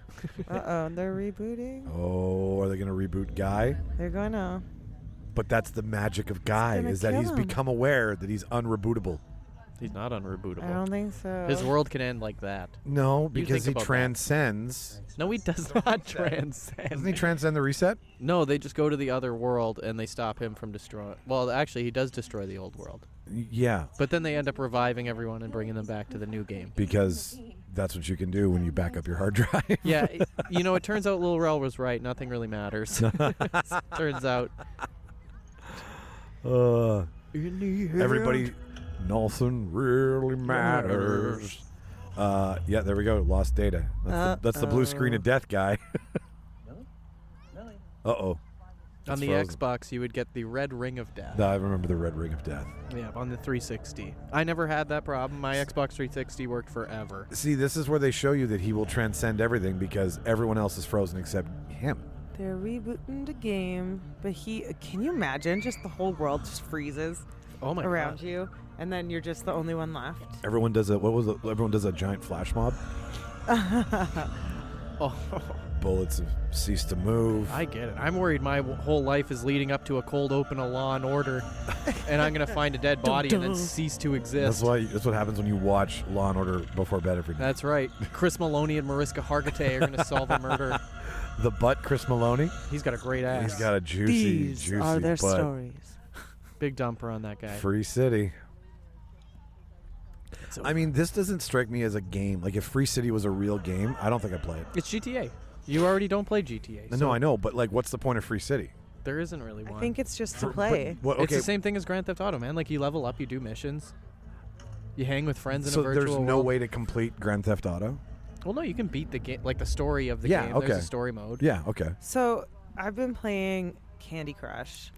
Uh-oh, they're rebooting. Oh, are they going to reboot Guy? They're going to. But that's the magic of Guy, gonna is that kill he's him. become aware that he's unrebootable. He's not unrebootable. I don't think so. His world can end like that. No, because think he about that. transcends. No, he does not transcend. Doesn't he transcend the reset? No, they just go to the other world and they stop him from destroying. Well, actually, he does destroy the old world. Yeah, But then they end up reviving everyone and bringing them back to the new game. because that's what you can do when you back up your hard drive. Yeah, you know, it turns out Lil Rel was right. Nothing really matters. Turns out. Everybody, nothing really matters. Yeah, there we go. Lost data. That's the blue screen of death, Guy. Uh-oh. On the frozen. Xbox, you would get the red ring of death. I remember the red ring of death. Yeah, on the 360. I never had that problem. My Xbox 360 worked forever. See, this is where they show you that he will transcend everything because everyone else is frozen except him. They're rebooting the game, but can you imagine just the whole world just freezes Oh my around god. you, and then you're just the only one left? Everyone does everyone does a giant flash mob. Oh, Bullets have ceased to move. I get it. I'm worried my whole life is leading up to a cold open of Law and Order, and I'm gonna find a dead body and then cease to exist. That's what happens when you watch Law and Order before bed every night. That's right. Chris Maloney and Mariska Hargitay are gonna solve a murder. The butt Chris Maloney. He's got a great ass. He's got a juicy, These juicy are their butt. stories. Big dumper on that guy. Free City. So- I mean, this doesn't strike me as a game. Like, if Free City was a real game, I don't think I'd play it. It's GTA. You already don't play GTA. No, so I know, but like, what's the point of Free City? There isn't really one. I think it's just to But play. what, It's okay, the same thing as Grand Theft Auto, man. Like, you level up, you do missions, you hang with friends in so a virtual there's no world. way to complete Grand Theft Auto? Well, no, you can beat the game, like the story of the Yeah, game. okay. There's a story mode. Yeah, okay. So I've been playing Candy Crush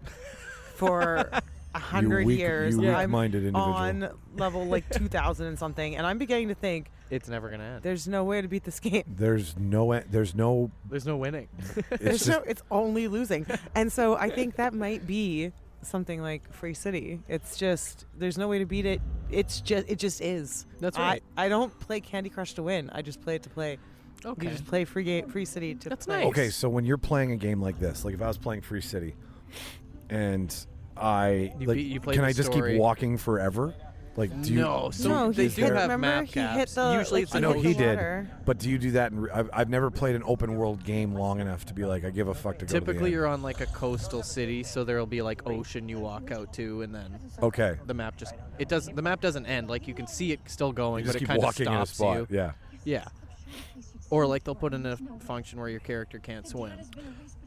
for 100 years. You I'm weak-minded individual. on level like 2,000 and something, and I'm beginning to think It's never gonna end. there's no way to beat this game. There's no. There's no winning. It's only losing. And so I think that might be something like Free City. It's just there's no way to beat it. It just is. That's right. I don't play Candy Crush to win. I just play it to play. Okay. You just play Free City to That's play. nice. Okay, so when you're playing a game like this, like if I was playing Free City, and I You like, beat- you played can the I just story. keep walking forever? Like, do you? No, so No, they he do hit, have remember map he hit caps. the. Usually like, it's I in know hit he the did, water. but do you do that? I've never played an open world game long enough to be like, I give a fuck to go. Typically, to the you're on like a coastal city, so there'll be like ocean you walk out to, and then end. Okay. the map just the map doesn't end. Like you can see it still going, You just but it keep kind of walking in a stops spot. you. Yeah. Yeah. Or like they'll put in a function where your character can't swim.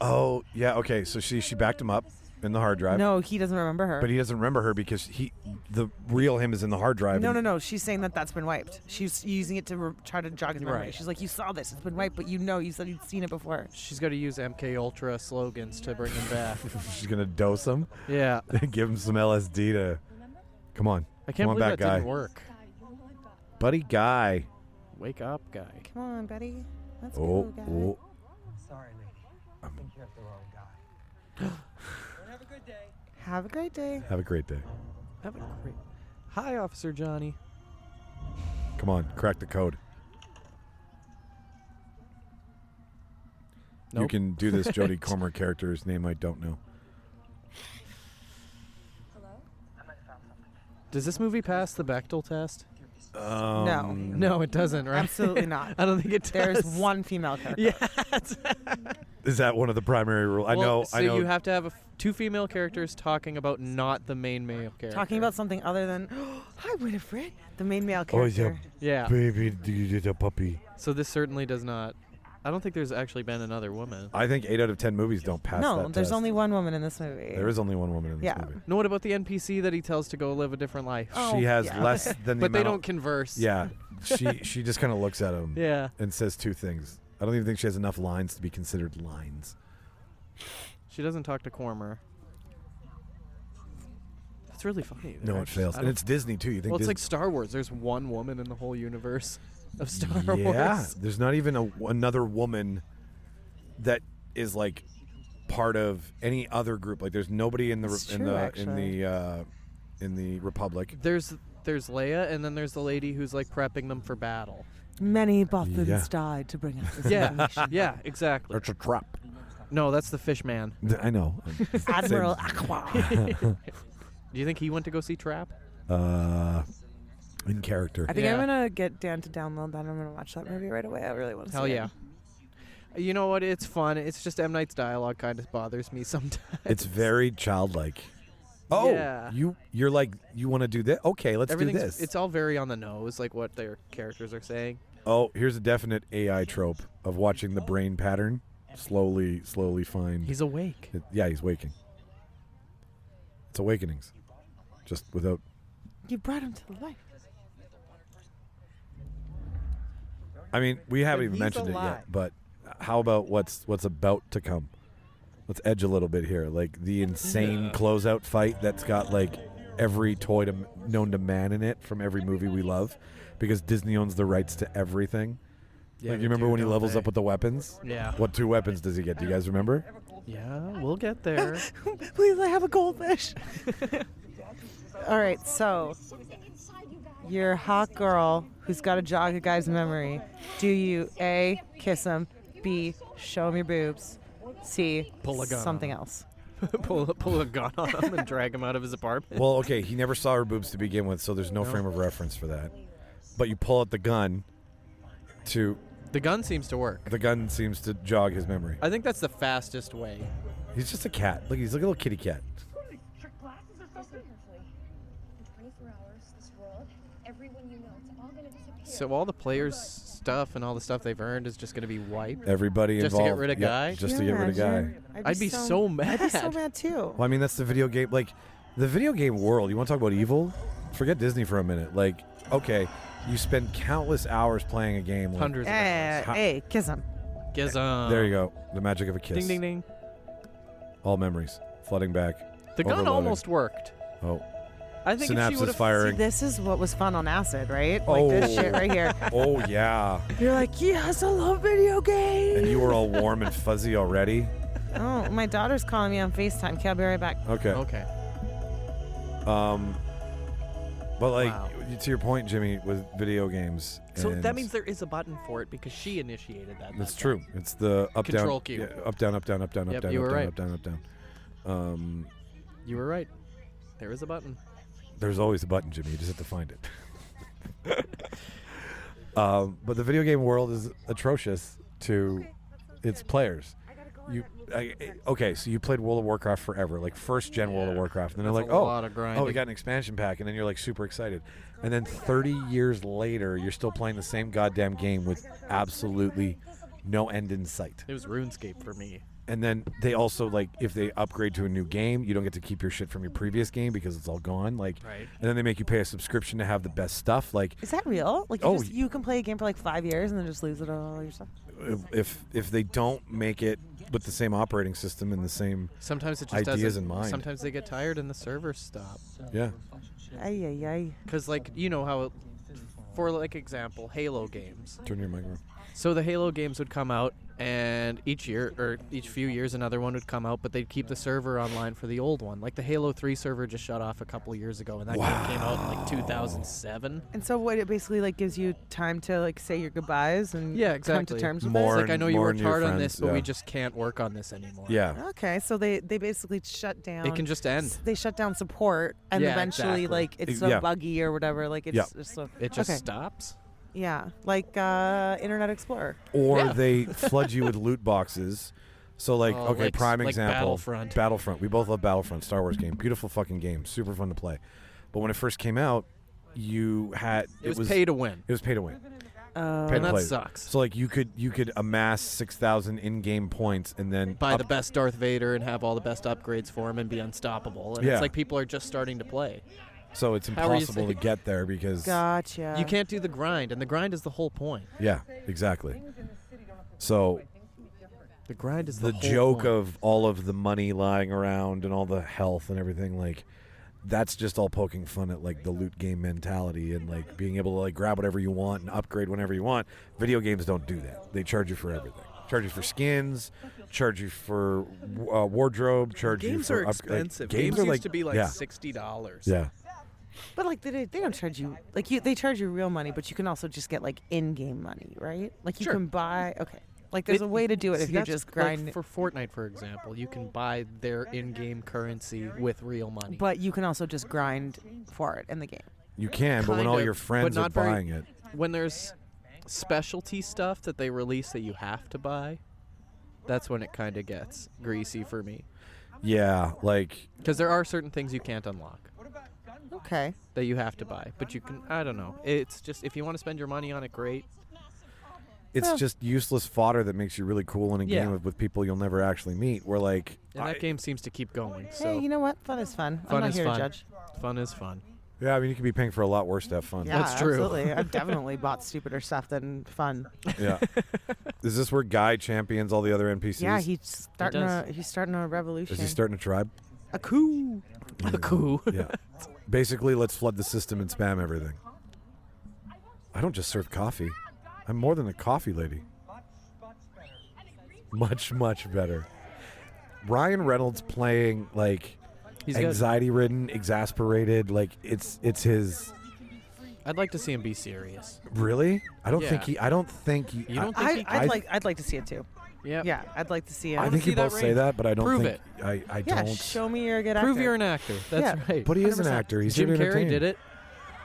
Oh yeah. Okay. So she backed him up in the hard drive. No, he doesn't remember her. But he doesn't remember her because the real him is in the hard drive. No. She's saying that's been wiped. She's using it to try to jog his memory. Right. She's like, you saw this. It's been wiped, but you said you'd seen it before. She's got to use MK Ultra slogans to bring him back. She's gonna dose him, Yeah. give him some LSD to. Come on. I can't Come on believe back, that guy. didn't work. Buddy guy. Wake up, guy. Come on, Betty. Let's Oh. go, guy. Oh. Sorry, lady. I think you have the wrong guy. Have a good day. Have a great day. Have a great day. Have a great. Hi, Officer Johnny. Come on, crack the code. You Nope. can do this Jodie Comer character's name I don't know. Does this movie pass the Bechdel test? No. No, it doesn't, right? Absolutely not. I don't think it does. There's one female character. Yeah. Is that one of the primary rules? I know. So I know. you have to have two female characters talking about not the main male character. Talking about something other than, hi, Winifred, the main male Oh, character. Yeah. Baby, you did a puppy. So this certainly does not. I don't think there's actually been another woman. I think 8 out of 10 movies don't pass No, that there's test. only one woman in this movie. There is only one woman in this Yeah. movie. No, what about the NPC that he tells to go live a different life? Oh, She has yeah. less than the But they amount don't converse. Yeah. She just kind of looks at him Yeah. and says two things. I don't even think she has enough lines to be considered lines. She doesn't talk to Cormer. It's really funny. No, it fails. And it's Disney, too. You think Well, it's like Disney- Star Wars. There's one woman in the whole universe of Star Yeah, Wars. there's not even another woman that is like part of any other group. Like there's nobody in the It's in true, the actually. in the Republic. There's Leia, and then there's the lady who's like prepping them for battle. Many Bothans Yeah. died to bring us this Yeah, information. yeah, exactly. It's a trap. No, that's the fish man. I know. Admiral Aqua. Do you think he went to go see Trap? In character. I think Yeah. I'm going to get Dan to download that. I'm going to watch that movie right away. I really want to see Hell it. yeah. You know what? It's fun. It's just M. Night's dialogue kind of bothers me sometimes. It's very childlike. Oh, Yeah. you're like you want to do this? Okay, let's do Everything's this. It's all very on the nose, like what their characters are saying. Oh, here's a definite AI trope of watching the brain pattern slowly find. He's awake. Yeah, he's waking. It's awakenings, just without. You brought him to life. I mean, we haven't But even he's mentioned it alive. yet, but how about what's about to come? Let's edge a little bit here, like the insane closeout fight that's got like every toy known to man in it from every movie we love, because Disney owns the rights to everything. Yeah, Like, they you remember do, when he don't levels they? up with the weapons? Yeah. What 2 weapons does he get? Do you guys remember? Yeah, we'll get there. Please, I have a goldfish. All right, so you're a hot girl who's got to jog a guy's memory. Do you A, kiss him, B, show him your boobs, C, Pull a gun something on him. else? pull a gun on him and drag him out of his apartment. Well, okay, he never saw her boobs to begin with, so there's no frame of reference for that. But you pull out the gun to. The gun seems to work. The gun seems to jog his memory. I think that's the fastest way. He's just a cat. Look, he's like a little kitty cat. Listen carefully. In 24 hours, this world, everyone you know, it's all gonna disappear. So all the players' stuff and all the stuff they've earned is just going to be wiped. Everybody Just to involved. get rid of yeah, Guy? Just Can to you get rid of Guy. imagine? I'd be so mad. I'd be so mad too. Well, I mean, that's the video game. Like, the video game world, you want to talk about evil? Forget Disney for a minute. Like, okay, you spend countless hours playing a game. Like, Hundreds of hours. Hey, kiss him. Gizem. There you go. The magic of a kiss. Ding, ding, ding. All memories flooding back. The gun Overloading. almost worked. Oh, I think if she synapses would have firing. This is what was fun on acid, right? Oh. Like this shit right here. Oh yeah. You're like, yes, I love video games. And you were all warm and fuzzy already. Oh, my daughter's calling me on FaceTime. Okay, I'll be right back. Okay. Okay. But like Wow. to your point, Jimmy, with video games. So and that means there is a button for it because she initiated that. that's true. It's the up Control down, key. yeah, up down, up down, up down, Yep, up down, you up were down, right. up down, up down. You were right. There is a button. There's always a button, Jimmy. You just have to find it. But the video game world is atrocious to its players. Okay, so you played World of Warcraft forever, like first gen World of Warcraft, and then they're That's like, a lot of grinding. we got an expansion pack, and then you're like super excited, and then 30 years later, you're still playing the same goddamn game with absolutely no end in sight. It was RuneScape for me. And then they also, like, if they upgrade to a new game, you don't get to keep your shit from your previous game because it's all gone. Like, Right. And then they make you pay a subscription to have the best stuff. Like, Is that real? Like, Oh, you can play a game for like 5 years and then just lose it all your stuff? if they don't make it with the same operating system and the same, Sometimes it just Ideas doesn't. in mind. Sometimes they get tired and the servers stop. yeah, Ay, ay, ay. Because, like, you know how, for like example, Halo games. turn your microphone. So the Halo games would come out, and each year or each few years another one would come out, but they'd keep the server online for the old one. Like the Halo 3 server just shut off a couple of years ago, and that game came out in like 2007. And so what it basically like gives you time to like say your goodbyes and Yeah, come exactly. to terms with More it? It's like, I know you more worked new hard on friends, this, but yeah. we just can't work on this anymore. Yeah, Okay, so they basically shut down. It can just end. They shut down support, and Yeah, eventually, exactly. like it's so Yeah. buggy or whatever. Like it's Yeah. just so. It just okay. stops. Yeah, like Internet Explorer. or Yeah. they flood you with loot boxes. So like, Oh, okay, like- prime like example, Battlefront. Battlefront. We both love Battlefront, Star Wars game, beautiful fucking game, super fun to play. But when it first came out, you had It was pay to win. It was pay to win. Pay And to that play. sucks. So like you could amass 6,000 in-game points and then Buy the best Darth Vader and have all the best upgrades for him and be unstoppable. And Yeah. it's like people are just starting to play. so it's How are you impossible to saying- get there because Gotcha. You can't do the grind, and the grind is the whole point. yeah, exactly. So The grind is the whole joke point. of all of the money lying around and all the health and everything, like that's just all poking fun at like the loot game mentality and like being able to like grab whatever you want and upgrade whenever you want. Video games don't do that. They charge you for everything. Charge you for skins, charge you for wardrobe, charge you Games for are expensive. games Games are used to be like yeah, $60. yeah. But like they don't charge you like they charge you real money, but you can also just get like in-game money, right? Like you Sure. can buy. Okay, like there's a way to do it if See, you're that's just like grinding. for Fortnite, for example, you can buy their in-game currency with real money. But you can also just grind for it in the game. You can, but when Kind all of, your but friends are not very- buying it, When there's specialty stuff that they release that you have to buy, that's when it kind of gets greasy for me. yeah, like Because there are certain things you can't unlock Okay. that you have to buy, but you can. I don't know. It's just if you want to spend your money on it, great. it's Well- just useless fodder that makes you really cool in a Yeah. game with people you'll never actually meet. Where like And that game seems to keep going. So Hey, you know what? Fun is fun. fun I'm not is here fun. to judge. Fun is fun. yeah, I mean you could be paying for a lot worse to have fun. Yeah, That's true. Absolutely. I've definitely bought stupider stuff than fun. Yeah. Is this where Guy champions all the other NPCs? Yeah, he's starting does. a revolution. Is he starting a tribe? a coup. A coup. Yeah. Basically, let's flood the system and spam everything. I don't just serve coffee. I'm more than a coffee lady. Much, much better. Ryan Reynolds playing like He's good. anxiety-ridden, exasperated. Like it's his. I'd like to see him be serious. Really? I don't Yeah. think he. I don't think he. You don't think he I'd like to see it too. Yeah. Yeah, I'd like to see it. I wanna think see you that both say range. that, but I don't Prove think I yeah, don't. show me you're a good actor. Prove you're an actor. That's Yeah. right. But he is an 100%. actor. He's Jim here to Carrey entertain. did it.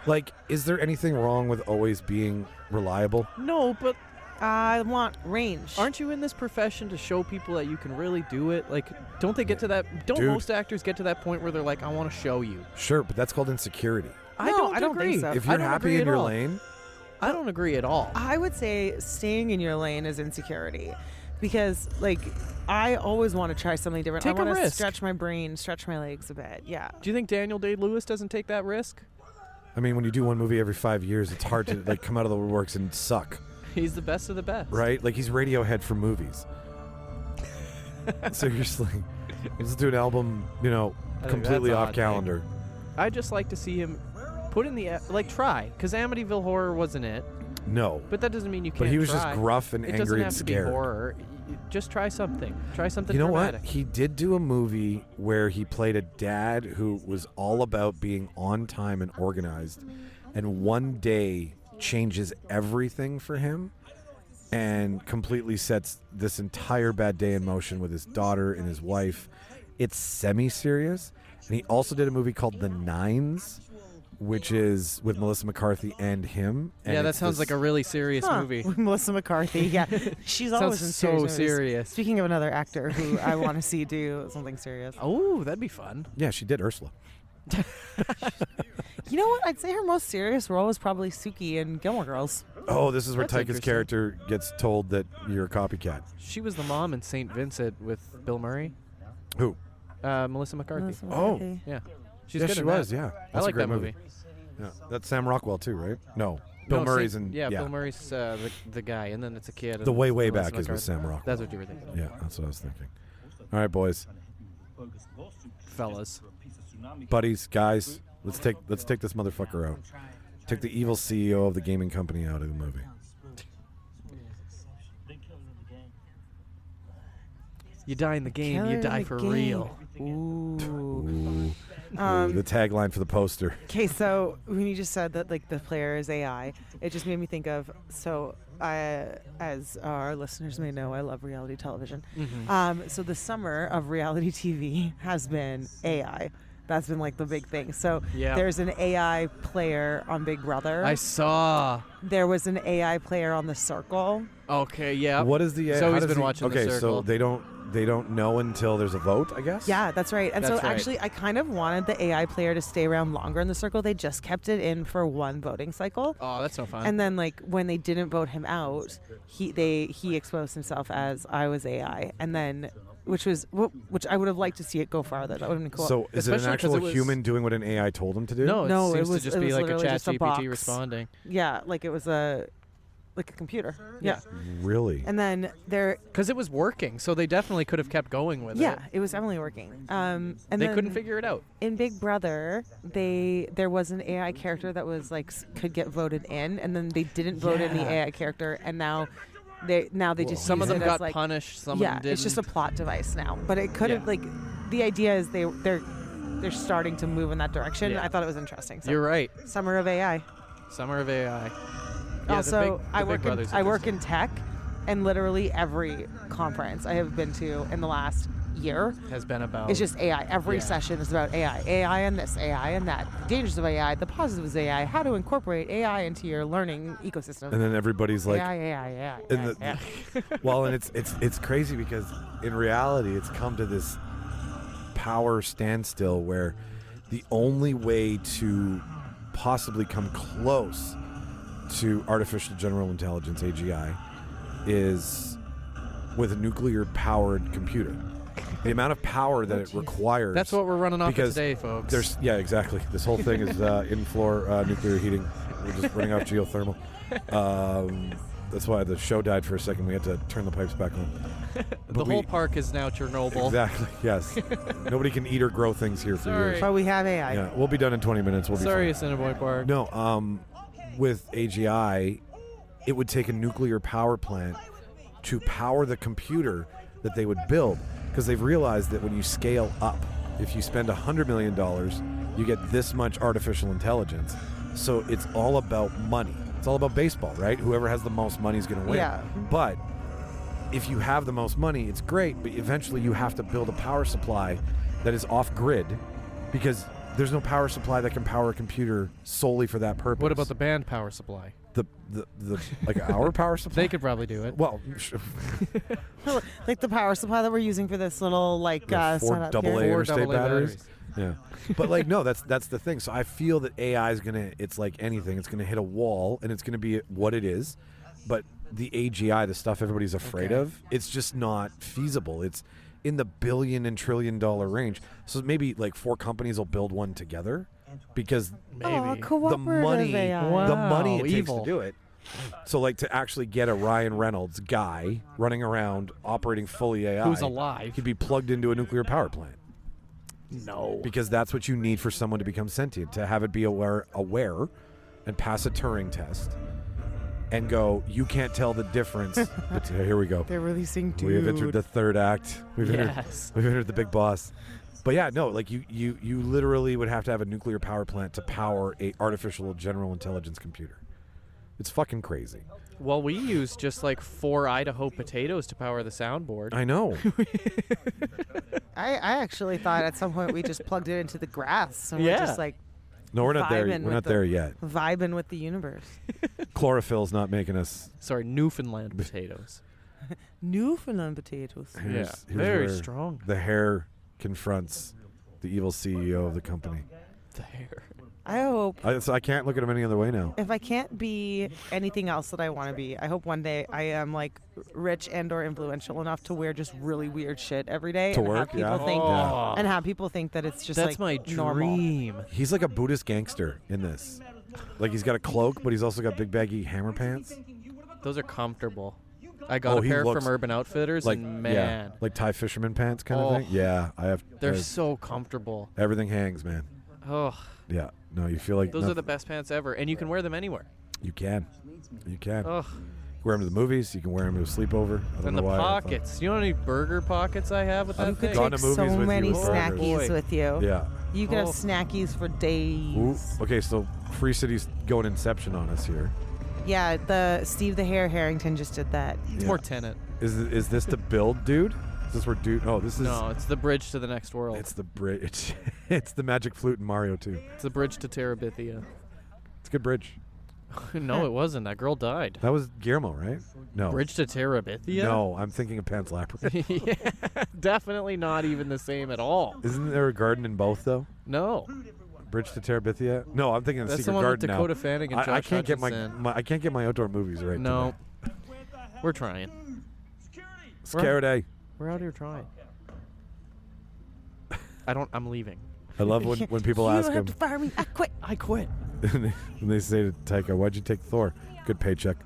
Like, is there anything wrong with always being reliable? No, but I want range. aren't you in this profession to show people that you can really do it? Like, don't they get to that? Don't Dude. most actors get to that point where they're like, I want to show you? Sure, but that's called insecurity. I No, don't I don't agree. think so. If I you're don't happy agree in at your all. lane, I don't agree at all. I would say staying in your lane is insecurity, because like I always want to try something different. Take a I want to risk. stretch my brain, stretch my legs a bit. Yeah. Do you think Daniel Day-Lewis doesn't take that risk? I mean, when you do one movie every 5 years, it's hard to like come out of the woodworks and suck, He's the best of the best. right? Like he's Radiohead for movies. So you're just like, let's do an album, I think completely that's off odd, calendar. I just like to see him put in the try, because Amityville Horror wasn't it, No. but that doesn't mean you can't. But he was try. just gruff and It doesn't angry have and to be scared. horror. Just try something. Try something. You know dramatic. what? He did do a movie where he played a dad who was all about being on time and organized, and one day changes everything for him and completely sets this entire bad day in motion with his daughter and his wife. It's semi-serious. And he also did a movie called The Nines, which is with Melissa McCarthy and him. And Yeah, that it's sounds this- like a really serious movie. Melissa McCarthy. Yeah, she's always in Sounds serious so movies. serious. Speaking of another actor who I want to see do something serious. Oh, that'd be fun. Yeah, she did Ursula. You know what? I'd say her most serious role is probably Suki in Gilmore Girls. Oh, this is where That's Taika's interesting. character gets told that you're a copycat. She was the mom in St. Vincent with Bill Murray. Who? Melissa McCarthy. Melissa Oh. McCarthy. Yeah. She's Yeah, good she in was, that. yeah. I That's a like great that movie. Yeah. That's Sam Rockwell too, right? No. Bill No, Murray's Saint- in Yeah, Bill Murray's the guy, and then it's a kid. The and way it's Melissa back is with McCarthy. Sam Rockwell. That's what you were thinking of. Yeah, that's what I was thinking. All right, boys, Fellas. buddies, guys, let's take this motherfucker out. Take the evil CEO of the gaming company out of the movie. You die in the game, Killer you in die the for game. real. Ooh. Ooh, the tagline for the poster. Okay, so when you just said that like the player is AI, it just made me think of as our listeners may know, I love reality television. So the summer of reality TV has been AI. That's been like the big thing. So Yeah. there's an AI player on Big Brother. I saw. There was an AI player on The Circle. Okay, yeah. What is the? So how he's does been he- watching Okay, The Circle. so they don't know until there's a vote, I guess. Yeah, that's right. And That's so right. actually, I kind of wanted the AI player to stay around longer in The Circle. They just kept it in for one voting cycle. Oh, that's no fun. And then, like, when they didn't vote him out, he exposed himself as I was AI, and then which I would have liked to see it go farther. That would have been cool. So is it an Especially 'cause actual it was- human doing what an AI told him to do? no, No, it it seems was- to just it be was like a literally chat just a GPT box. responding. yeah, like it was a computer. Yeah. Really? And then there, Because it was working, so they definitely could have kept going with yeah, it. it was definitely working. And They then couldn't figure it out. in Big Brother, there was an AI character that was like could get voted in, and then they didn't vote in the Yeah. AI character, and now they just Some of use them it got as, like, punished, some yeah, of them didn't. it's just a plot device now. But it could have Yeah. like the idea is they're starting to move in that direction. Yeah. I thought it was interesting. So You're right. Summer of AI. Summer of AI. Yeah, Also, I work Brother's I work in interesting. tech, and literally every conference I have been to in the last year Has been about. it's just AI. Every Yeah. session is about AI. AI and this, AI and that. The dangers of AI, the positives of AI, how to incorporate AI into your learning ecosystem. And then everybody's like, AI. and well, and it's crazy because in reality, it's come to this power standstill where the only way to possibly come close to artificial general intelligence (AGI) is with a nuclear-powered computer. The amount of power that it requires. That's what we're running off of because today, folks. Exactly. This whole thing is in-floor nuclear heating. We're just running off geothermal. That's why the show died for a second. We had to turn the pipes back on. the whole park is now Chernobyl. Exactly. Yes. Nobody can eat or grow things here for Sorry. years. But we have AI. Yeah, we'll be done in 20 minutes. We'll be Sorry, fine. Assiniboine Park. No, with AGI, it would take a nuclear power plant to power the computer that they would build, because they've realized that when you scale up, if you spend $100 million, you get this much artificial intelligence. So it's all about money. It's all about baseball, right? Whoever has the most money is going to win. Yeah. But if you have the most money, it's great, but eventually you have to build a power supply that is off-grid, because there's no power supply that can power a computer solely for that purpose. What about the band power supply? the like our power supply? They could probably do it. Well, Like the power supply that we're using for this little like the four setup double A here. Four interstate AA batteries. batteries. Yeah, but like no, that's the thing. So I feel that AI is gonna. It's like anything. It's gonna hit a wall, and it's gonna be what it is. But the AGI, the stuff everybody's afraid Okay. of, it's just not feasible. It's in the billion and $1 trillion range. So maybe like 4 companies will build one together, because Maybe. Oh, the cooperative money, AI. the money it evil. takes to do it. So like to actually get a Ryan Reynolds guy running around operating fully AI, Who's alive. he'd be plugged into a nuclear power plant. No. Because that's what you need for someone to become sentient, to have it be aware and pass a Turing test and go, you can't tell the difference. But here we go. They're releasing Dude. We have entered the third act. We've entered the big boss. But yeah, no, like you literally would have to have a nuclear power plant to power a artificial general intelligence computer. It's fucking crazy. Well, we used just like 4 Idaho potatoes to power the soundboard. I know. I actually thought at some point we just plugged it into the grass and we're Yeah. just like No, we're not there. vibing We're with not there yet. vibing with the universe. Chlorophyll's not making us. Sorry, Newfoundland potatoes. Newfoundland potatoes. Here's Very where strong. The hair confronts the evil CEO of the company. The hair. I hope So I can't look at him any other way now. if I can't be anything else that I want to be, I hope one day I am like rich and or influential enough to wear just really weird shit every day To and work, have people yeah. think Oh. and have people think that it's just That's like my normal. dream. He's like a Buddhist gangster in this. Like he's got a cloak, but he's also got big baggy hammer pants. Those are comfortable. I got a he pair looks from Urban Outfitters, Like and man, yeah, like Thai fisherman pants kind Oh. of thing. Yeah, I have. they're I have- so comfortable. everything hangs, man. Oh, Yeah, no, you feel like those are the best pants ever, and you can wear them anywhere. You can. You can. Ugh. Wear them to the movies. You can wear them to a sleepover. I don't And know the why I thought- pockets. You know how many burger pockets I have with that You could thing? Gone take to movies so with many you with burgers. snackies Boy. with you. Yeah. You could have Oh. snackies for days. Ooh, okay, so Free City's going Inception on us here. Yeah, the Steve the Hair Harrington just did that. It's Yeah. more Tenet. Is this the build, dude? Is this where dude? Oh, this is. No, it's the bridge to the next world. It's the bridge. It's the magic flute in Mario 2. It's the bridge to Terabithia. It's a good bridge. No, it wasn't. That girl died. That was Guillermo, right? No. Bridge to Terabithia? No, I'm thinking of Pan's Labyrinth. Yeah, definitely not even the same at all. Isn't there a garden in both though? No. Bridge to Terabithia? No, I'm thinking of That's the Secret one with Garden Dakota now. Fanning and I Josh can't get Hutcherson. I can't get my outdoor movies right. No. today. We're trying. Scaredy. We're out here trying. I'm leaving. I love when people you ask don't him have to fire me. I quit. I quit. and they say to Taika, "Why'd you take Thor? Good paycheck."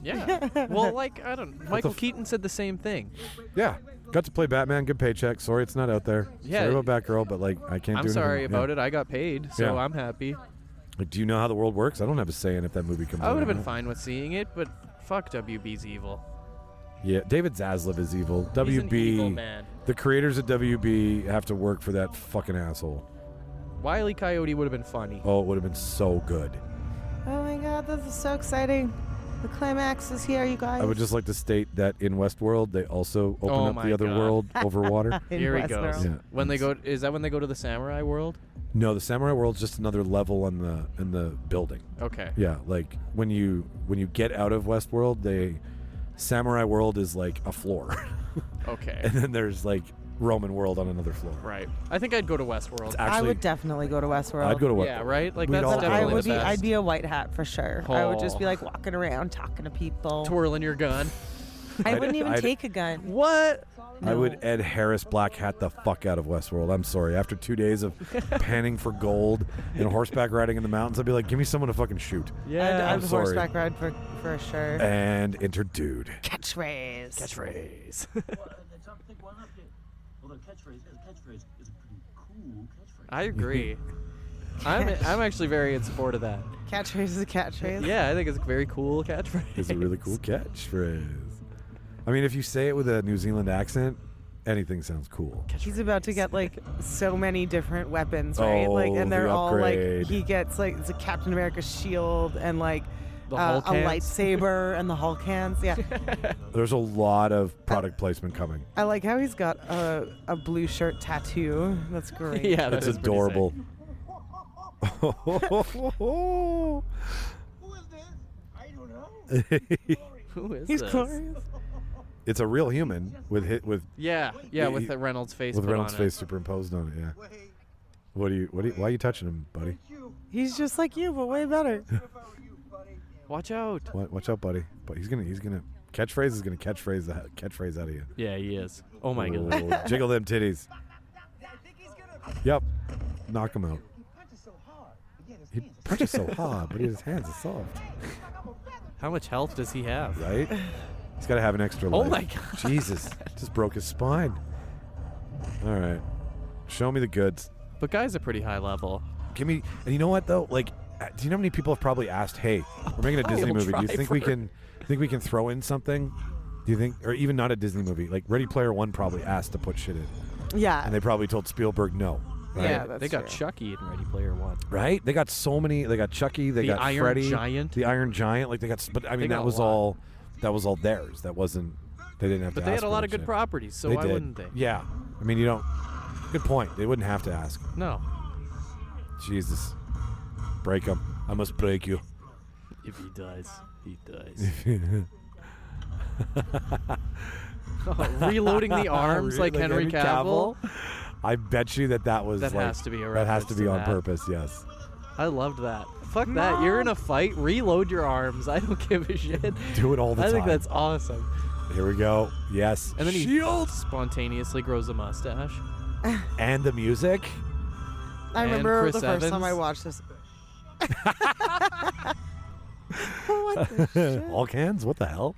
Yeah. Well, like, I don't Michael Keaton said the same thing. Yeah, got to play Batman. Good paycheck. Sorry, it's not out there. Yeah. Sorry about Batgirl, but like I can't I'm do anything. sorry about yeah. it. I got paid, so Yeah. I'm happy. Like, do you know how the world works? I don't have a say in if that movie comes out. I would have or been not. fine with seeing it, but fuck WB's evil. Yeah, David Zaslav is evil. He's an WB, evil man. the creators of WB have to work for that fucking asshole. Wile E. Coyote would have been funny. Oh, it would have been so good. Oh my god, this is so exciting. The climax is here, you guys. I would just like to state that in Westworld, they also open Oh up my the other God. world over water. In Here he Westworld. goes. Yeah. When they go, is that when they go to the samurai world? No, the Samurai World's just another level on in the building. Okay. Yeah, like when you get out of Westworld, Samurai World is like a floor, Okay. and then there's like Roman World on another floor. Right. I think I'd go to Westworld. It's I actually, would definitely go to Westworld. I'd go to Yeah, right? Like, We'd that's all But go I definitely would the be. best. I'd be a white hat for sure. I would just be Oh. like walking around talking to people. Twirling your gun. I wouldn't even I'd- take a gun. What? I would Ed Harris black hat the fuck out of Westworld. I'm sorry. After 2 days of panning for gold and horseback riding in the mountains, I'd be like, give me someone to fucking shoot. Yeah. I'd I'm sorry. horseback ride for sure. And enter dude. Catchphrase. Catchphrase. Well, the catchphrase is a pretty cool catchphrase. I agree. I'm actually very in support of that. Catchphrase is a catchphrase. Yeah, I think it's a very cool catchphrase. It's a really cool catchphrase. I mean, if you say it with a New Zealand accent, anything sounds cool. He's about to get like so many different weapons, right? Oh, Like, and they're the all like upgrade. he gets like it's a Captain America shield and like The a Hulk hands? lightsaber and the Hulk hands. Yeah, There's a lot of product placement coming. I like how he's got a blue shirt tattoo. That's great. Yeah, that It's is pretty adorable. Who is this? I don't know. sick. Who is He's this? glorious. It's a real human with Yeah, with the Reynolds face with put Reynolds' on face superimposed on it. Yeah. Wait, Why are you touching him, buddy? you. He's just like you, but way better. If I were you, buddy. it. Watch out. Watch out, buddy. But he's gonna catchphrase is gonna catchphrase the catchphrase out of you. Yeah, he is. Oh my god. Oh, jiggle them titties. I think he's gonna. Yep. Knock him out. He punches so hard. But yet his He hands are punches so hard, but his hands are soft. How much health does he have? Right? He's got to have an extra Oh life. my God. Jesus. Just broke his spine. All right. Show me the goods. But Guy's a pretty high level. Give me. And you know what though? Like, do you know how many people have probably asked, "Hey, we're making a Disney movie. Do you think we can throw in something? Do you think, or even not a Disney movie? Like Ready Player One probably asked to put shit in, Yeah. and they probably told Spielberg no. Right? Yeah, that's they got true. Chucky in Ready Player One. Right? They got so many. They got Chucky. They The got Iron Freddy. Giant. The Iron Giant. Like they got. But I mean, got that a was lot. all. That was all theirs. That wasn't. They didn't have But to. they ask had a for lot that of good shit. properties, so They why did. wouldn't they? Yeah. I mean, you don't. Good point. They wouldn't have to ask. No. Jesus. Break him. I must break you. If he does, he does. Reloading the arms like Henry Cavill. I bet you that was That like, has to be a that has reference to be to on that. purpose. Yes. I loved that. Fuck that. You're in a fight. Reload your arms. I don't give a shit. Do it all the I time. think that's awesome. Here we go. Yes. And then he Shield spontaneously grows a mustache. and the music. I And remember Chris the first time I Evans. watched this. What the shit? All cans. What the hell?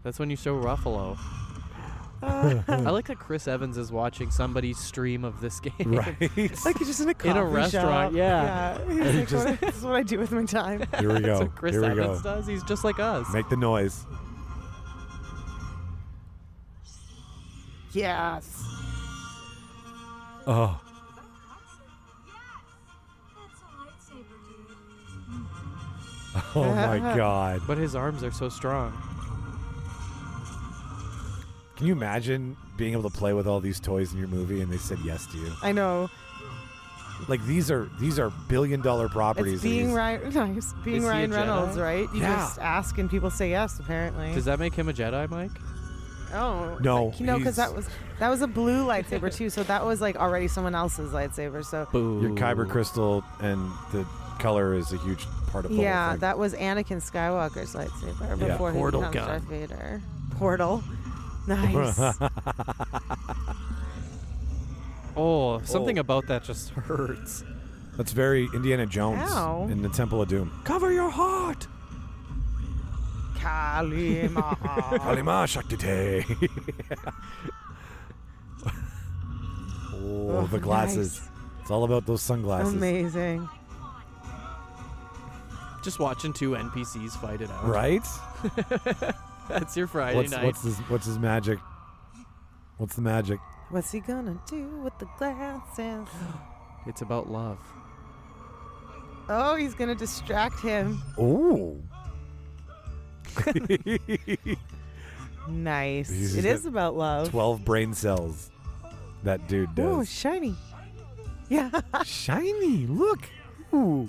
That's when you show Ruffalo. I like that Chris Evans is watching somebody's stream of this game. Right. Like he's just in a coffee In a restaurant, shop. yeah. He's like, this is what I do with my time. Here we That's go. what Chris Here we Evans go. does. He's just like us. Make the noise. Yes. Oh. Oh my God. But his arms are so strong. Can you imagine being able to play with all these toys in your movie and they said yes to you? I know. Like these are billion-dollar properties. It's being and Ryan, nice. Being Is he a Ryan Reynolds, Jedi? right? You Yeah. just ask and people say yes, apparently. Does that make him a Jedi, Mike? Oh No, like, because he's- that was a blue lightsaber too, so that was like already someone else's lightsaber. So Boo. Your kyber crystal and the color is a huge part of the whole yeah, thing. that was Anakin Skywalker's lightsaber Yeah. before he Portal becomes gun. Darth Vader. Portal, nice. Oh, something Oh. about that just hurts. That's very Indiana Jones Ow. in the Temple of Doom. Cover your heart. Kalima. Kalima Shakti. Oh, the glasses. nice. It's all about those sunglasses. Amazing. Just watching two NPCs fight it out. Right? That's your Friday night. What's his magic? What's the magic? What's he gonna do with the glasses? It's about love. Oh, he's gonna distract him. Oh. Nice. He's It is got about love. 12 brain cells. That dude Oh, does. shiny. Yeah. Shiny. Look. Ooh.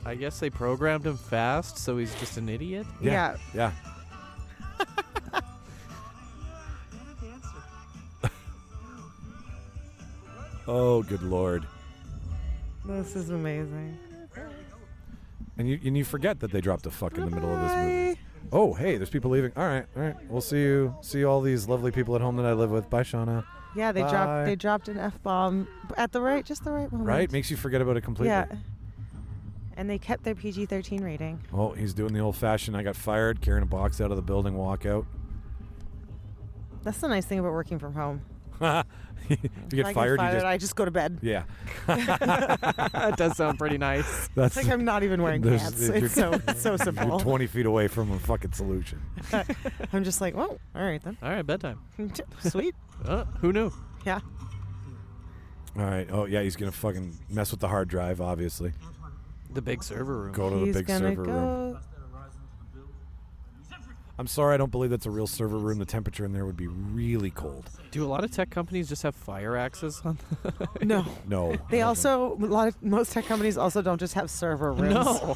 I guess they programmed him fast, so he's just an idiot. Yeah. Yeah. Oh, good Lord. This is amazing. And you forget that they dropped a fuck in the middle of this movie. Oh, hey, there's people leaving. All right. We'll see you. See all these lovely people at home that I live with. Bye, Shauna. Yeah, they Bye. dropped an F-bomb at just the right moment. Right? Makes you forget about it completely. Yeah. And they kept their PG-13 rating. Oh, he's doing the old-fashioned, I got fired, carrying a box out of the building, walk out. That's the nice thing about working from home. If you get fired, you just... I just go to bed. Yeah. That does sound pretty nice. That's It's like I'm not even wearing There's- pants. if It's so you're simple. 20 feet away from a fucking solution. I'm just like, well, all right then. All right, bedtime. Sweet. Who knew? Yeah. All right. Oh, yeah, he's going to fucking mess with the hard drive, obviously. The big server room. Go to the He's big gonna server room. go. I'm sorry, I don't believe that's a real server room. The temperature in there would be really cold. Do a lot of tech companies just have fire axes on? No. No. They also most tech companies also don't just have server rooms. No.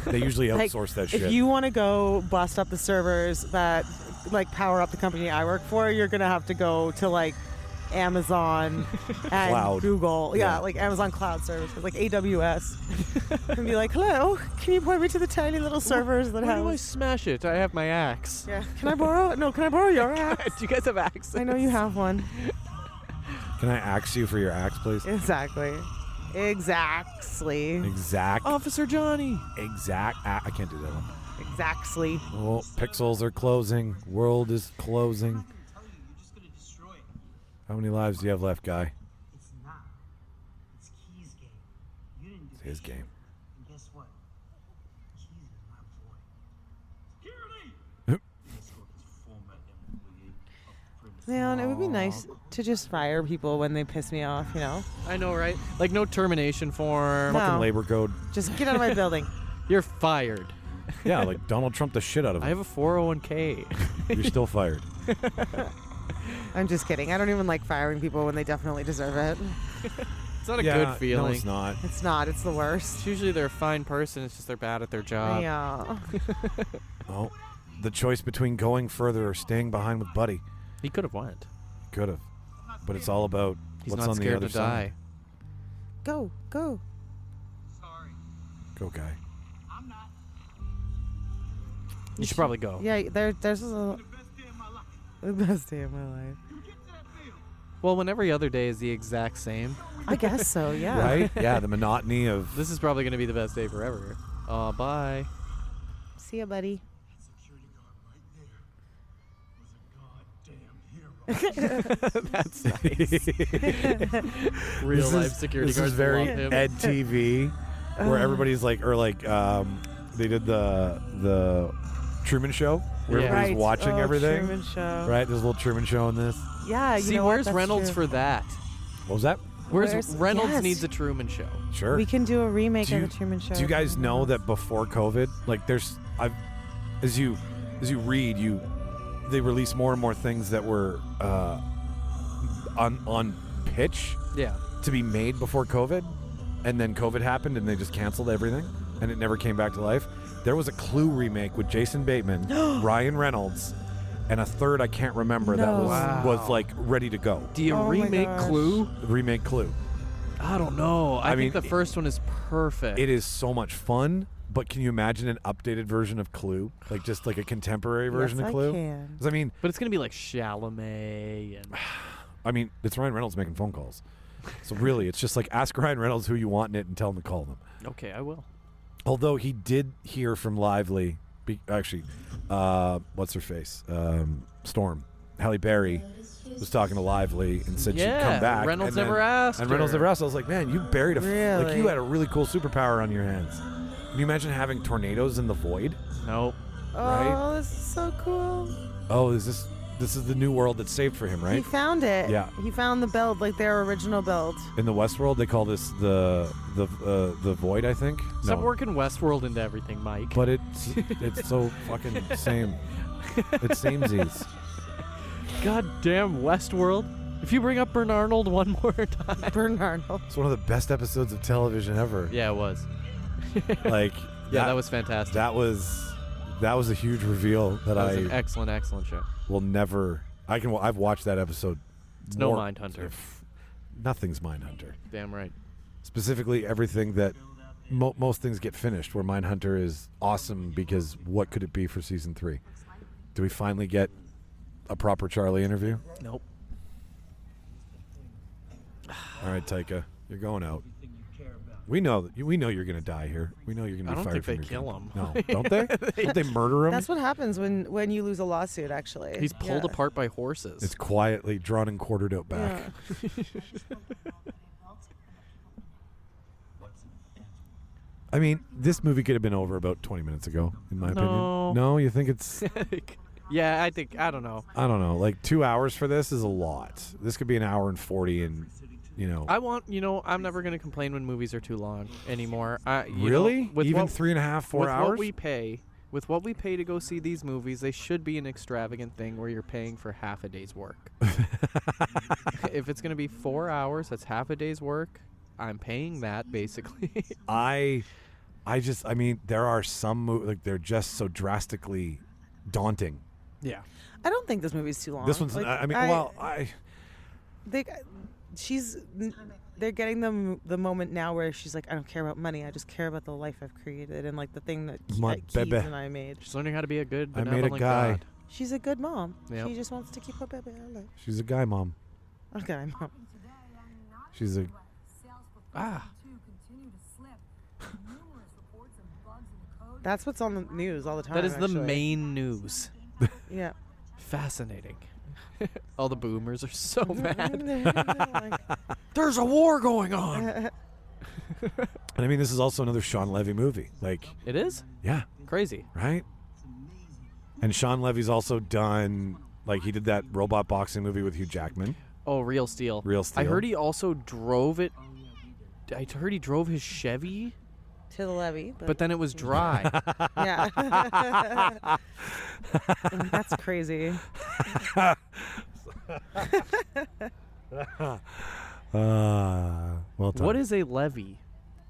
They usually Like, outsource that if shit. you want to go bust up the servers that like power up the company I work for, you're gonna have to go to like Amazon and Cloud. Google. Yeah. Yeah, like Amazon Cloud services, like AWS, and be like, "Hello, can you point me to the tiny little servers that Where do I have?" smash it? I have my axe. Yeah. Can I borrow? No. Can I borrow your axe? Do you guys have axes? I know you have one. Can I axe you for your axe, please? Exactly. Exactly. Exact. Officer Johnny. Exact. I can't do that one. Exactly. Oh, pixels are closing. World is closing. How many lives do you have left, guy? It's not. It's Key's game. You didn't do It's his shit. game. And guess what? Keys is my boy. Security! Man, it would be nice to just fire people when they piss me off, you know? I know, right? Like no termination form. No. Fucking labor code. Just get out of my building. You're fired. Yeah, like Donald Trump the shit out of him. I have a 401k. You're still fired. I'm just kidding. I don't even like firing people when they definitely deserve it. It's not a Yeah, good feeling. No, it's not. It's not. It's the worst. It's usually they're a fine person. It's just they're bad at their job. Yeah. Oh, the choice between going further or staying behind with Buddy. He could have went. Could have. But it's all about He's what's not on the scared other to side. die. Go. Go. Sorry. Go, guy. I'm not. You should probably go. Yeah, there's a The best day of my life. the best day of my life. You get that feel. Well, when every other day is the exact same, I guess so, yeah. Right? Yeah, the monotony of... this is probably going to be the best day forever. Bye. See ya, buddy. That's nice. Real This life is- security this guards is very love him. Ed TV, where everybody's like, or like, they did the Truman Show, where Yeah. everybody's Right. watching Oh, everything. Truman Show. Right? There's a little Truman Show in this. Yeah, you See, know what? where's That's Reynolds true. for that? What was that? Where's Reynolds yes. needs a Truman Show. Sure. We can do a remake Do of you- the Truman Show. Do you guys know that before COVID, like as you read, they release more and more things that were on pitch Yeah. to be made before COVID, and then COVID happened and they just canceled everything and it never came back to life. There was a Clue remake with Jason Bateman, Ryan Reynolds, and a third I can't remember that No. was Wow. like ready to go. Do you Oh my remake gosh. Clue? Remake Clue. I don't know. I mean, think the first one is perfect. It is so much fun, but can you imagine an updated version of Clue? Like just like a contemporary version Yes, of Clue? I can. 'Cause I mean, But it's going to be like Chalamet and it's Ryan Reynolds making phone calls. So really, it's just like ask Ryan Reynolds who you want in it and tell him to call them. okay, I will. Although he did hear from Lively, what's her face? Storm. Halle Berry was talking to Lively and said she'd Yeah, come back. Reynolds and then- never asked And Reynolds her. never asked. I was like, man, you buried like Really? you had a really cool superpower on your hands. Can you imagine having tornadoes in the void? Nope. Oh, Right? this is so cool. Oh, this is the new world that's saved for him, He right? found it. Yeah. He found the build, like their original build. In the Westworld, they call this the void, I think. Stop No. working Westworld into everything, Mike. But it's so fucking same. It's samesies. Goddamn Westworld. If you bring up Bernarnold one more time. Bernardo. It's one of the best episodes of television ever. Yeah, it was. Like Yeah, that was fantastic. that was a huge reveal that That was I an excellent, excellent show. will never. I've watched that episode. It's no Mindhunter. Nothing's Mindhunter. Damn right. Specifically, everything that most things get finished. Where Mindhunter is awesome because what could it be for season 3? Do we finally get a proper Charlie interview? Nope. All right, Taika, you're going out. We know you're gonna die here. We know you're gonna be I don't fired think from they your kill camp. him. No, don't they? Don't they murder him? That's what happens when you lose a lawsuit, actually. He's pulled Yeah. apart by horses. It's quietly drawn and quartered out back. Yeah. I mean, this movie could have been over about 20 minutes ago, in my No. opinion. No, you think it's? Yeah, I don't know. I don't know. Like 2 hours for this is a lot. This could be an hour and 40, and I'm never going to complain when movies are too long anymore. Really? Even 3.5, 4 with hours? With what we pay to go see these movies, they should be an extravagant thing where you're paying for half a day's work. If it's going to be 4 hours, that's half a day's work. I'm paying that basically. I mean, there are some movies they're just so drastically daunting. Yeah. I don't think this movie's too long. This one's. Like, they're getting the moment now where she's like, I don't care about money. I just care about the life I've created and like the thing that My Keith baby. and I made. She's learning how to be a good, I made a benevolent guy. God. She's a good mom. Yep. She just wants to keep her baby alive. She's a guy mom. Okay, mom. She's a. That's what's on the news all the time. That is the actually. main news. Yeah. Fascinating. All the boomers are so mad. Like, There's a war going on. And I mean, this is also another Sean Levy movie. Like, It is yeah, crazy. right? And Sean Levy's also done, like, he did that robot boxing movie with Hugh Jackman. Oh, Real Steel. Real Steel. I heard he also drove it. I heard he drove his Chevy, to the levee. but then it was dry. yeah. That's crazy. Well done. What is a levee?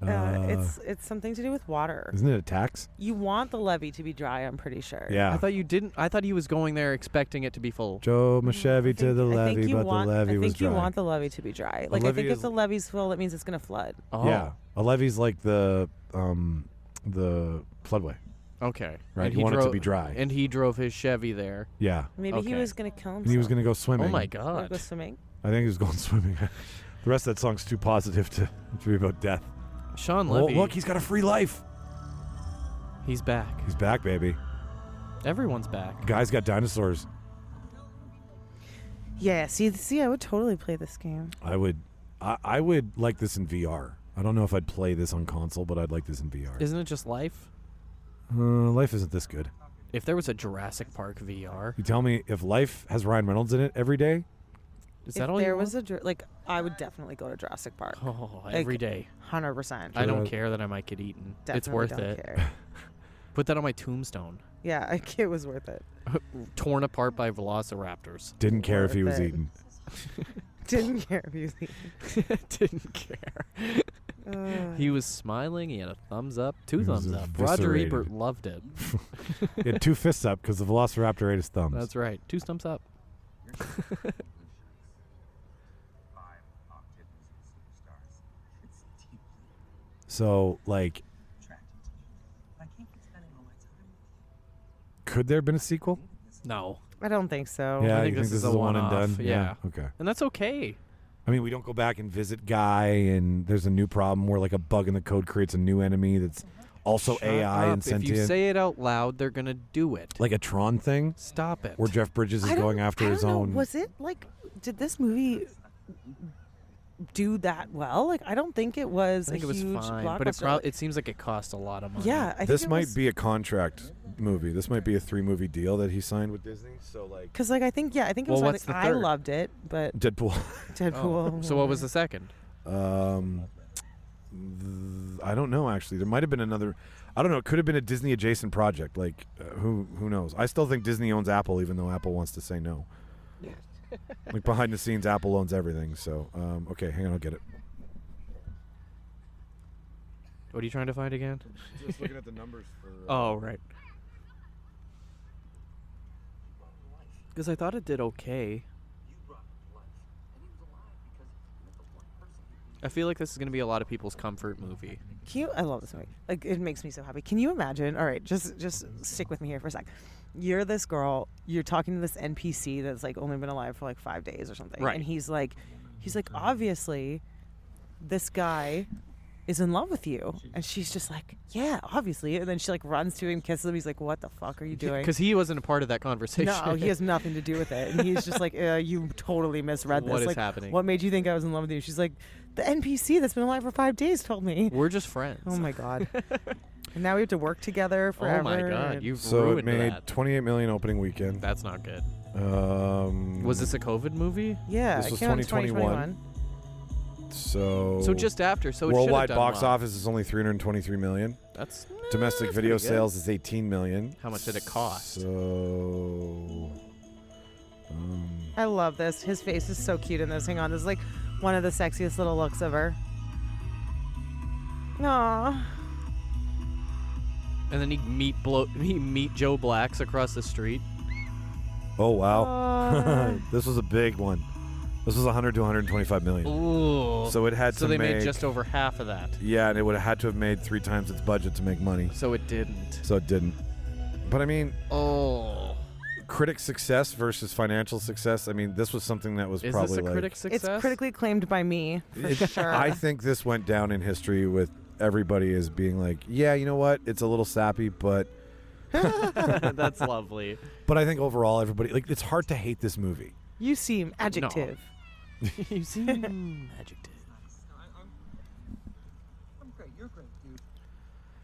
It's something to do with water. Isn't it a tax? You want the levee to be dry, I'm pretty sure. Yeah. I thought you didn't. I thought he was going there expecting it to be full. Drove my Chevy to the levee, but the levee was dry. I think you want the levee to be dry. Like, I levee think if is- the levee's full, it means it's going to flood. Oh. Yeah. A levee's like the floodway. Okay. Right, And you he want it to drove- be dry. And he drove his Chevy there. Yeah. Maybe he Okay. was going to kill himself. And he was going to go swimming. Oh my Wanna God. go swimming? I think he was going swimming. The rest of that song's too positive to be about death. Sean Oh, Levy. look, he's got a free life. He's back. He's back, baby. Everyone's back. Guy's got dinosaurs. Yeah, see, I would totally play this game. I would like this in VR. I don't know if I'd play this on console, but I'd like this in VR. Isn't it just life? Life isn't this good. If there was a Jurassic Park VR, You tell me if Life has Ryan Reynolds in it every day? is If that all there you was want? I would definitely go to Jurassic Park. Oh, like, every day. 100%. I don't Jura- care that I might get eaten. It's Definitely worth don't it. care. Put that on my tombstone. Yeah, it was worth it. Torn apart by velociraptors. Didn't care if he was Worth it. eaten. Didn't care if he was eating. Didn't care. He was smiling. He had a thumbs up, two He was thumbs up. Roger eviscerated. Ebert loved it. He had two fists up because the Velociraptor ate his thumbs. That's right. Two thumbs up. So, like, I can't keep spending all my time with could there have been a sequel? No. I don't think so. Yeah, I you think this is a a one and one-off, done? yeah. Okay. And that's okay. I mean, we don't go back and visit Guy, and there's a new problem where, like, a bug in the code creates a new enemy that's also Shut AI up. and sentient. If you say it out loud, they're going to do it. like a Tron thing Stop it. where Jeff Bridges is I going don't- after I his don't know. own. Was it like? Did this movie do that well? Like, I don't think it was. I think a it was huge fine. But blockbuster. it seems like it cost a lot of money. Yeah, I think This it might was, be a contract movie. This might be a 3-movie deal that he signed with Disney. So, like, because, like, I think it Well, was. what's fine. the I third? loved it, but Deadpool. Deadpool. So what was the second? I don't know. Actually, there might have been another. I don't know. It could have been a Disney adjacent project. Like, who knows? I still think Disney owns Apple, even though Apple wants to say no. Like, behind the scenes, Apple owns everything. So, okay, hang on, I'll get it. What are you trying to find again? Just looking at the numbers for. Oh, right. Because I thought it did okay. I feel like this is going to be a lot of people's comfort movie. I love this movie. Like, it makes me so happy. Can you imagine? All right, just stick with me here for a sec. You're this girl. You're talking to this NPC that's like only been alive for like 5 days or something. Right. And he's like, obviously, this guy is in love with you. And she's just like, yeah, obviously. And then she like runs to him, kisses him. He's like, what the fuck are you doing? Because he wasn't a part of that conversation. No, he has nothing to do with it. And he's just like, you totally misread this. What is like, happening? What made you think I was in love with you? She's like, the NPC that's been alive for 5 days told me. We're just friends. Oh my god. And now we have to work together forever. Oh my god, and- you've So it ruined made that. $28 million opening weekend. That's not good. Um, Was this a COVID movie? Yeah, This it was came out in 2021. So just after. So it worldwide should've done box well. office is only $323 million. That's Domestic that's video pretty good. sales is $18 million. How much did it cost? So, I love this. His face is so cute in this. Hang on, this is like one of the sexiest little looks of her. Aww. And then he meet Joe Blacks across the street. oh wow, Aw. this was a big one. This was 100 to 125 million. Ooh. So it had So to they make made just over half of that. yeah, and it would have had to have made 3 times its budget to make money. So it didn't. So it didn't. But I mean, Oh. critic success versus financial success. I mean, this was something that was Is probably this a like critic success? It's critically acclaimed by me, for It- sure. I think this went down in history with everybody as being like, yeah, you know what? It's a little sappy, but That's lovely. I think overall everybody like it's hard to hate this movie. You seem adjective. You seem adjective. I'm great. You're great, dude.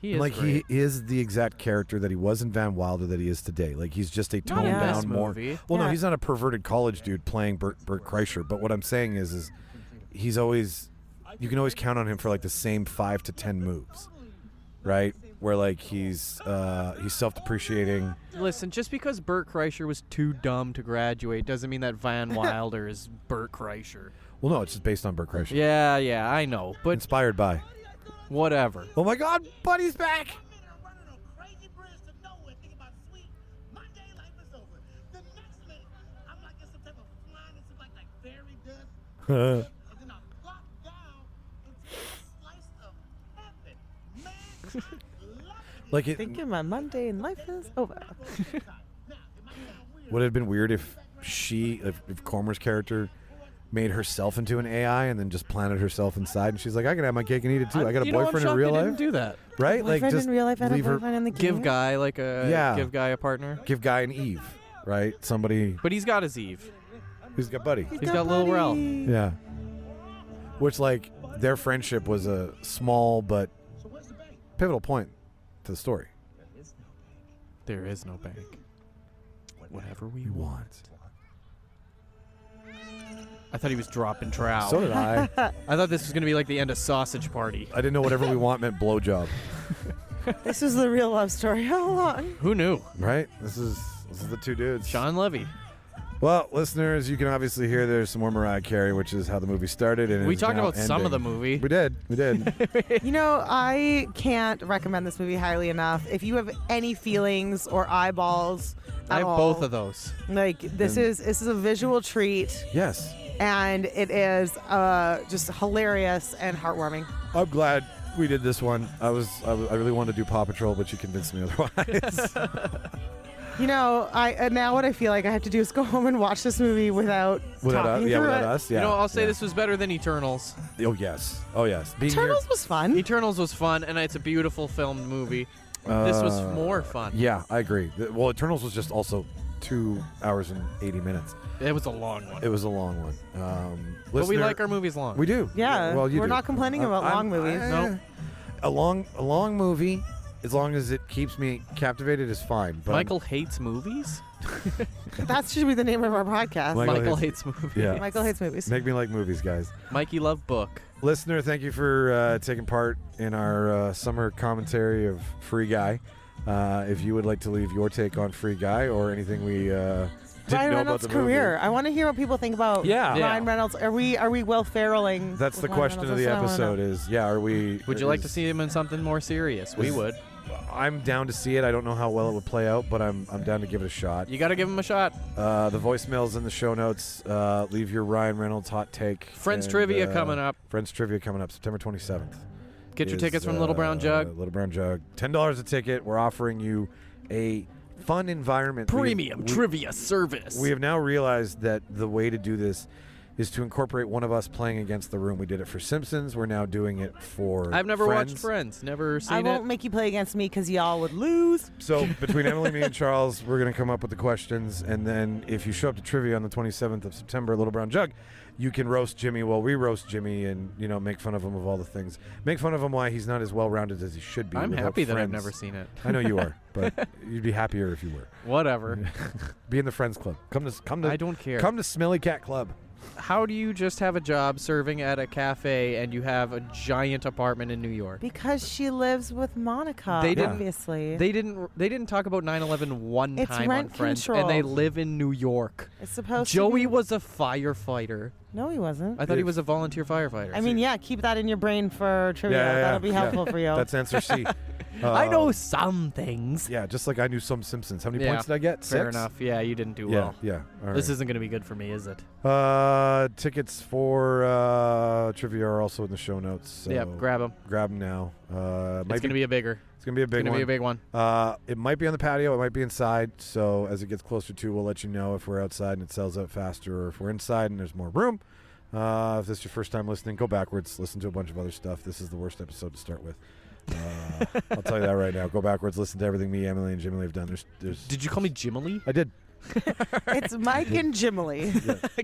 He is Like great. he is the exact character that he was in Van Wilder that he is today. Like he's just a Not toned in down this more. movie. Well, no, Yeah. he's not a perverted college dude playing Bert Kreischer. But what I'm saying is he's always, you can always count on him for like the same 5 to 10 moves, right? Where like he's self-depreciating. Listen, just because Bert Kreischer was too dumb to graduate doesn't mean that Van Wilder is Bert Kreischer. Well, no, it's just based on Bert Kreischer. Yeah, I know, but Inspired by. whatever. Oh my God, Buddy's back. Like it Thinking my mundane life is over. would it have been weird if Cormer's character made herself into an AI and then just planted herself inside, and she's like, I can have my cake and eat it too. I got a boyfriend in real They life, didn't do that. right? Like Boyfriend just in real life and a leave her, boyfriend in the game. Give Guy Yeah. give Guy a partner. give Guy and Eve, right? Somebody But he's got his Eve. who's got Buddy. He's got Lil Rel. Yeah. Which, like, their friendship was a small but pivotal point to the story. There is no bank. Whatever we want. I thought he was dropping trow. So did I. I thought this was going to be like the end of Sausage Party. I didn't know whatever we want meant blowjob, This is the real love story. How long? Who knew? right? This is the two dudes. Sean Levy. Well, listeners, you can obviously hear there's some more Mariah Carey, which is how the movie started. And We is talked now about some of the ending. movie. We did. You know, I can't recommend this movie highly enough. If you have any feelings or eyeballs I at have all, both of those. Like this is a visual treat, Yes. and it is just hilarious and heartwarming. I'm glad we did this one. I really wanted to do Paw Patrol, but you convinced me otherwise. You know, now what I feel like I have to do is go home and watch this movie without talking through without it. us. Yeah. You know, I'll say yeah. this was better than Eternals. Oh yes. Oh yes. Being here- Turtles was fun. Eternals was fun, and it's a beautiful filmed movie. This was more fun. Yeah, I agree. Well, Eternals was just also 2 hours and 80 minutes. It was a long one. It was a long one. But we listener- like our movies long. We do. Yeah, Well, you we're do. not complaining about long movies. No. A long movie, as long as it keeps me captivated, is fine. But Michael hates movies? That should be the name of our podcast. Michael Michael hates- hates movies. Yeah. Michael hates movies. Make me like movies, guys. Mikey love book. Listener, thank you for taking part in our summer commentary of Free Guy. If you would like to leave your take on Free Guy or anything we didn't Ryan know Reynolds' about the career. movie. I want to hear what people think about Yeah. Ryan Reynolds. Are we Will Ferrelling? That's with the Ryan question of Reynolds? the That's what I wanna episode know. is, are we... Would you like to see him in something more serious? We is- would. I'm down to see it. I don't know how well it would play out, but I'm down to give it a shot. You got to give him a shot. The voicemail's in the show notes. Leave your Ryan Reynolds hot take. Friends And, trivia coming up. Friends trivia coming up September 27th. Get your is, tickets from Little Brown Jug. Little Brown Jug. $10 a ticket. We're offering you a fun environment. Premium trivia service. We have now realized that the way to do this is to incorporate one of us playing against the room. We did it for Simpsons. We're now doing it for I've never Friends. watched Friends. Never I seen won't it. make you play against me because y'all would lose. So between Emily, me, and Charles, we're going to come up with the questions. And then if you show up to trivia on the 27th of September, Little Brown Jug, you can roast Jimmy while we roast Jimmy and, make fun of him of all the things. Make fun of him why he's not as well-rounded as he should be. I'm without happy that I've friends. never seen it. I know you are, but you'd be happier if you were. Whatever. Be in the Friends Club. Come to. I don't care. Come to Smelly Cat Club. How do you just have a job serving at a cafe and you have a giant apartment in New York? Because she lives with Monica, They didn't- obviously. They didn't talk about 9/11 one It's time on rent Friends, control. and they live in New York. it's supposed to Joey be. was a firefighter. No, he wasn't. I thought he was a volunteer firefighter. I mean, yeah, keep that in your brain for trivia. That'll be helpful for you. That's answer C. I know some things. Yeah, just like I knew some Simpsons. How many Yeah, points did I get? Fair 6? enough. Yeah, you didn't do Yeah, well. yeah. All right. This isn't going to be good for me, is it? Tickets for trivia are also in the show notes. So Yep, grab them. grab them now. It's going to be a bigger. It's gonna be a big It's going to one. be a big one. It might be on the patio. It might be inside. So as it gets closer to, we'll let you know if we're outside and it sells out faster, or if we're inside and there's more room. If this is your first time listening, go backwards. Listen to a bunch of other stuff. This is the worst episode to start with. I'll tell you that right now. Go backwards. Listen to everything me, Emily, and Jimmy have done. There's. Did you call me Jimily? I did. It's Mike and Jimily.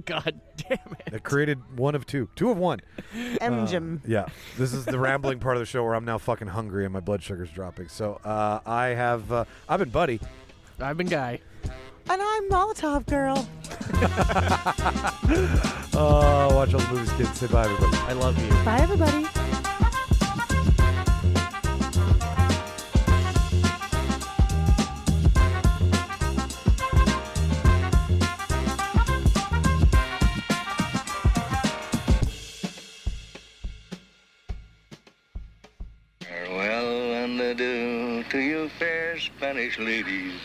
God damn it. I created one of two of one. Jim. Yeah, this is the rambling part of the show where I'm now fucking hungry and my blood sugar's dropping. So I've been Buddy. I've been Guy. And I'm Molotov Girl. Watch all the movies, kids. Say bye, everybody. I love you. Bye, everybody. Farewell and adieu to you fair Spanish ladies.